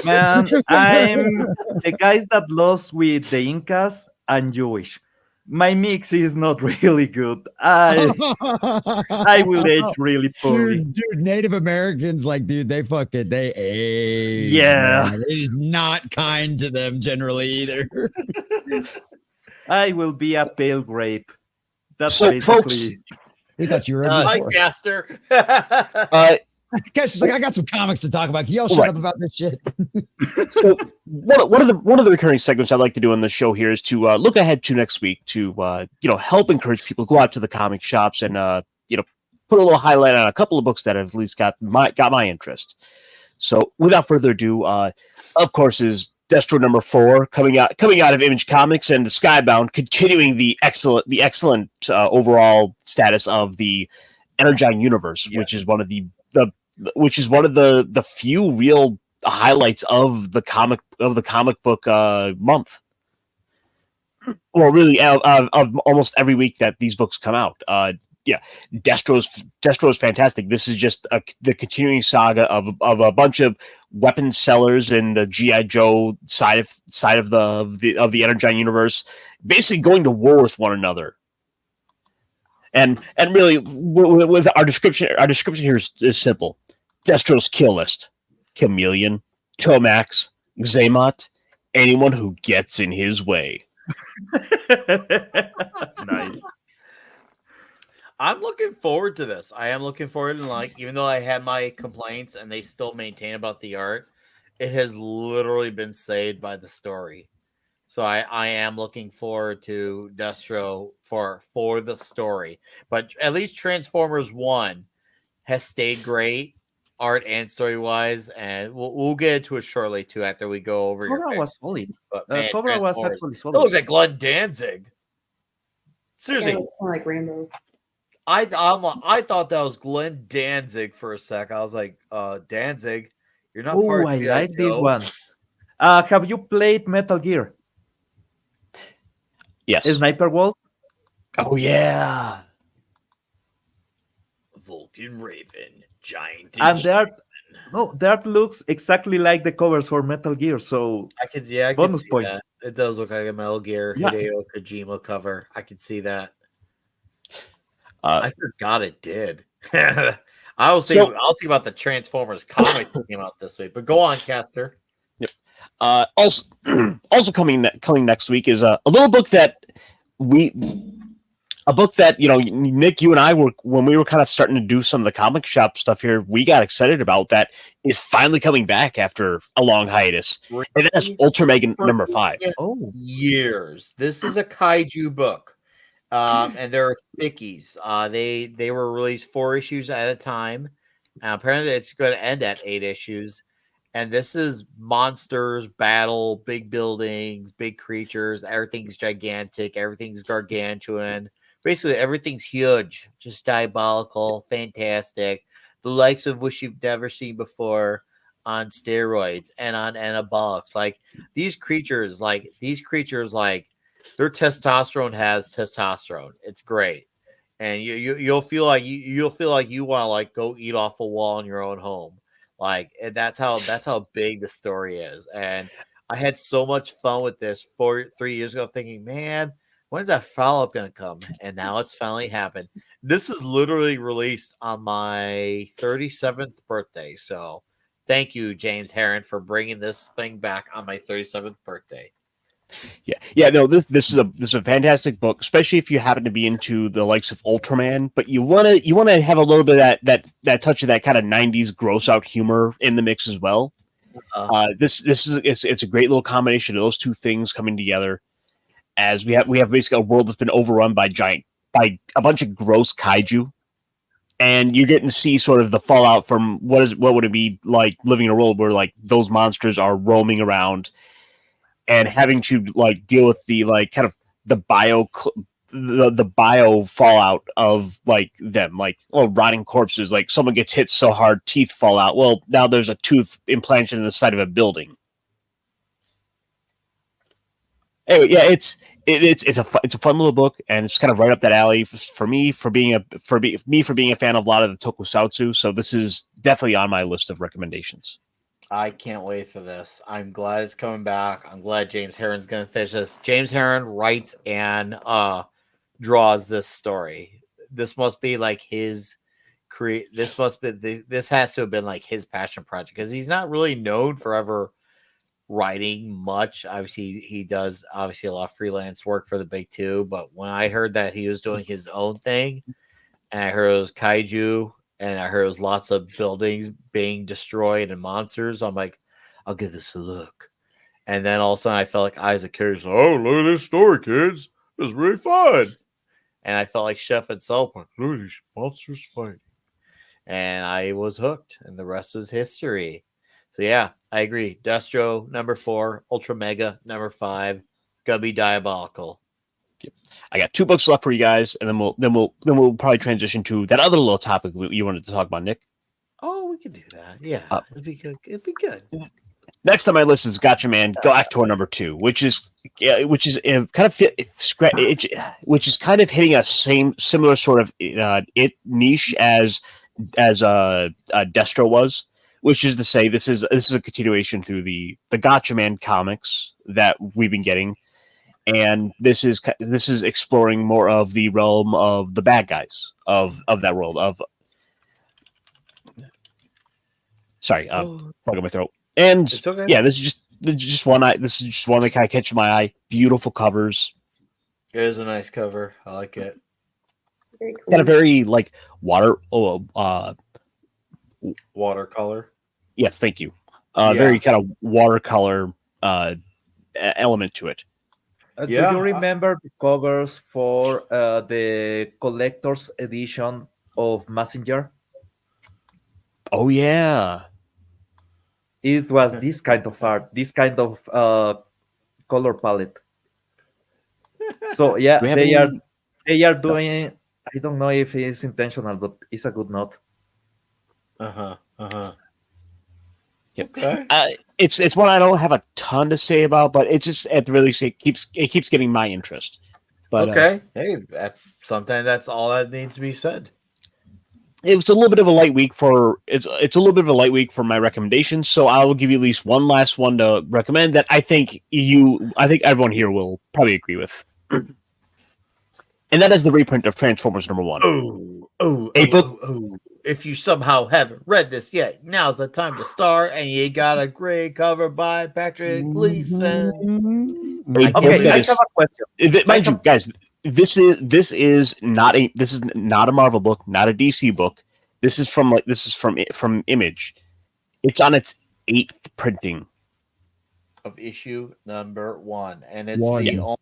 Man, I'm the guys that lost with the Incas and Jewish. My mix is not really good. I will age really poorly. Dude, Native Americans, like, dude, they age. Yeah. Man. It is not kind to them generally either. I will be a pale grape. That's so, basically. folks, we thought you were Hi, Caster. Caster's like, I got some comics to talk about. Can y'all shut up about this shit? So one of the recurring segments I'd like to do on the show here is to look ahead to next week to help encourage people to go out to the comic shops and put a little highlight on a couple of books that have at least got my interest. So without further ado, of course, is Dizchord number 4 coming out of Image Comics, and the Skybound continuing the excellent overall status of the Energon universe, which is one of the few real highlights of the comic book month. Well, really, of almost every week that these books come out. Destro's fantastic. This is just the continuing saga of a bunch of weapon sellers in the GI Joe side of the Energon universe, basically going to war with one another. And really, with our description here is simple: Destro's kill list: Chameleon, Tomax, Xamot, anyone who gets in his way. Nice. I'm looking forward to this. I am looking forward, and like, even though I had my complaints and they still maintain about the art, it has literally been saved by the story. So I am looking forward to Destro for the story. But at least Transformers 1 has stayed great, art and story wise, and we'll get into it shortly too after we go over your Cobra picks. was solid. But man, Cobra was Transformers, actually it solid. looks like Glenn Danzig. Seriously, Yeah, like Rainbow. I thought that was Glenn Danzig for a sec. I was like, Danzig, you're not part Oh, of I G.I. like this Joe. one. Have you played Metal Gear? Yes. Sniper Wolf? Oh yeah. Vulcan Raven, giant. And that looks exactly like the covers for Metal Gear. So I can see bonus see points. that. It does look like a Metal Gear Yeah. Hideo Kojima cover. I can see that. Uh, I forgot it did. I was thinking about the Transformers comic that came out this week. But go on, Caster. Also coming next week is a little book that Nick, you and I were, when we were kind of starting to do some of the comic shop stuff here, we got excited about that is finally coming back after a long hiatus. And that's Ultra Mega number 5. Oh, Years. This is a kaiju book. And they're thickies. They were released 4 issues at a time. Apparently it's going to end at 8 issues. And this is monsters, battle, big buildings, big creatures. Everything's gigantic. Everything's gargantuan. Basically, everything's huge. Just diabolical, fantastic. The likes of which you've never seen before on steroids and on anabolics. Like these creatures, their testosterone has testosterone. It's great. And you'll feel like you want to like go eat off a wall in your own home. Like, and that's how big the story is. And I had so much fun with this 3 years ago, thinking, man, when's that follow-up gonna come? And now it's finally happened. This is literally released on my 37th birthday. So thank you, James Herron, for bringing this thing back on my 37th birthday. Yeah. No, this is a fantastic book, especially if you happen to be into the likes of Ultraman, but you want to have a little bit of that touch of that kind of 90s gross out humor in the mix as well. It's a great little combination of those two things coming together, as we have basically a world that's been overrun by a bunch of gross kaiju, and you're getting to see sort of the fallout from what would it be like living in a world where like those monsters are roaming around and having to like deal with the like kind of the bio fallout of like them, like, well, rotting corpses, like someone gets hit so hard teeth fall out. Well, now there's a tooth implanted in the side of a building. Anyway, yeah, it's a fun little book, and it's kind of right up that alley for me for being a fan of a lot of the tokusatsu. So this is definitely on my list of recommendations. I can't wait for this. I'm glad it's coming back. I'm glad James Herron's going to finish this. James Herron writes and draws this story. This must be like his this has to have been like his passion project, because he's not really known for ever writing much. Obviously, he does a lot of freelance work for the big two. But when I heard that he was doing his own thing, and I heard it was kaiju, and I heard it was lots of buildings being destroyed and monsters, I'm like, I'll give this a look. And then all of a sudden I felt like Isaac Curry's like, oh, look at this story, kids. It's really fun. And I felt like Chef and South Park, look at these monsters fighting. And I was hooked, and the rest was history. So yeah, I agree. Destro, number 4, Ultra Mega, number 5, gonna be diabolical. I got 2 books left for you guys, and then we'll probably transition to that other little topic you wanted to talk about, Nick. Oh, we can do that. Yeah, it'd be good. It'd be good. Next on my list is Gotcha Man Galactor number 2, which is kind of which is kind of hitting a similar sort of niche as Destro was, which is to say this is a continuation through the Gotcha Man comics that we've been getting, and this is exploring more of the realm of the bad guys of that world of. Sorry, plug in my throat. And okay. yeah, this is just one. This is just one that kind of catches my eye. Beautiful covers. It is a nice cover. I like it. Very clean. Got a very like watercolor. Yes, thank you. Very kind of watercolor element to it. Do you remember the covers for the collector's edition of Messenger? Oh yeah. It was this kind of art, this kind of color palette. So yeah, they are doing. I don't know if it's intentional, but it's a good note. Yep. Okay. It's one I don't have a ton to say about, but it keeps getting my interest. But okay, hey, that's something. That's all that needs to be said. It was a little bit of a light week for it's a little bit of a light week for my recommendations. So I will give you at least one last one to recommend that I think everyone here will probably agree with, and that is the reprint of Transformers #1. Oh! If you somehow haven't read this yet, now's the time to start. And you got a great cover by Patrick Gleason. Okay, I have a question. Mind you, guys, this is not a Marvel book, not a DC book. This is from Image. It's on its 8th printing of issue #1, and it's the only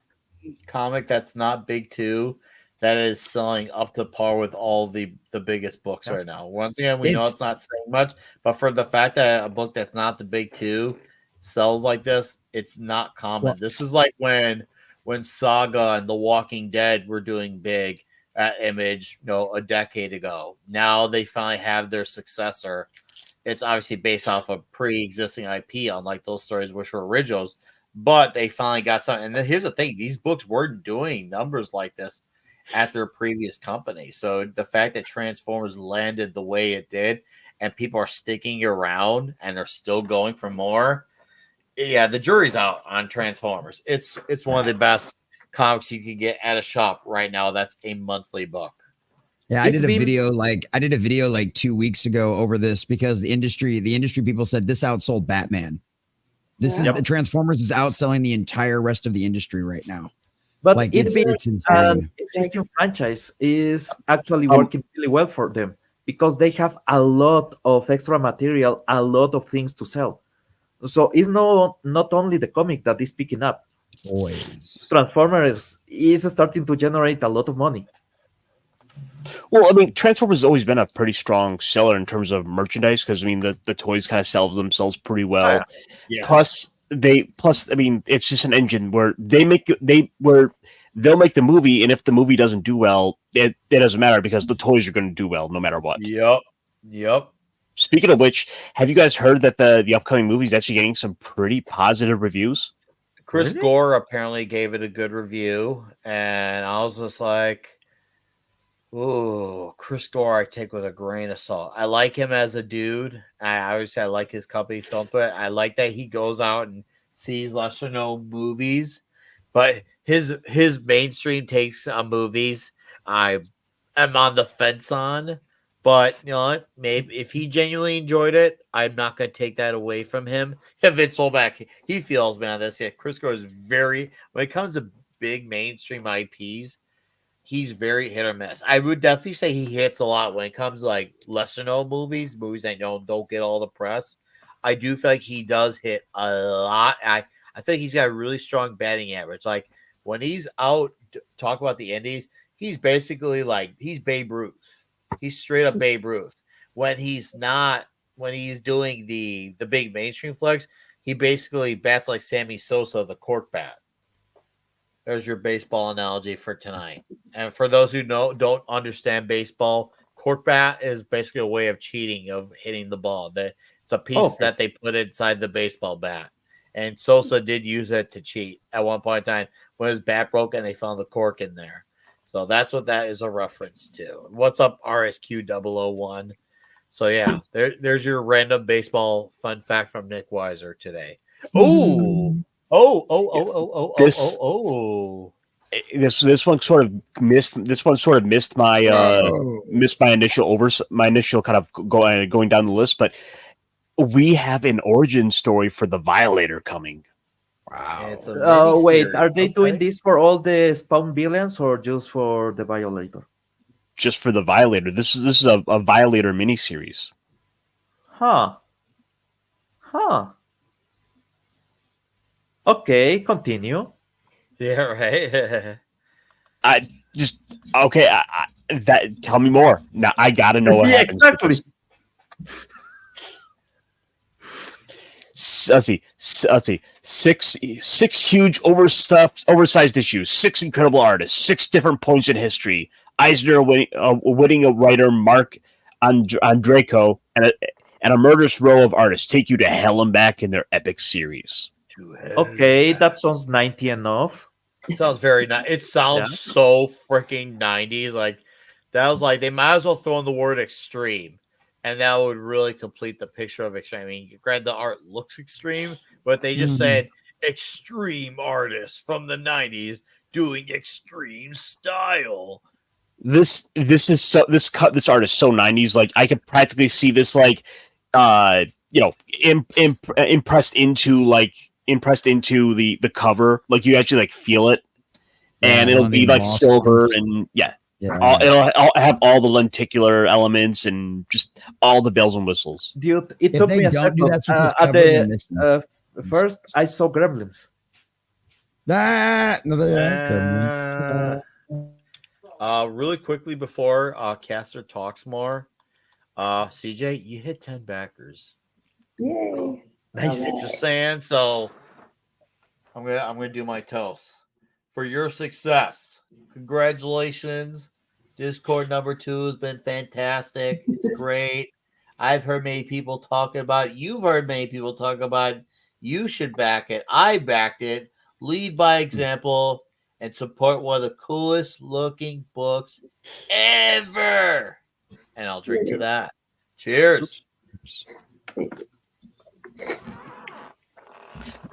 comic that's not big 2 that is selling up to par with all the biggest books right now. Once again, we know it's not saying much, but for the fact that a book that's not the big 2 sells like this, it's not common. Well, this is like when Saga and The Walking Dead were doing big at Image, a decade ago. Now they finally have their successor. It's obviously based off of pre-existing IP, unlike those stories which were originals, but they finally got something. And then here's the thing: these books weren't doing numbers like this at their previous company. So the fact that Transformers landed the way it did, and people are sticking around and they're still going for more. Yeah, the jury's out on Transformers. It's one of the best comics you can get at a shop right now. That's a monthly book. Yeah, I did a video like 2 weeks ago over this because the industry people said this outsold Batman. The Transformers is outselling the entire rest of the industry right now. But like it's an existing franchise is actually working really well for them because they have a lot of extra material, a lot of things to sell. So it's not only the comic that is picking up. Always. Transformers is starting to generate a lot of money. Well, I mean, Transformers has always been a pretty strong seller in terms of merchandise because I mean the toys kind of sell themselves pretty well. Yeah. Plus, I mean, it's just an engine where they'll make the movie, and if the movie doesn't do well, it doesn't matter because the toys are going to do well no matter what. Yep. Speaking of which, have you guys heard that the upcoming movie is actually getting some pretty positive reviews? Chris Gore apparently gave it a good review, and I was just like, "Ooh, Chris Gore, I take with a grain of salt." I like him as a dude. I like his company Film Threat. I like that he goes out and sees lesser known movies, but his mainstream takes on movies I am on the fence on. But you know what? Maybe if he genuinely enjoyed it, I'm not going to take that away from him. If Vince Holback, he feels, man, this. Yeah, Chris Gore is when it comes to big mainstream IPs, he's very hit or miss. I would definitely say he hits a lot when it comes to like lesser known movies that don't get all the press. I do feel like he does hit a lot. I think he's got a really strong batting average. Like when he's out talk about the indies, he's basically like he's Babe Ruth. He's straight up Babe Ruth. When he's doing the big mainstream flex, he basically bats like Sammy Sosa, the cork bat. There's your baseball analogy for tonight. And for those who don't understand baseball, cork bat is basically a way of cheating, of hitting the ball. It's a piece Okay. that they put inside the baseball bat. And Sosa did use it to cheat at one point in time when his bat broke and they found the cork in there. So that's what that is a reference to. What's up, RSQ001? So yeah, there's your random baseball fun fact from Nick Weiser today. Oh, This- oh. This one sort of missed my Whoa. my initial kind of going down the list, but we have an origin story for the Violator coming. Wow. It's a Wait, miniseries. are they doing Okay. this for all the Spawn villains or just for the Violator? Just for the Violator. This is a Violator miniseries. Huh. Okay, continue. Yeah, right. I just okay. That tell me more. Now I gotta know what Yeah, happens. exactly. Let's see. Six huge oversized issues. 6 incredible artists. 6 different points in history. Eisner winning a writer, Mark Andreyko, and a murderous row of artists take you to hell and back in their epic series. Okay, that sounds 90 enough. It sounds very nice. It sounds so freaking 90s. Like that was like they might as well throw in the word extreme. And that would really complete the picture of extreme. I mean, granted, the art looks extreme, but they just said extreme artists from the 90s doing extreme style. This art is so 90s. Like I could practically see this impressed into the cover. Like you actually like feel it, and it'll be like silver and it'll have all the lenticular elements and just all the bells and whistles. Dude, it If took they me a don't do second. that's what this cover is missing. First, I saw Gremlins. Really quickly before Caster talks more, CJ, you hit 10 backers. Yay. Nice. Just saying. So I'm gonna do my toast for your success. Congratulations. Discord number 2 has been fantastic. It's great. I've heard many people talking about it. You've heard many people talk about it. You should back it. I backed it. Lead by example and support one of the coolest looking books ever. And I'll drink to that. Cheers.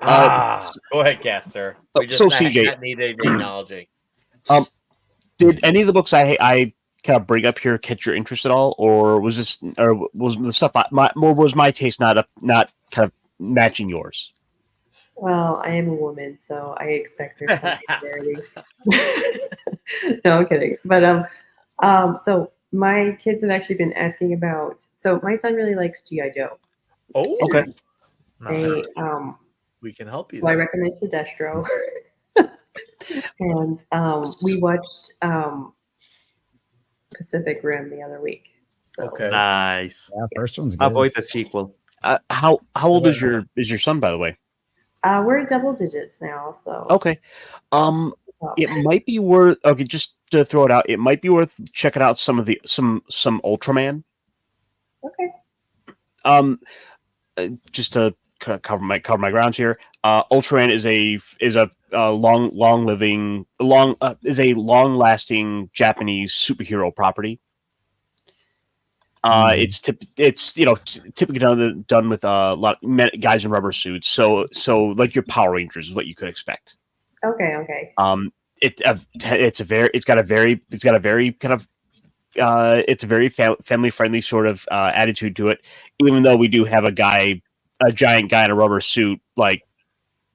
Go ahead, Caster. We just CJ, needed acknowledging. Did any of the books I kind of bring up here catch your interest at all, or was the stuff was my taste not kind of matching yours? Well, I am a woman, so I expect there's some disparity. No, I'm kidding. But so my kids have actually been asking about. So my son really likes G.I. Joe. Oh, okay. They we can help you. So I recommend the Dizchord. And we watched Pacific Rim the other week. So. Okay. Nice. Yeah, first one's good. Avoid the sequel. How old is your son, by the way? We're at double digits now. So okay. It might be worth just to throw it out. It might be worth checking out some Ultraman. Okay. Just to cover my grounds here. Ultraman is a long lasting Japanese superhero property. It's typically done with a lot of guys in rubber suits. So like your Power Rangers is what you could expect. Okay. It's a very family friendly sort of attitude to it. Even though we do have a giant guy in a rubber suit like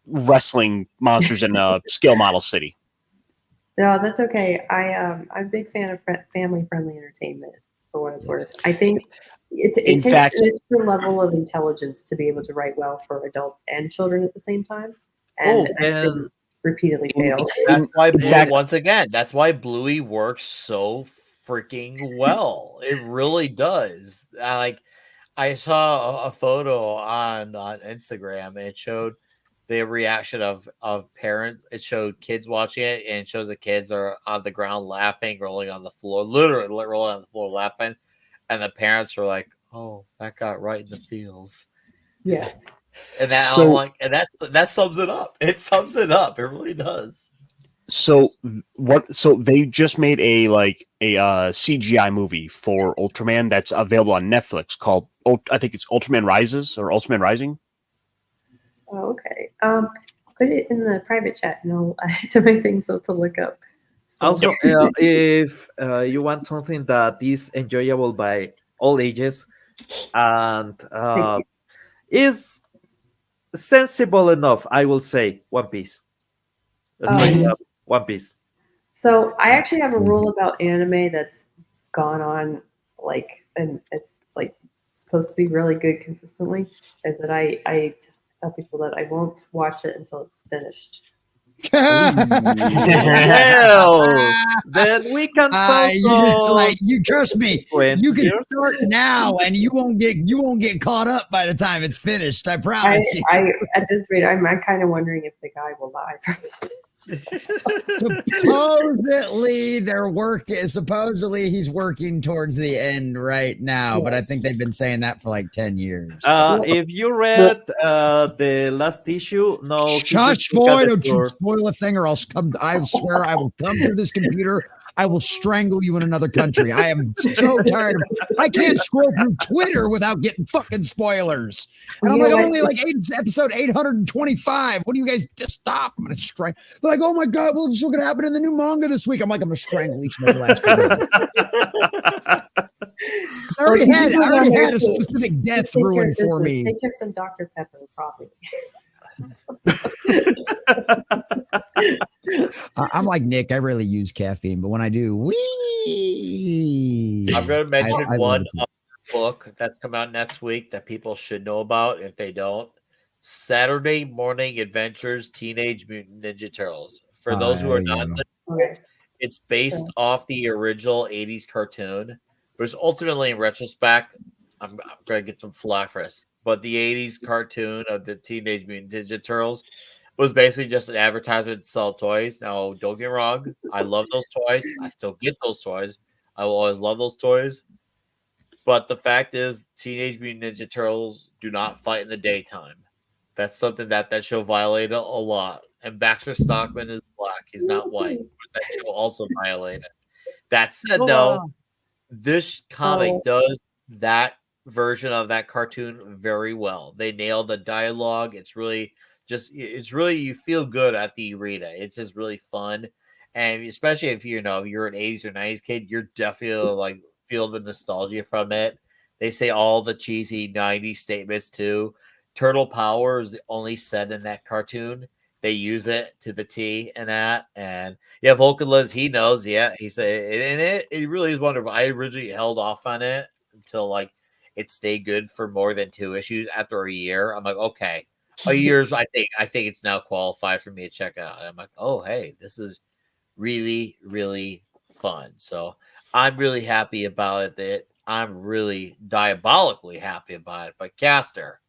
wrestling monsters in a scale model city. No, that's okay. I'm a big fan of family friendly entertainment. For what it's worth, I think it takes an extra level of intelligence to be able to write well for adults and children at the same time, and repeatedly fails. That's why that's why Bluey works so freaking well. It really does. I saw a photo on Instagram, and it showed the reaction of parents. It showed kids watching it, and it shows the kids are on the ground laughing, rolling on the floor, literally rolling on the floor laughing, and the parents are like, Oh, that got right in the feels. Yes. And that So- that sums it up. It sums it up. It really does. So they just made a CGI movie for Ultraman that's available on Netflix called I think it's Ultraman Rises or Ultraman Rising. Oh, okay. Put it in the private chat, and I'll add to my things to look up. So- Also, if you want something that is enjoyable by all ages and Thank you. is sensible enough, I will say One Piece. Straight up, One Piece. So I actually have a rule about anime that's gone on, like, and it's like supposed to be really good consistently. Is that I tell people that I won't watch it until it's finished. Well, then we can talk. you just like you trust me. 20 You can years. start now, and you won't get caught up by the time it's finished. I promise you. I at this rate, I'm kind of wondering if the guy will die. Supposedly he's working towards the end right now, but I think they've been saying that for like 10 years. If you read the last issue, no. Shush, boy! Don't you spoil a thing, or I'll come. I swear, I will come through this computer. I will strangle you in another country. I am so tired. I can't scroll through Twitter without getting fucking spoilers. And I'm like, I'm only like episode 825. What do you guys just stop? I'm gonna strangle. They're like, oh my god, what's going to happen in the new manga this week? I'm like, I'm gonna strangle each and every last one. I already had a specific death ruined for me. Take care of some Dr. Pepper, probably. I'm like Nick. I rarely use caffeine, but when I do, I'm going to mention I one love book that's come out next week that people should know about if they don't. Saturday Morning Adventures Teenage Mutant Ninja Turtles. For those who are not, Okay. it's based off the original 80s cartoon, which ultimately, in retrospect, I'm going to get some flack for this. But the 80s cartoon of the Teenage Mutant Ninja Turtles was basically just an advertisement to sell toys. Now, don't get me wrong. I love those toys. I still get those toys. I will always love those toys. But the fact is, Teenage Mutant Ninja Turtles do not fight in the daytime. That's something that show violated a lot. And Baxter Stockman is black. He's not white. That show also violated. That said, though, this comic does that version of that cartoon very well. They nailed the dialogue. It's really you feel good after you read it. It's just really fun. And especially if you're an 80s or 90s kid, you're definitely like feel the nostalgia from it. They say all the cheesy 90s statements too. Turtle power is the only said in that cartoon. They use it to the T in that. And yeah, Vulcan Liz, he knows. Yeah, he said, and it really is wonderful. I originally held off on it until like it stayed good for more than 2 issues. After a year, I'm like, okay, a year's. I think it's now qualified for me to check out. And I'm like, oh, hey, this is really, really fun. So I'm really happy about it. I'm really diabolically happy about it. But Caster,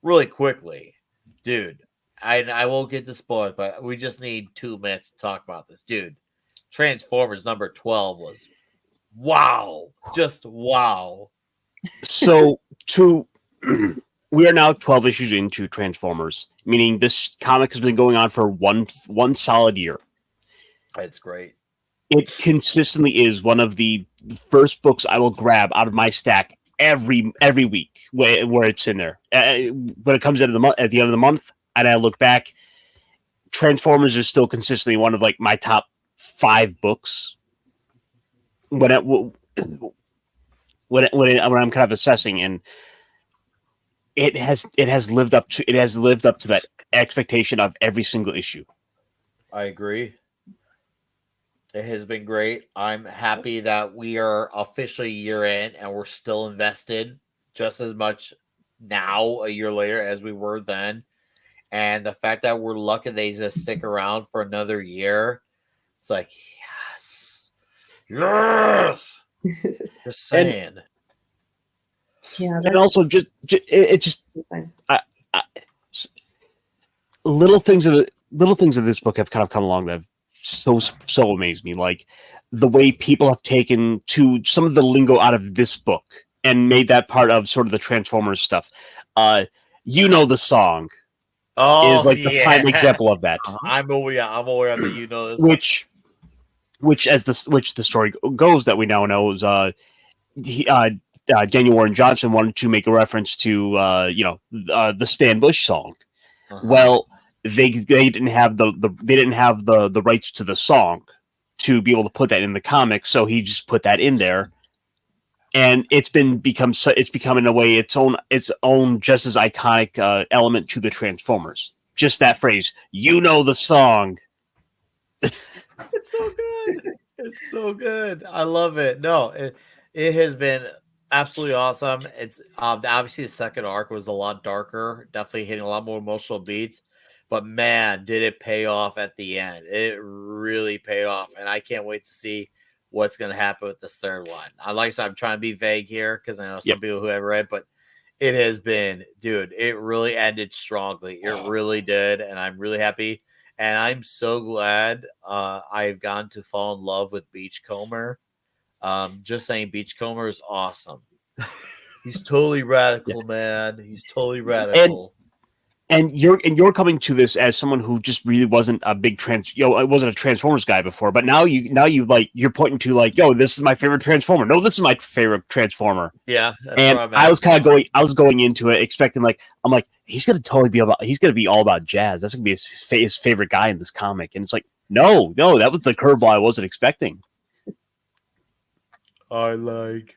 really quickly, dude, I won't get to spoil, but we just need 2 minutes to talk about this, dude. Transformers number 12 was wow, just wow. So we are now 12 issues into Transformers, meaning this comic has been going on for one solid year. It's great. It consistently is one of the first books I will grab out of my stack every week where it's in there. When it comes at the end of the month, and I look back, Transformers is still consistently one of like my top 5 books. When I'm kind of assessing, and it has lived up to that expectation of every single issue. I agree. It has been great. I'm happy that we are officially year in and we're still invested just as much now, a year later, as we were then. And the fact that we're lucky they just stick around for another year, it's like, yes. Just saying. Yeah, And also, little things of this book have kind of come along that have so amazed me. Like the way people have taken to some of the lingo out of this book and made that part of sort of the Transformers stuff. You know the song is like the prime example of that. I'm aware of that. You know this. Which the story goes that we now know is Daniel Warren Johnson wanted to make a reference to the Stan Bush song. Well, they didn't have the rights to the song to be able to put that in the comics, so he just put that in there, and it's become in a way its own just as iconic element to the Transformers. Just that phrase, you know the song. It's so good. It's so good. I love it. No, it has been absolutely awesome. It's obviously the second arc was a lot darker, definitely hitting a lot more emotional beats. But man, did it pay off at the end. It really paid off. And I can't wait to see what's going to happen with this third one. Like I said, I'm trying to be vague here because I know some people who have read, but it has been, dude, it really ended strongly. It really did. And I'm really happy. And I'm so glad I've gotten to fall in love with Beachcomber. Just saying, Beachcomber is awesome. He's totally radical, man. He's totally radical. And you're coming to this as someone who just really wasn't a big wasn't a Transformers guy before, but now you're pointing to like, yo, this is my favorite Transformer. No, this is my favorite Transformer. Yeah, and I was going into it expecting I'm like, he's gonna be all about Jazz. That's gonna be his favorite guy in this comic, and it's like, no, that was the curveball I wasn't expecting. I like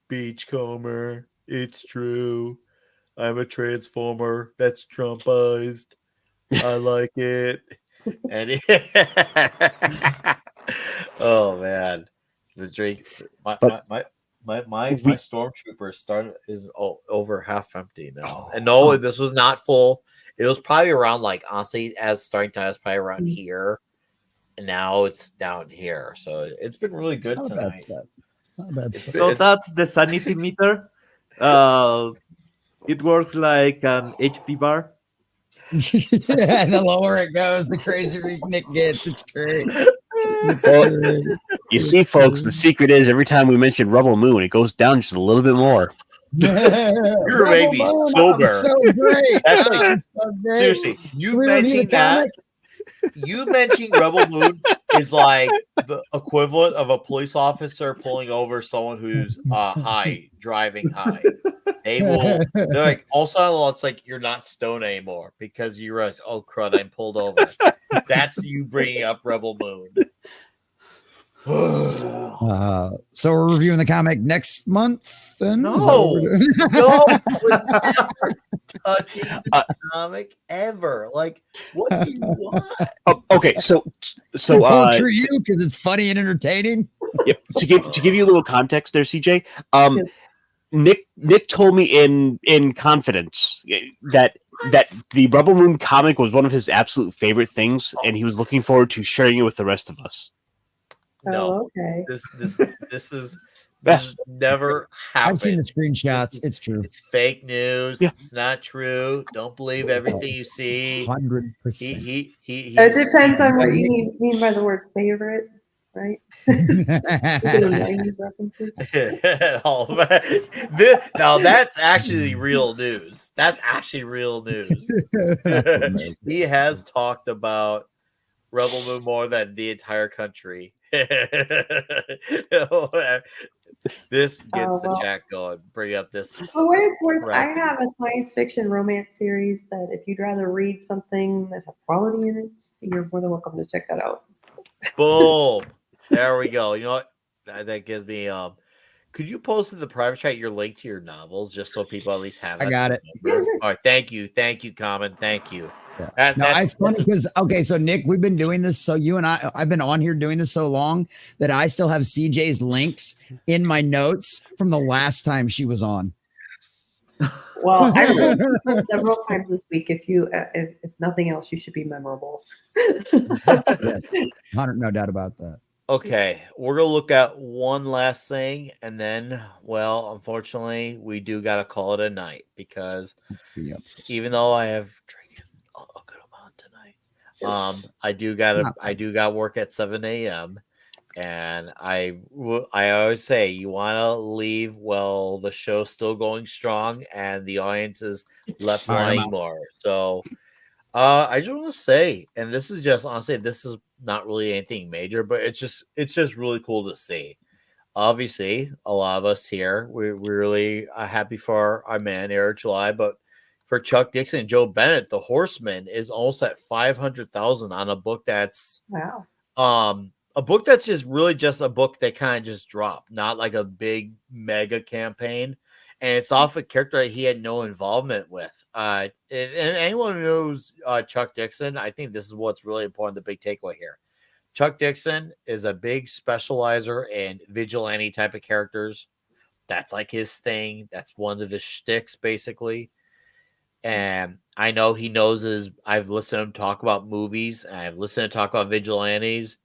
Beachcomber. It's true. I'm a Transformer that's Trumpized. I like it. And oh man, the drink. My stormtrooper is over half empty now. And no, this was not full. It was probably around honestly, as starting time is probably around here, and now it's down here. So it's been really good tonight. Not bad. So that's the sanity meter. It works like an HP bar. Yeah, the lower it goes, the crazier Nick gets. It's great. You see, folks, the secret is every time we mention Rebel Moon, it goes down just a little bit more. You're maybe sober. So great. So great. Seriously, you mentioning that. You mentioning Rebel Moon is like the equivalent of a police officer pulling over someone who's high, driving high. They're like, also, it's like you're not stoned anymore because you realize, oh crud, I'm pulled over. That's you bringing up Rebel Moon. So we're reviewing the comic next month. Then no, we're never touching the comic ever. Like, what do you want? Okay, so treat you because it's funny and entertaining. Yep. To give you a little context there, CJ. Nick told me in confidence that the Rebel Moon comic was one of his absolute favorite things, and he was looking forward to sharing it with the rest of us. No, okay. This never happened. I've seen the screenshots. It's true. It's fake news. Yeah. It's not true. Don't believe everything you see. 100%. It depends on what you mean by the word favorite, right? References. Now that's actually real news. That's actually real news. He has talked about Rebel Moon more than the entire country. This gets the chat going. Bring up this. For what it's worth, I have a science fiction romance series that if you'd rather read something that has quality in it, you're more than welcome to check that out. Boom. There we go. You know what? That gives me could you post in the private chat your link to your novels just so people at least have it? I got it. All right, thank you, Common. Thank you. Yeah. It's funny because so Nick, we've been doing this. So you and I've been on here doing this so long that I still have CJ's links in my notes from the last time she was on. Well, I've told people several times this week. If nothing else, you should be memorable. Yes. No doubt about that. Okay, we're gonna look at one last thing, and then, well, unfortunately, we do gotta call it a night because even though I have drinking a good amount tonight, I do got work at 7 a.m. And I always say you want to leave while the show's still going strong and the audience is left All right, I'm wanting out. more. So I just want to say, and this is just honestly, this is not really anything major, but it's just really cool to see. Obviously, a lot of us here, we're really happy for our man Eric July, but for Chuck Dixon and Joe Bennett, The Horseman is almost at 500,000 on a book that's Wow. a book that's just really just a book that kind of just dropped, not like a big mega campaign. And it's off a character that he had no involvement with. And anyone who knows Chuck Dixon, I think this is what's really important. The big takeaway here: Chuck Dixon is a big specializer in vigilante type of characters. That's like his thing. That's one of his shticks, basically. And I know he knows his. I've listened to him talk about movies, and I've listened to talk about vigilantes.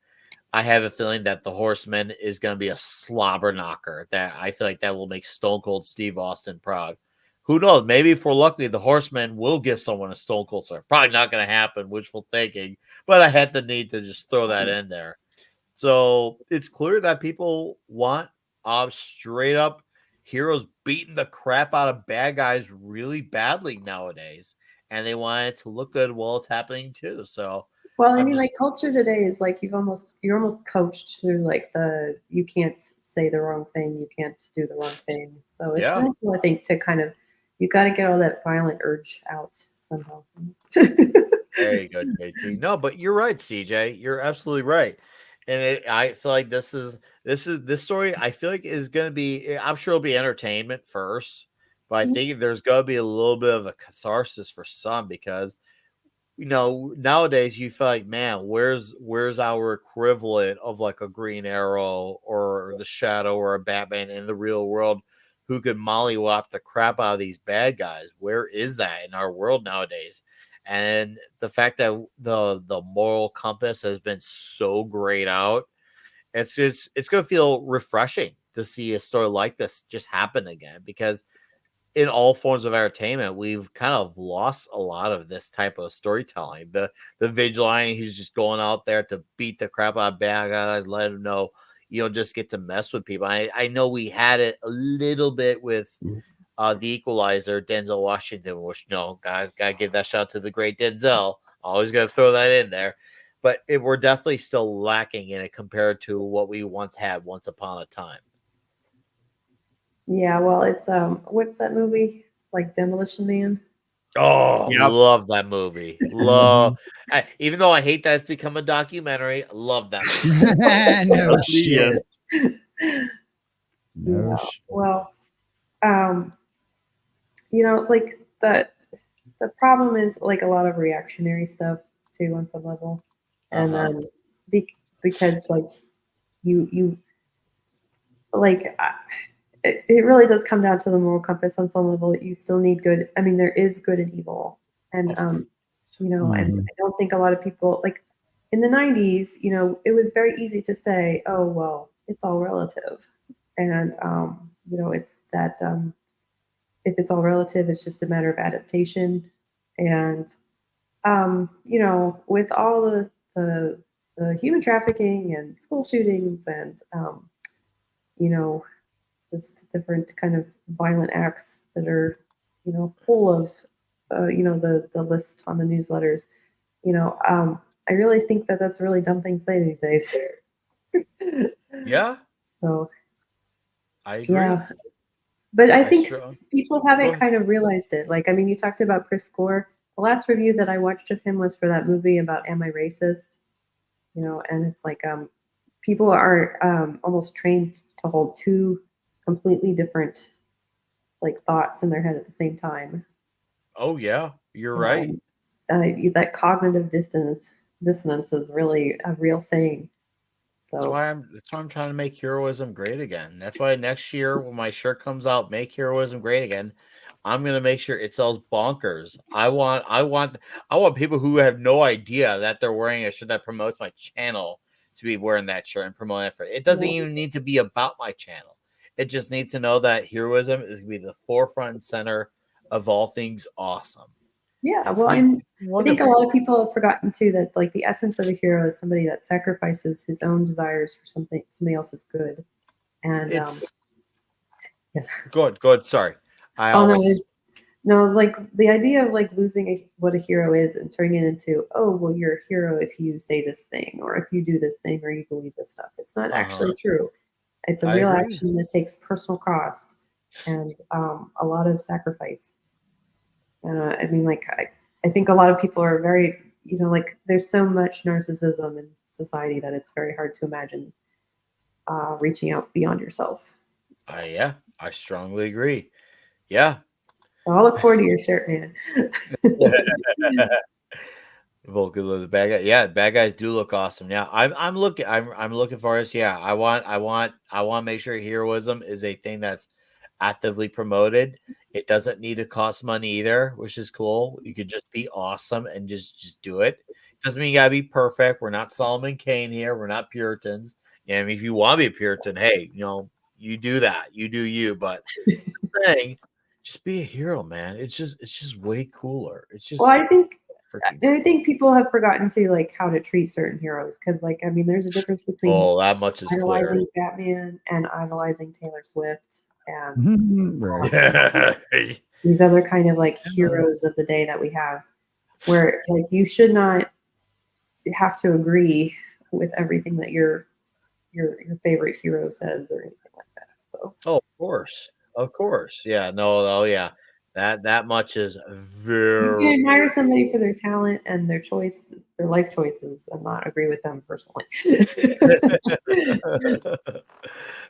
I have a feeling that the Horseman is going to be a slobber knocker. That I feel like that will make Stone Cold Steve Austin proud. Who knows? Maybe if we're lucky, the Horseman will give someone a Stone Cold Star. Probably not going to happen, wishful thinking. But I had the need to just throw that in there. So it's clear that people want straight up heroes beating the crap out of bad guys really badly nowadays, and they want it to look good while it's happening too. So Well, I I'm mean, just like culture today is like you're almost coached through like you can't say the wrong thing, you can't do the wrong thing. So it's Yeah. kind of cool, I think, to kind of you got to get all that violent urge out somehow. very good, JT. No, but you're right, CJ. You're absolutely right. And I feel like this story. I feel like is going to be. I'm sure it'll be entertainment first, but I think there's going to be a little bit of a catharsis for some because nowadays you feel like, man, where's our equivalent of like a Green Arrow or the Shadow or a Batman in the real world who could mollywop the crap out of these bad guys? Where is that in our world nowadays? And the fact that the moral compass has been so grayed out, it's going to feel refreshing to see a story like this just happen again because in all forms of entertainment, we've kind of lost a lot of this type of storytelling. The vigilante who's just going out there to beat the crap out of bad guys, let them know you don't just get to mess with people. I know we had it a little bit with the Equalizer, Denzel Washington, which gotta give that shout out to the great Denzel. Always gotta throw that in there. But we're definitely still lacking in it compared to what we once had once upon a time. Yeah, well, it's what's that movie? Like Demolition Man? Oh, Yep. love that movie. Love, even though I hate that it's become a documentary, I love that movie. No Yes. shit. No Yeah. shit. Well, like the problem is like a lot of reactionary stuff too on some level, and because like you like it really does come down to the moral compass on some level. You still need good. I mean, there is good and evil, and and I don't think a lot of people like in the 90s. It was very easy to say, oh well, it's all relative, and it's that if it's all relative, it's just a matter of adaptation, and with all the human trafficking and school shootings and just different kind of violent acts that are, full of, the list on the newsletters. I really think that that's a really dumb thing to say these days. Yeah, So I agree. yeah, but I think strong- people haven't kind of realized it. Like, I mean, you talked about Chris Gore. The last review that I watched of him was for that movie about Am I Racist? And it's like people are almost trained to hold two completely different like thoughts in their head at the same time. Oh yeah, you're right. That cognitive dissonance is really a real thing. So That's why I'm trying to make heroism great again. That's why next year when my shirt comes out, make heroism great again. I'm gonna make sure it sells bonkers. I want people who have no idea that they're wearing a shirt that promotes my channel to be wearing that shirt and promoting it. It doesn't even need to be about my channel. It just needs to know that heroism is gonna be the forefront and center of all things awesome. Yeah, It's well, I think a wonderful. lot of people have forgotten too that like the essence of a hero is somebody that sacrifices his own desires for somebody else's good. And It's yeah. good. Good. Sorry, I Oh no, always. no, like the idea of like losing what a hero is and turning it into, oh, well, you're a hero if you say this thing or if you do this thing or you believe this stuff. It's not actually true. It's a I real agree. action that takes personal cost and a lot of sacrifice. I mean, like, I think a lot of people are very, like, there's so much narcissism in society that it's very hard to imagine reaching out beyond yourself. So, Yeah, I strongly agree. Yeah. I'll look forward to your shirt, man. Vulcan the bad guy. Yeah, bad guys do look awesome. Yeah, I'm looking. I'm looking for this. Yeah, I want to make sure heroism is a thing that's actively promoted. It doesn't need to cost money either, which is cool. You could just be awesome and just do it. Doesn't mean you gotta be perfect. We're not Solomon Kane here. We're not Puritans. Yeah, I mean, if you want to be a Puritan, hey, you do that. You do you. But thing, just be a hero, man. It's just way cooler. It's just Well, freaking. I think people have forgotten to like how to treat certain heroes because, like, I mean, there's a difference between Oh, that much is clear. idolizing Batman and idolizing Taylor Swift and Right. these other kind of like heroes of the day that we have, where like you should not have to agree with everything that your favorite hero says or anything like that. So Oh, of course, yeah, no, oh yeah, that much is you can very. admire somebody for their talent and their choice, their life choices, and not agree with them personally.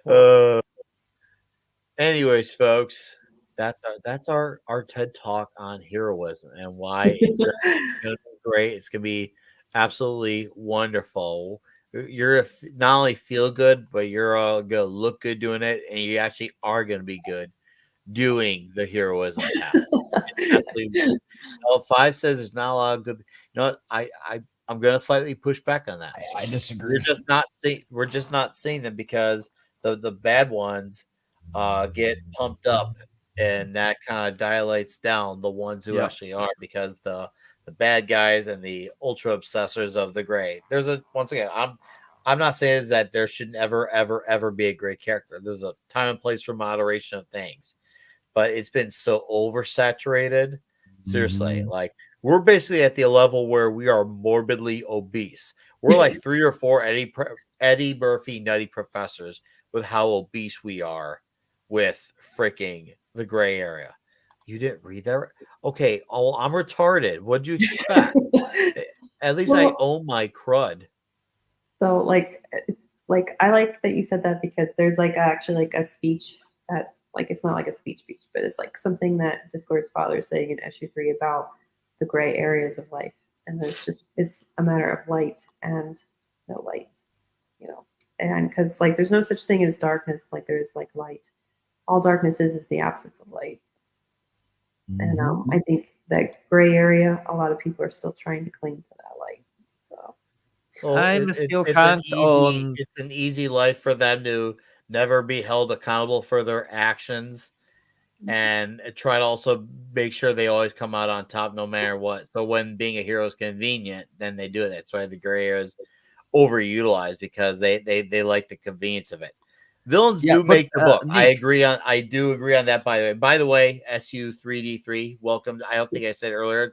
uh, anyways, folks, that's our TED talk on heroism and why it's gonna be great. It's gonna be absolutely wonderful. Not only feel good, but you're all gonna look good doing it, and you actually are gonna be good doing the heroism task. It's absolutely. Well, 5 says there's not a lot of good. You know what? I'm gonna slightly push back on that. I disagree. We're just not seeing them because the bad ones get pumped up, and that kind of dilates down the ones who Yeah. actually are because the bad guys and the ultra obsessors of the gray. Once again, I'm not saying that there should ever be a great character. There's a time and place for moderation of things, but it's been so oversaturated. Seriously, like we're basically at the level where we are morbidly obese. We're like 3 or 4 Eddie Murphy nutty professors with how obese we are with freaking the gray area. You didn't read that? Okay, oh, I'm retarded. What'd you expect? At least I Well, own my crud. so like I like that you said that because there's like actually like a speech that like it's not like a speech, but it's like something that Discord's father is saying in issue 3 about the gray areas of life, and it's a matter of light and no light, and because like there's no such thing as darkness, like there's like light. All darkness is the absence of light, and I think that gray area, a lot of people are still trying to cling to that light. So Well, I'm still it's on. an easy life for them to never be held accountable for their actions and try to also make sure they always come out on top no matter what. So when being a hero is convenient, then they do it. That's why the gray area is overutilized because they like the convenience of it. Villains Yeah, do but make the book. Nick, I do agree on that by the way, SU3D3, welcome. I don't think I said earlier,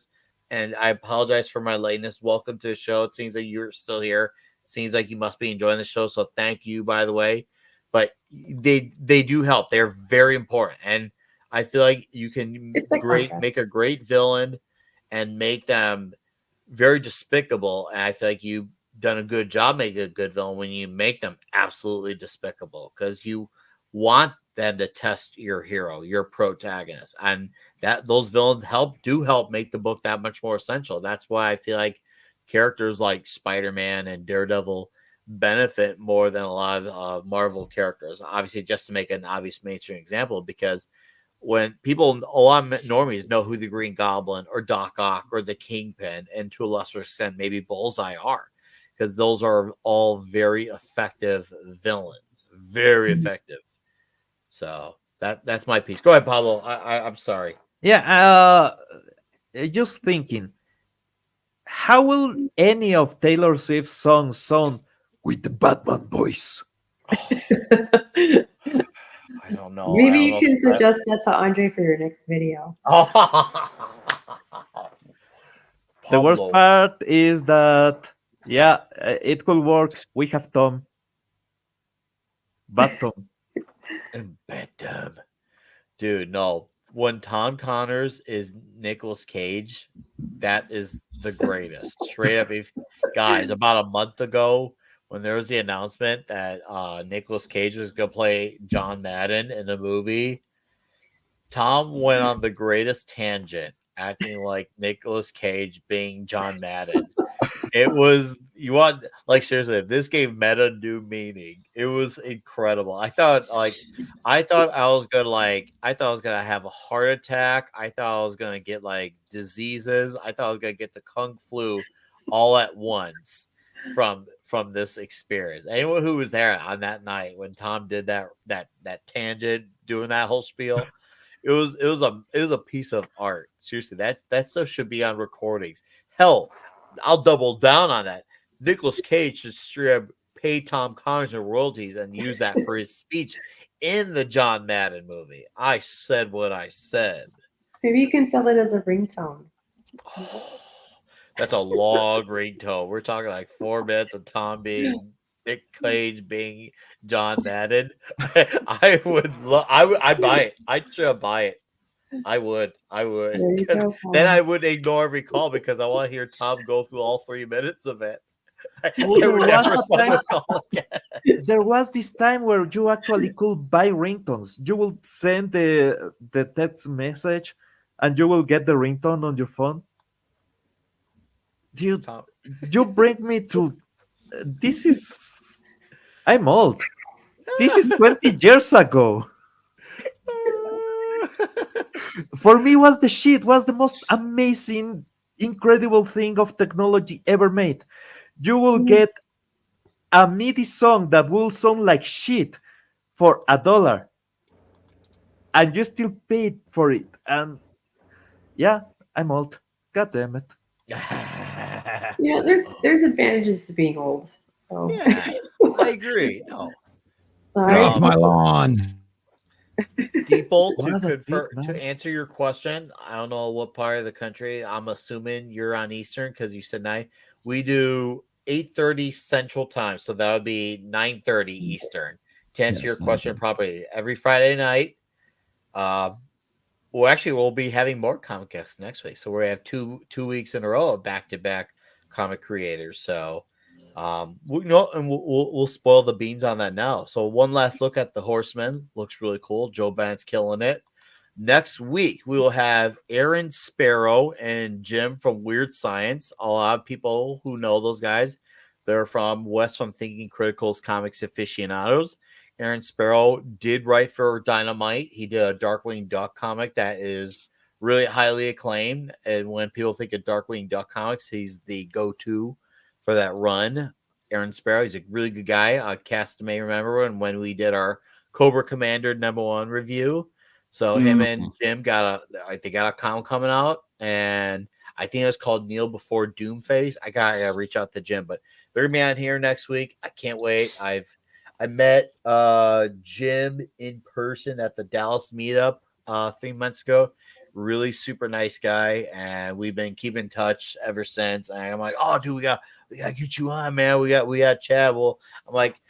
and I apologize for my lateness. Welcome to the show. It seems like you're still here. It seems like you must be enjoying the show. So thank you, by the way. But they do help. They're very important. And I feel like you can it's the contrast. make a great villain and make them very despicable. And I feel like you've done a good job making a good villain when you make them absolutely despicable because you want them to test your hero, your protagonist, and that those villains help make the book that much more essential. That's why I feel like characters like Spider-Man and Daredevil benefit more than a lot of Marvel characters. Obviously, just to make an obvious mainstream example, because when people, a lot of normies know who the Green Goblin or Doc Ock or the Kingpin, and to a lesser extent, maybe Bullseye are, because those are all very effective villains, very effective. So that's my piece. Go ahead, Pablo. I'm sorry. yeah, just thinking, how will any of Taylor Swift's songs sound with the Batman voice? I don't know. Maybe I you don't can know. suggest that to Andre for your next video. The worst Pablo. part is that, yeah, it could work. We have Tom. Bad Tom. Dude, no. When Tom Connors is Nicolas Cage, that is the greatest. Straight up, if guys, about a month ago, when there was the announcement that Nicolas Cage was gonna play John Madden in the movie, Tom went on the greatest tangent, acting like Nicolas Cage being John Madden. It was you want like seriously, this gave meta new meaning. It was incredible. I thought I was gonna have a heart attack. I thought I was gonna get like diseases. I thought I was gonna get the kung flu all at once from this experience. Anyone who was there on that night when Tom did that tangent, doing that whole spiel, it was a piece of art. Seriously, that stuff should be on recordings. Hell, I'll double down on that. Nicolas Cage should straight up pay Tom Connors in royalties and use that for his speech in the John Madden movie. I said what I said. Maybe you can sell it as a ringtone. That's a long ringtone. We're talking like 4 minutes of Tom being Nick Cage being John Madden. I'd buy it. I'd sure buy it. I would. There you 'Cause go, then I Paul. would ignore every call because I want to hear Tom go through all 3 minutes of it. I Oh, there would was never a respond time. to a call again. There was this time where you actually could buy ringtones. You will send the text message, and you will get the ringtone on your phone. Dude, Tom. you bring me to. This is. I'm old. This is 20 years ago. For me, was the shit. Was the most amazing, incredible thing of technology ever made. You will get a MIDI song that will sound like shit for $1, and you still paid for it. And yeah, I'm old. God damn it. You know, there's advantages to being old. So Yeah, I agree. No. Get off Um, my lawn. People to What a confer dick, to man. answer your question. I don't know what part of the country. I'm assuming you're on Eastern because you said night. We do 8:30 Central Time, so that would be 9:30 Eastern. To answer your Yes, question properly, every Friday night. Uh, well, actually, we'll be having more comic guests next week, so we have two weeks in a row of back to back comic creators. So, we know, and we'll spoil the beans on that now. So, one last look at the Horsemen looks really cool. Joe Bennett's killing it. Next week, we will have Aaron Sparrow and Jim from Weird Science. A lot of people who know those guys, they're from West from Thinking Critical's Comics Aficionados. Aaron Sparrow did write for Dynamite. He did a Darkwing Duck comic that is really highly acclaimed. And when people think of Darkwing Duck comics, he's the go-to for that run. Aaron Sparrow, he's a really good guy. Cast may remember when we did our Cobra Commander #1 review. So him and Jim got a comic coming out, and I think it's called Kneel Before Doomface. I gotta reach out to Jim, but they're gonna be on here next week. I can't wait. I met Jim in person at the Dallas meetup 3 months ago. Really super nice guy, and we've been keeping in touch ever since. And I'm like, oh, dude, we gotta get you on, man. We got chat. Well, I'm like,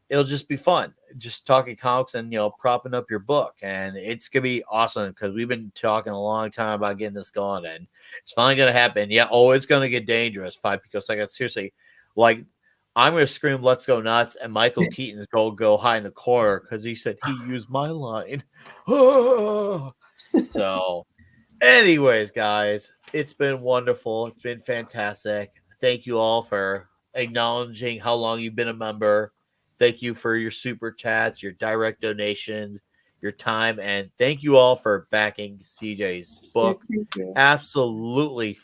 it'll just be fun, just talking comics and propping up your book, and it's gonna be awesome because we've been talking a long time about getting this going, and it's finally gonna happen. Yeah, it's gonna get dangerous. 5 because like seriously, like I'm gonna scream, "Let's go nuts!" and Michael Keaton's go hide in the corner because he said he used my line. So, anyways, guys, it's been wonderful. It's been fantastic. Thank you all for acknowledging how long you've been a member. Thank you for your super chats, your direct donations, your time, and thank you all for backing CJ's book. thank you. Absolutely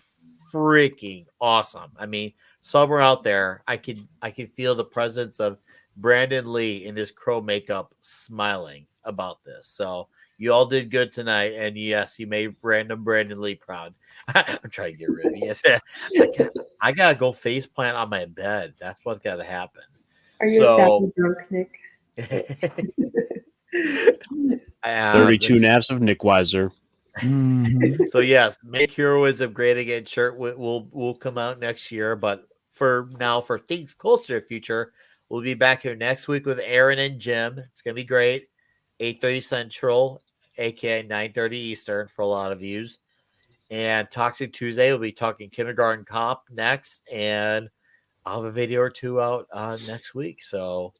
freaking awesome. I mean, somewhere out there, I can feel the presence of Brandon Lee in his crow makeup smiling about this. So you all did good tonight, and yes, you made random Brandon Lee proud. I'm trying to get rid of it. Yes, I gotta go face plant on my bed. That's what's gotta happen. Are you a sappy drunk, Nick? 32 naps of Nick Weiser. So yes, Make Heroism Great Again shirt will come out next year, but for now, for things closer to the future, we'll be back here next week with Aaron and Jim. It's gonna be great. 8:30 Central, aka 9:30 Eastern for a lot of views. And Toxic Tuesday, we'll be talking Kindergarten Cop next, and I'll have a video or two out next week. So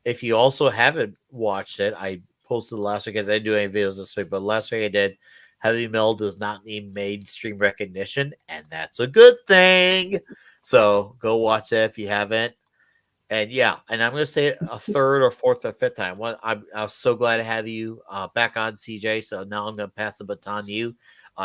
if you also haven't watched it, I posted last week because I didn't do any videos this week, but last week I did. Heavy Metal does not need mainstream recognition, and that's a good thing. So go watch it if you haven't. And yeah, and I'm going to say it a third or fourth or fifth time. I was so glad to have you back on, CJ. So now I'm going to pass the baton to you.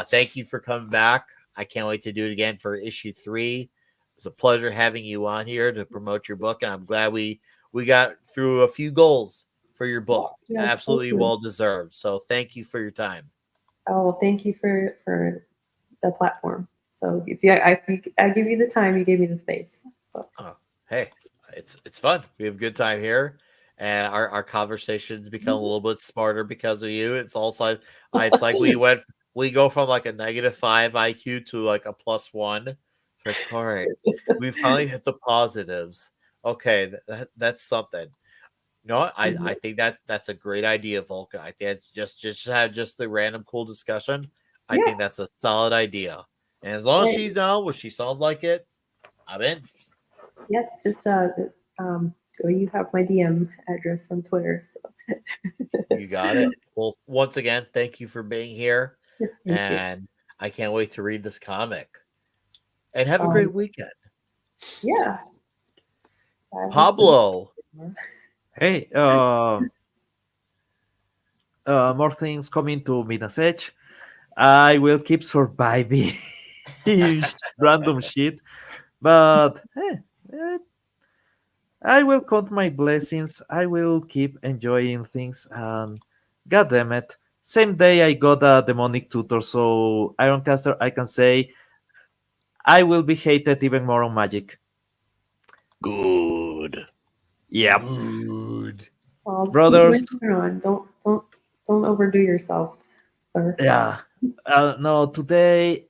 Thank you for coming back. I can't wait to do it again for issue 3. It's a pleasure having you on here to promote your book, and I'm glad we got through a few goals for your book. Yeah, absolutely well deserved. So thank you for your time. Oh, well, thank you for the platform. So I give you the time, you gave me the space. So. Oh, hey, it's fun. We have a good time here, and our conversations become a little bit smarter because of you. It's also it's like we go from like a -5 IQ to like a +1. It's like, all right, we finally hit the positives. Okay, that's something. No, I think that's a great idea, Vulcan. I think it's just have just the random cool discussion. I think that's a solid idea. And as long as she's down, what she sounds like it, I'm in. Yes, just you have my DM address on Twitter. So. You got it. Well, once again, thank you for being here. Yes, and you. I can't wait to read this comic. And have a great weekend. Yeah. Pablo. Hey, more things coming to Midnight's Edge. I will keep surviving random shit, but I will count my blessings. I will keep enjoying things, and god damn it, same day I got a demonic tutor, so Ironcaster, I can say I will be hated even more on Magic. Good. Yeah. Good. Well, brothers. Don't overdo yourself, sir. Yeah. No, today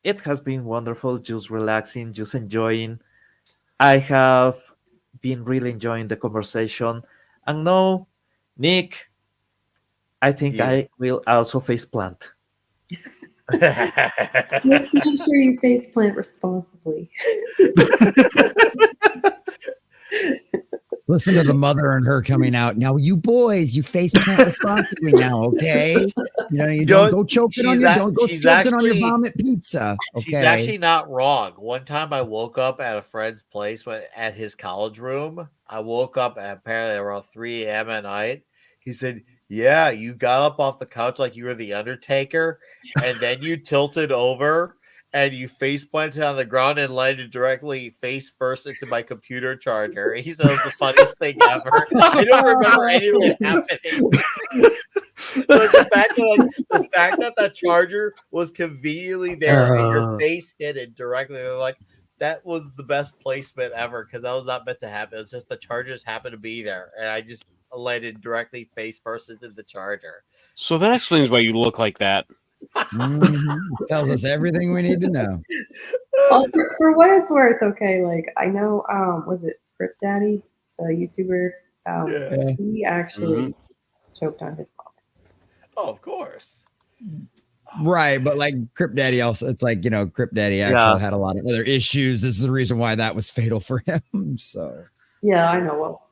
it has been wonderful, just relaxing, just enjoying. I have been really enjoying the conversation. And no, Nick, I think I will also face plant. Just make sure you face plant responsibly. Listen to the mother and her coming out. Now, you boys, you face plant responsibly now, okay? You don't go choking on your vomit pizza. Okay. She's actually not wrong. One time I woke up at a friend's place at his college room. I woke up at apparently around 3 a.m. at night. He said, "Yeah, you got up off the couch like you were the Undertaker, and then you tilted over and you face planted on the ground and landed directly face first into my computer charger." He said it was the funniest thing ever. I don't remember anything happening. But the fact that the charger was conveniently there and your face hit it directly, like that was the best placement ever because that was not meant to happen. It was just the charger just happened to be there, and I just landed directly face first into the charger. So that explains why you look like that. Tells us everything we need to know. Well, for what it's worth, okay, like I know, was it Crypt Daddy, the YouTuber? He actually choked on his vomit. Oh, of course. Right, but like Crypt Daddy also, it's like, Crypt Daddy actually had a lot of other issues. This is the reason why that was fatal for him. So yeah, I know. Well,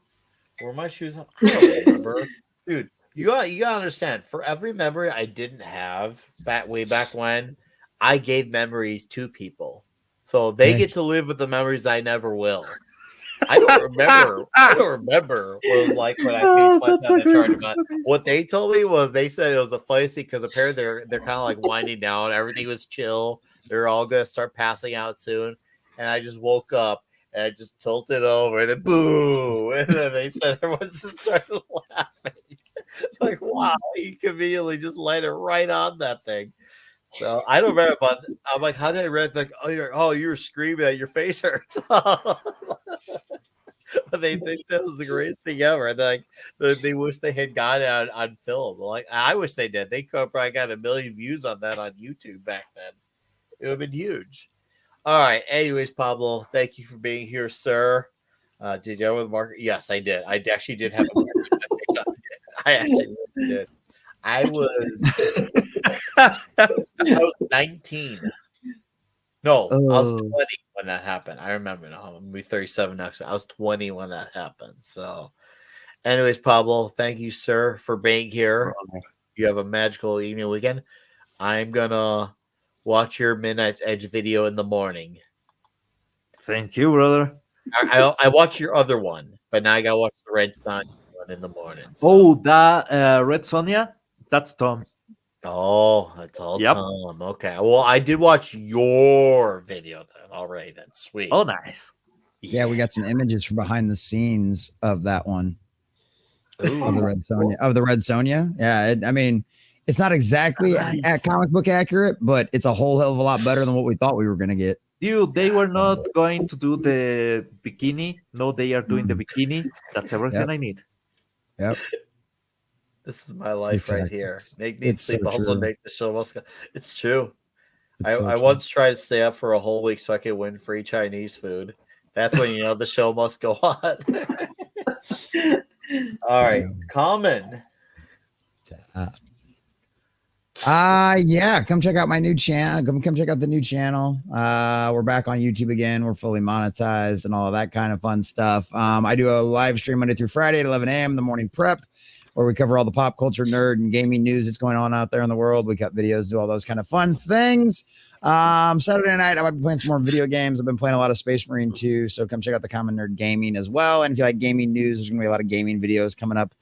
were my shoes up? I don't remember. Dude, you gotta understand, for every memory I didn't have way back when, I gave memories to people. So they get to live with the memories I never will. I don't remember what it was like when I faced planted on the charger. But what they told me was they said it was a funny because apparently they're kind of like winding down. Everything was chill. They're all gonna start passing out soon. And I just woke up and I just tilted over and then boo. And then they said everyone just started laughing. Like, wow, he conveniently just laid it right on that thing. So I don't remember, but I'm like, how did I read like, you were screaming at your face hurts. They think that was the greatest thing ever. And like they wish they had got it on film. Like I wish they did. They could have probably got 1 million views on that on YouTube back then. It would have been huge. All right. Anyways, Pablo, thank you for being here, sir. Did you have a market? Yes, I did. I actually did have a market. I actually did. I was 19. No, I was 20 when that happened. I remember now. I'm gonna be 37 next year. I was 20 when that happened. So, anyways, Pablo, thank you, sir, for being here. You have a magical evening weekend. I'm gonna watch your Midnight's Edge video in the morning. Thank you, brother. I watch your other one, but now I gotta watch the Red Sonja one in the morning. So. Oh, that Red Sonja? That's Tom. Oh, that's all Yep. Tom. Okay. Well, I did watch your video then. All right, that's sweet. Oh, nice. Yeah, we got some images from behind the scenes of that one. Ooh. Of the Red Sonja. Yeah, I mean, it's not exactly at comic book accurate, but it's a whole hell of a lot better than what we thought we were gonna get. Dude, they were not going to do the bikini. No, they are doing the bikini. That's everything I need. Yep. This is my life right here. Make me it's sleep, so also true. make the show most. It's true. It's so I true. once tried to stay up for a whole week so I could win free Chinese food. That's when you know the show must go on. All right, Common. Yeah, come check out my new channel. Come check out the new channel. We're back on YouTube again. We're fully monetized and all of that kind of fun stuff. I do a live stream Monday through Friday at 11 a.m. the morning prep, where we cover all the pop culture, nerd, and gaming news that's going on out there in the world. We cut videos, do all those kind of fun things. Saturday night, I might be playing some more video games. I've been playing a lot of Space Marine 2, so come check out the Common Nerd Gaming as well. And if you like gaming news, there's going to be a lot of gaming videos coming up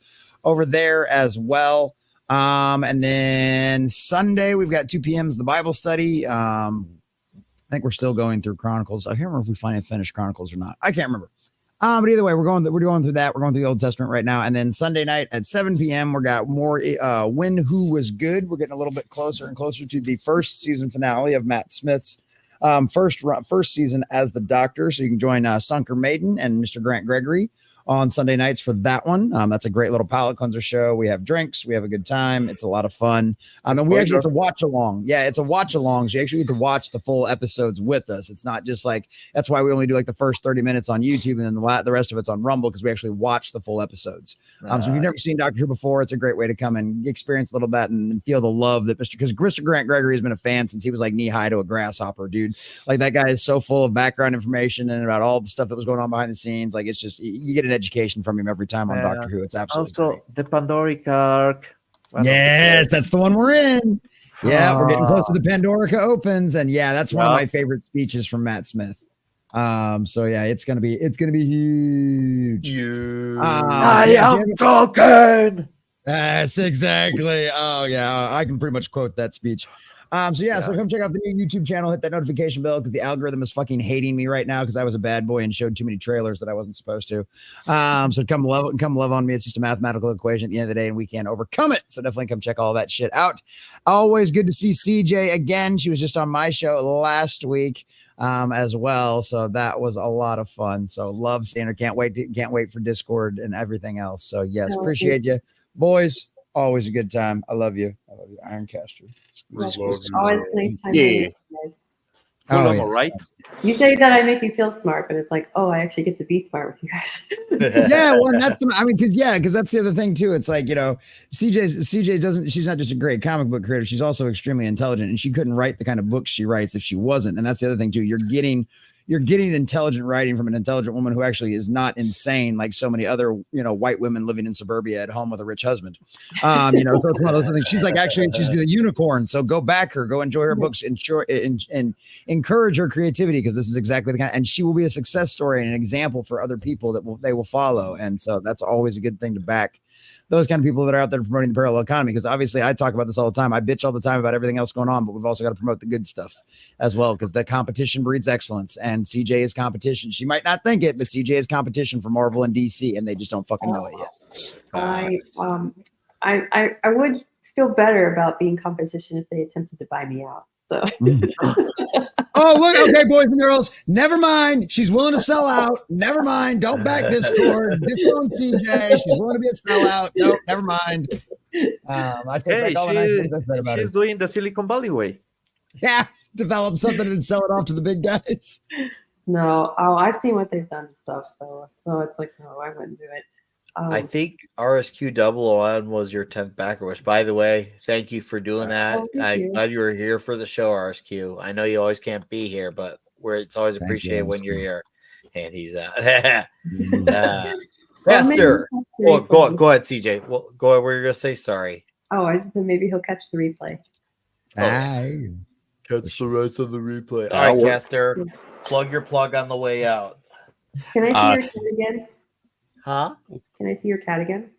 over there as well. And then Sunday, we've got 2 p.m. is the Bible study. I think we're still going through Chronicles. I can't remember if we finally finished Chronicles or not. I can't remember. But either way, we're going through that. We're going through the Old Testament right now. And then Sunday night at 7 p.m., we got more When Who Was Good. We're getting a little bit closer and closer to the first season finale of Matt Smith's first season as the Doctor. So you can join Sunker Maiden and Mr. Grant Gregory on Sunday nights for that one. That's a great little palate cleanser show. We have drinks, we have a good time. It's a lot of fun. And we actually get to watch along. Yeah, it's a watch along. So you actually get to watch the full episodes with us. It's not just like, that's why we only do like the first 30 minutes on YouTube and then the rest of it's on Rumble, because we actually watch the full episodes. So if you've never seen Doctor Who before, it's a great way to come and experience a little bit and feel the love that Mr. Grant Gregory has been a fan since he was like knee high to a grasshopper, dude. Like that guy is so full of background information and about all the stuff that was going on behind the scenes. Like it's just, you get an education from him every time on Doctor Who. It's absolutely also great. the Pandoric arc. Yes, that's the one we're in. Yeah, we're getting close to the Pandorica opens, and yeah, that's one of my favorite speeches from Matt Smith. So yeah, it's gonna be huge. I am talking. Yes, exactly. Oh yeah, I can pretty much quote that speech. So come check out the new YouTube channel, hit that notification bell because the algorithm is fucking hating me right now because I was a bad boy and showed too many trailers that I wasn't supposed to. So come love on me. It's just a mathematical equation at the end of the day, and we can overcome it. So definitely come check all that shit out. Always good to see CJ again. She was just on my show last week as well. So that was a lot of fun. So love seeing her. Can't wait for Discord and everything else. So yes, appreciate you, boys. Always a good time. I love you. Ironcaster. Always nice time. Yeah. Oh, yes. Right. You say that I make you feel smart, but it's like, oh, I actually get to be smart with you guys. Yeah, well, because that's the other thing too. It's like, she's not just a great comic book creator, she's also extremely intelligent, and she couldn't write the kind of books she writes if she wasn't. And that's the other thing too. You're getting intelligent writing from an intelligent woman who actually is not insane like so many other, white women living in suburbia at home with a rich husband. So it's one of those things. She's like, actually, she's the unicorn. So go back her, go enjoy her books, and encourage her creativity, because this is exactly the kind, and she will be a success story and an example for other people that they will follow. And so that's always a good thing to back those kind of people that are out there promoting the parallel economy. Because obviously I talk about this all the time. I bitch all the time about everything else going on, but we've also got to promote the good stuff as well, because the competition breeds excellence, and CJ is competition. She might not think it, but CJ is competition for Marvel and DC, and they just don't fucking know it yet. I would feel better about being competition if they attempted to buy me out. So. Oh, look. Okay, boys and girls. Never mind. She's willing to sell out. Never mind. Don't back Dizchord. Disown CJ. She's willing to be a sellout. Nope. Never mind. I take Hey, back all the nice things I said about her. she's doing the Silicon Valley way. Yeah. Develop something and sell it off to the big guys. No, I've seen what they've done and stuff. So it's like, no, I wouldn't do it. I think RSQ 001 was your 10th backer, which, by the way, thank you for doing that. I'm glad you were here for the show, RSQ. I know you always can't be here, but it's always appreciated when you're here. And he's Master. Go ahead, CJ. Well, go ahead. What you're gonna say? Sorry. Oh, I just said maybe he'll catch the replay. Catch the rest of the replay. All right, Caster. Plug your plug on the way out. Can I see your cat again? Huh? Can I see your cat again?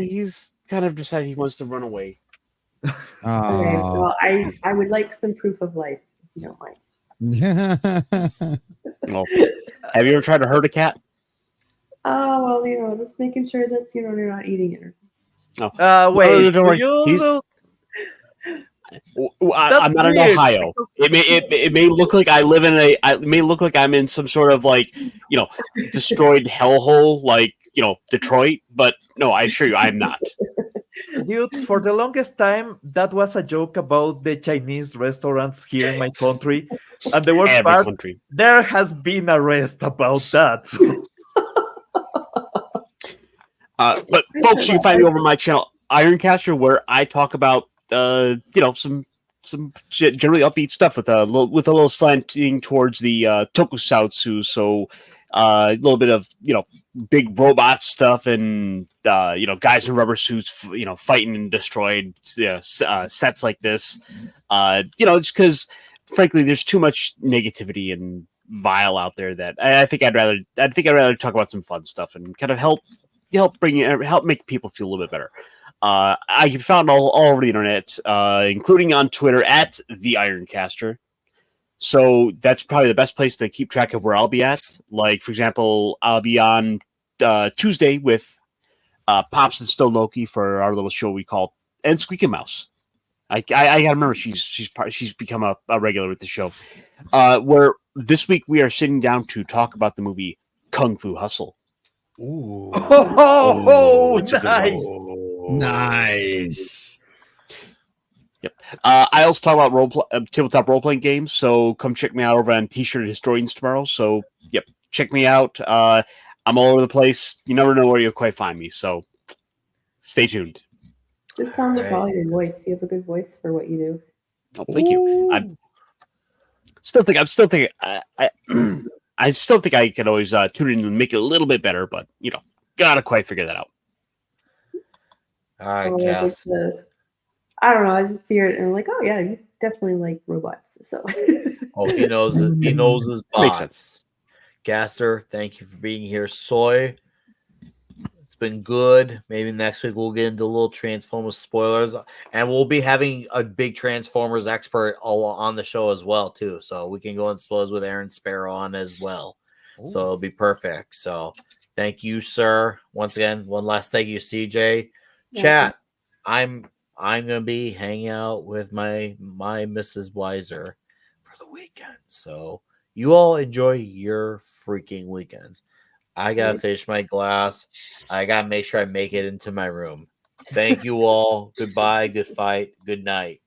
He's kind of decided he wants to run away. Okay, well, I would like some proof of life, if you don't mind. Well, have you ever tried to hurt a cat? Oh, well, just making sure that, you're not eating it or something. No. Wait, don't worry. I'm not in Ohio. It may look like I live in it may look like I'm in some sort of destroyed hellhole like Detroit, but no, I assure you I'm not. Dude, for the longest time, that was a joke about the Chinese restaurants here in my country. And the worst part, there has been a rest about that. So. But folks, you can find me over my channel, Ironcaster, where I talk about some generally upbeat stuff with a little slanting towards the tokusatsu. So a little bit of big robot stuff and guys in rubber suits fighting and destroyed sets like this. Just because frankly there's too much negativity and vile out there that I think I'd rather talk about some fun stuff and kind of help make people feel a little bit better. I can be found all over the internet, including on Twitter at the Ironcaster. So that's probably the best place to keep track of where I'll be at. Like, for example, I'll be on Tuesday with Pops and Stone Loki for our little show we call and Squeaky Mouse. I gotta remember she's become a regular with the show. Where this week we are sitting down to talk about the movie Kung Fu Hustle. Ooh. Nice. Nice. Yep. I also talk about tabletop role-playing games, so come check me out over on T-Shirt Historians tomorrow. So, yep, check me out. I'm all over the place. You never know where you'll quite find me, so stay tuned. Just tell them to follow your voice. You have a good voice for what you do. Oh, thank you. I still think I can always tune in and make it a little bit better, but gotta quite figure that out. All right, Cass. I don't know. I just hear it and I'm like, oh yeah, you definitely like robots. So. Oh, he knows his bots. Makes sense. Gasser, thank you for being here. Soy, it's been good. Maybe next week we'll get into a little Transformers spoilers, and we'll be having a big Transformers expert on the show as well too. So we can go into spoilers with Aaron Sparrow on as well. Ooh. So it'll be perfect. So thank you, sir. Once again, one last thank you, CJ. Yeah. Chat. I'm gonna be hanging out with my Mrs. Weiser for the weekend. So you all enjoy your freaking weekends. I gotta finish my glass. I gotta make sure I make it into my room. Thank you all. Goodbye. Good fight. Good night.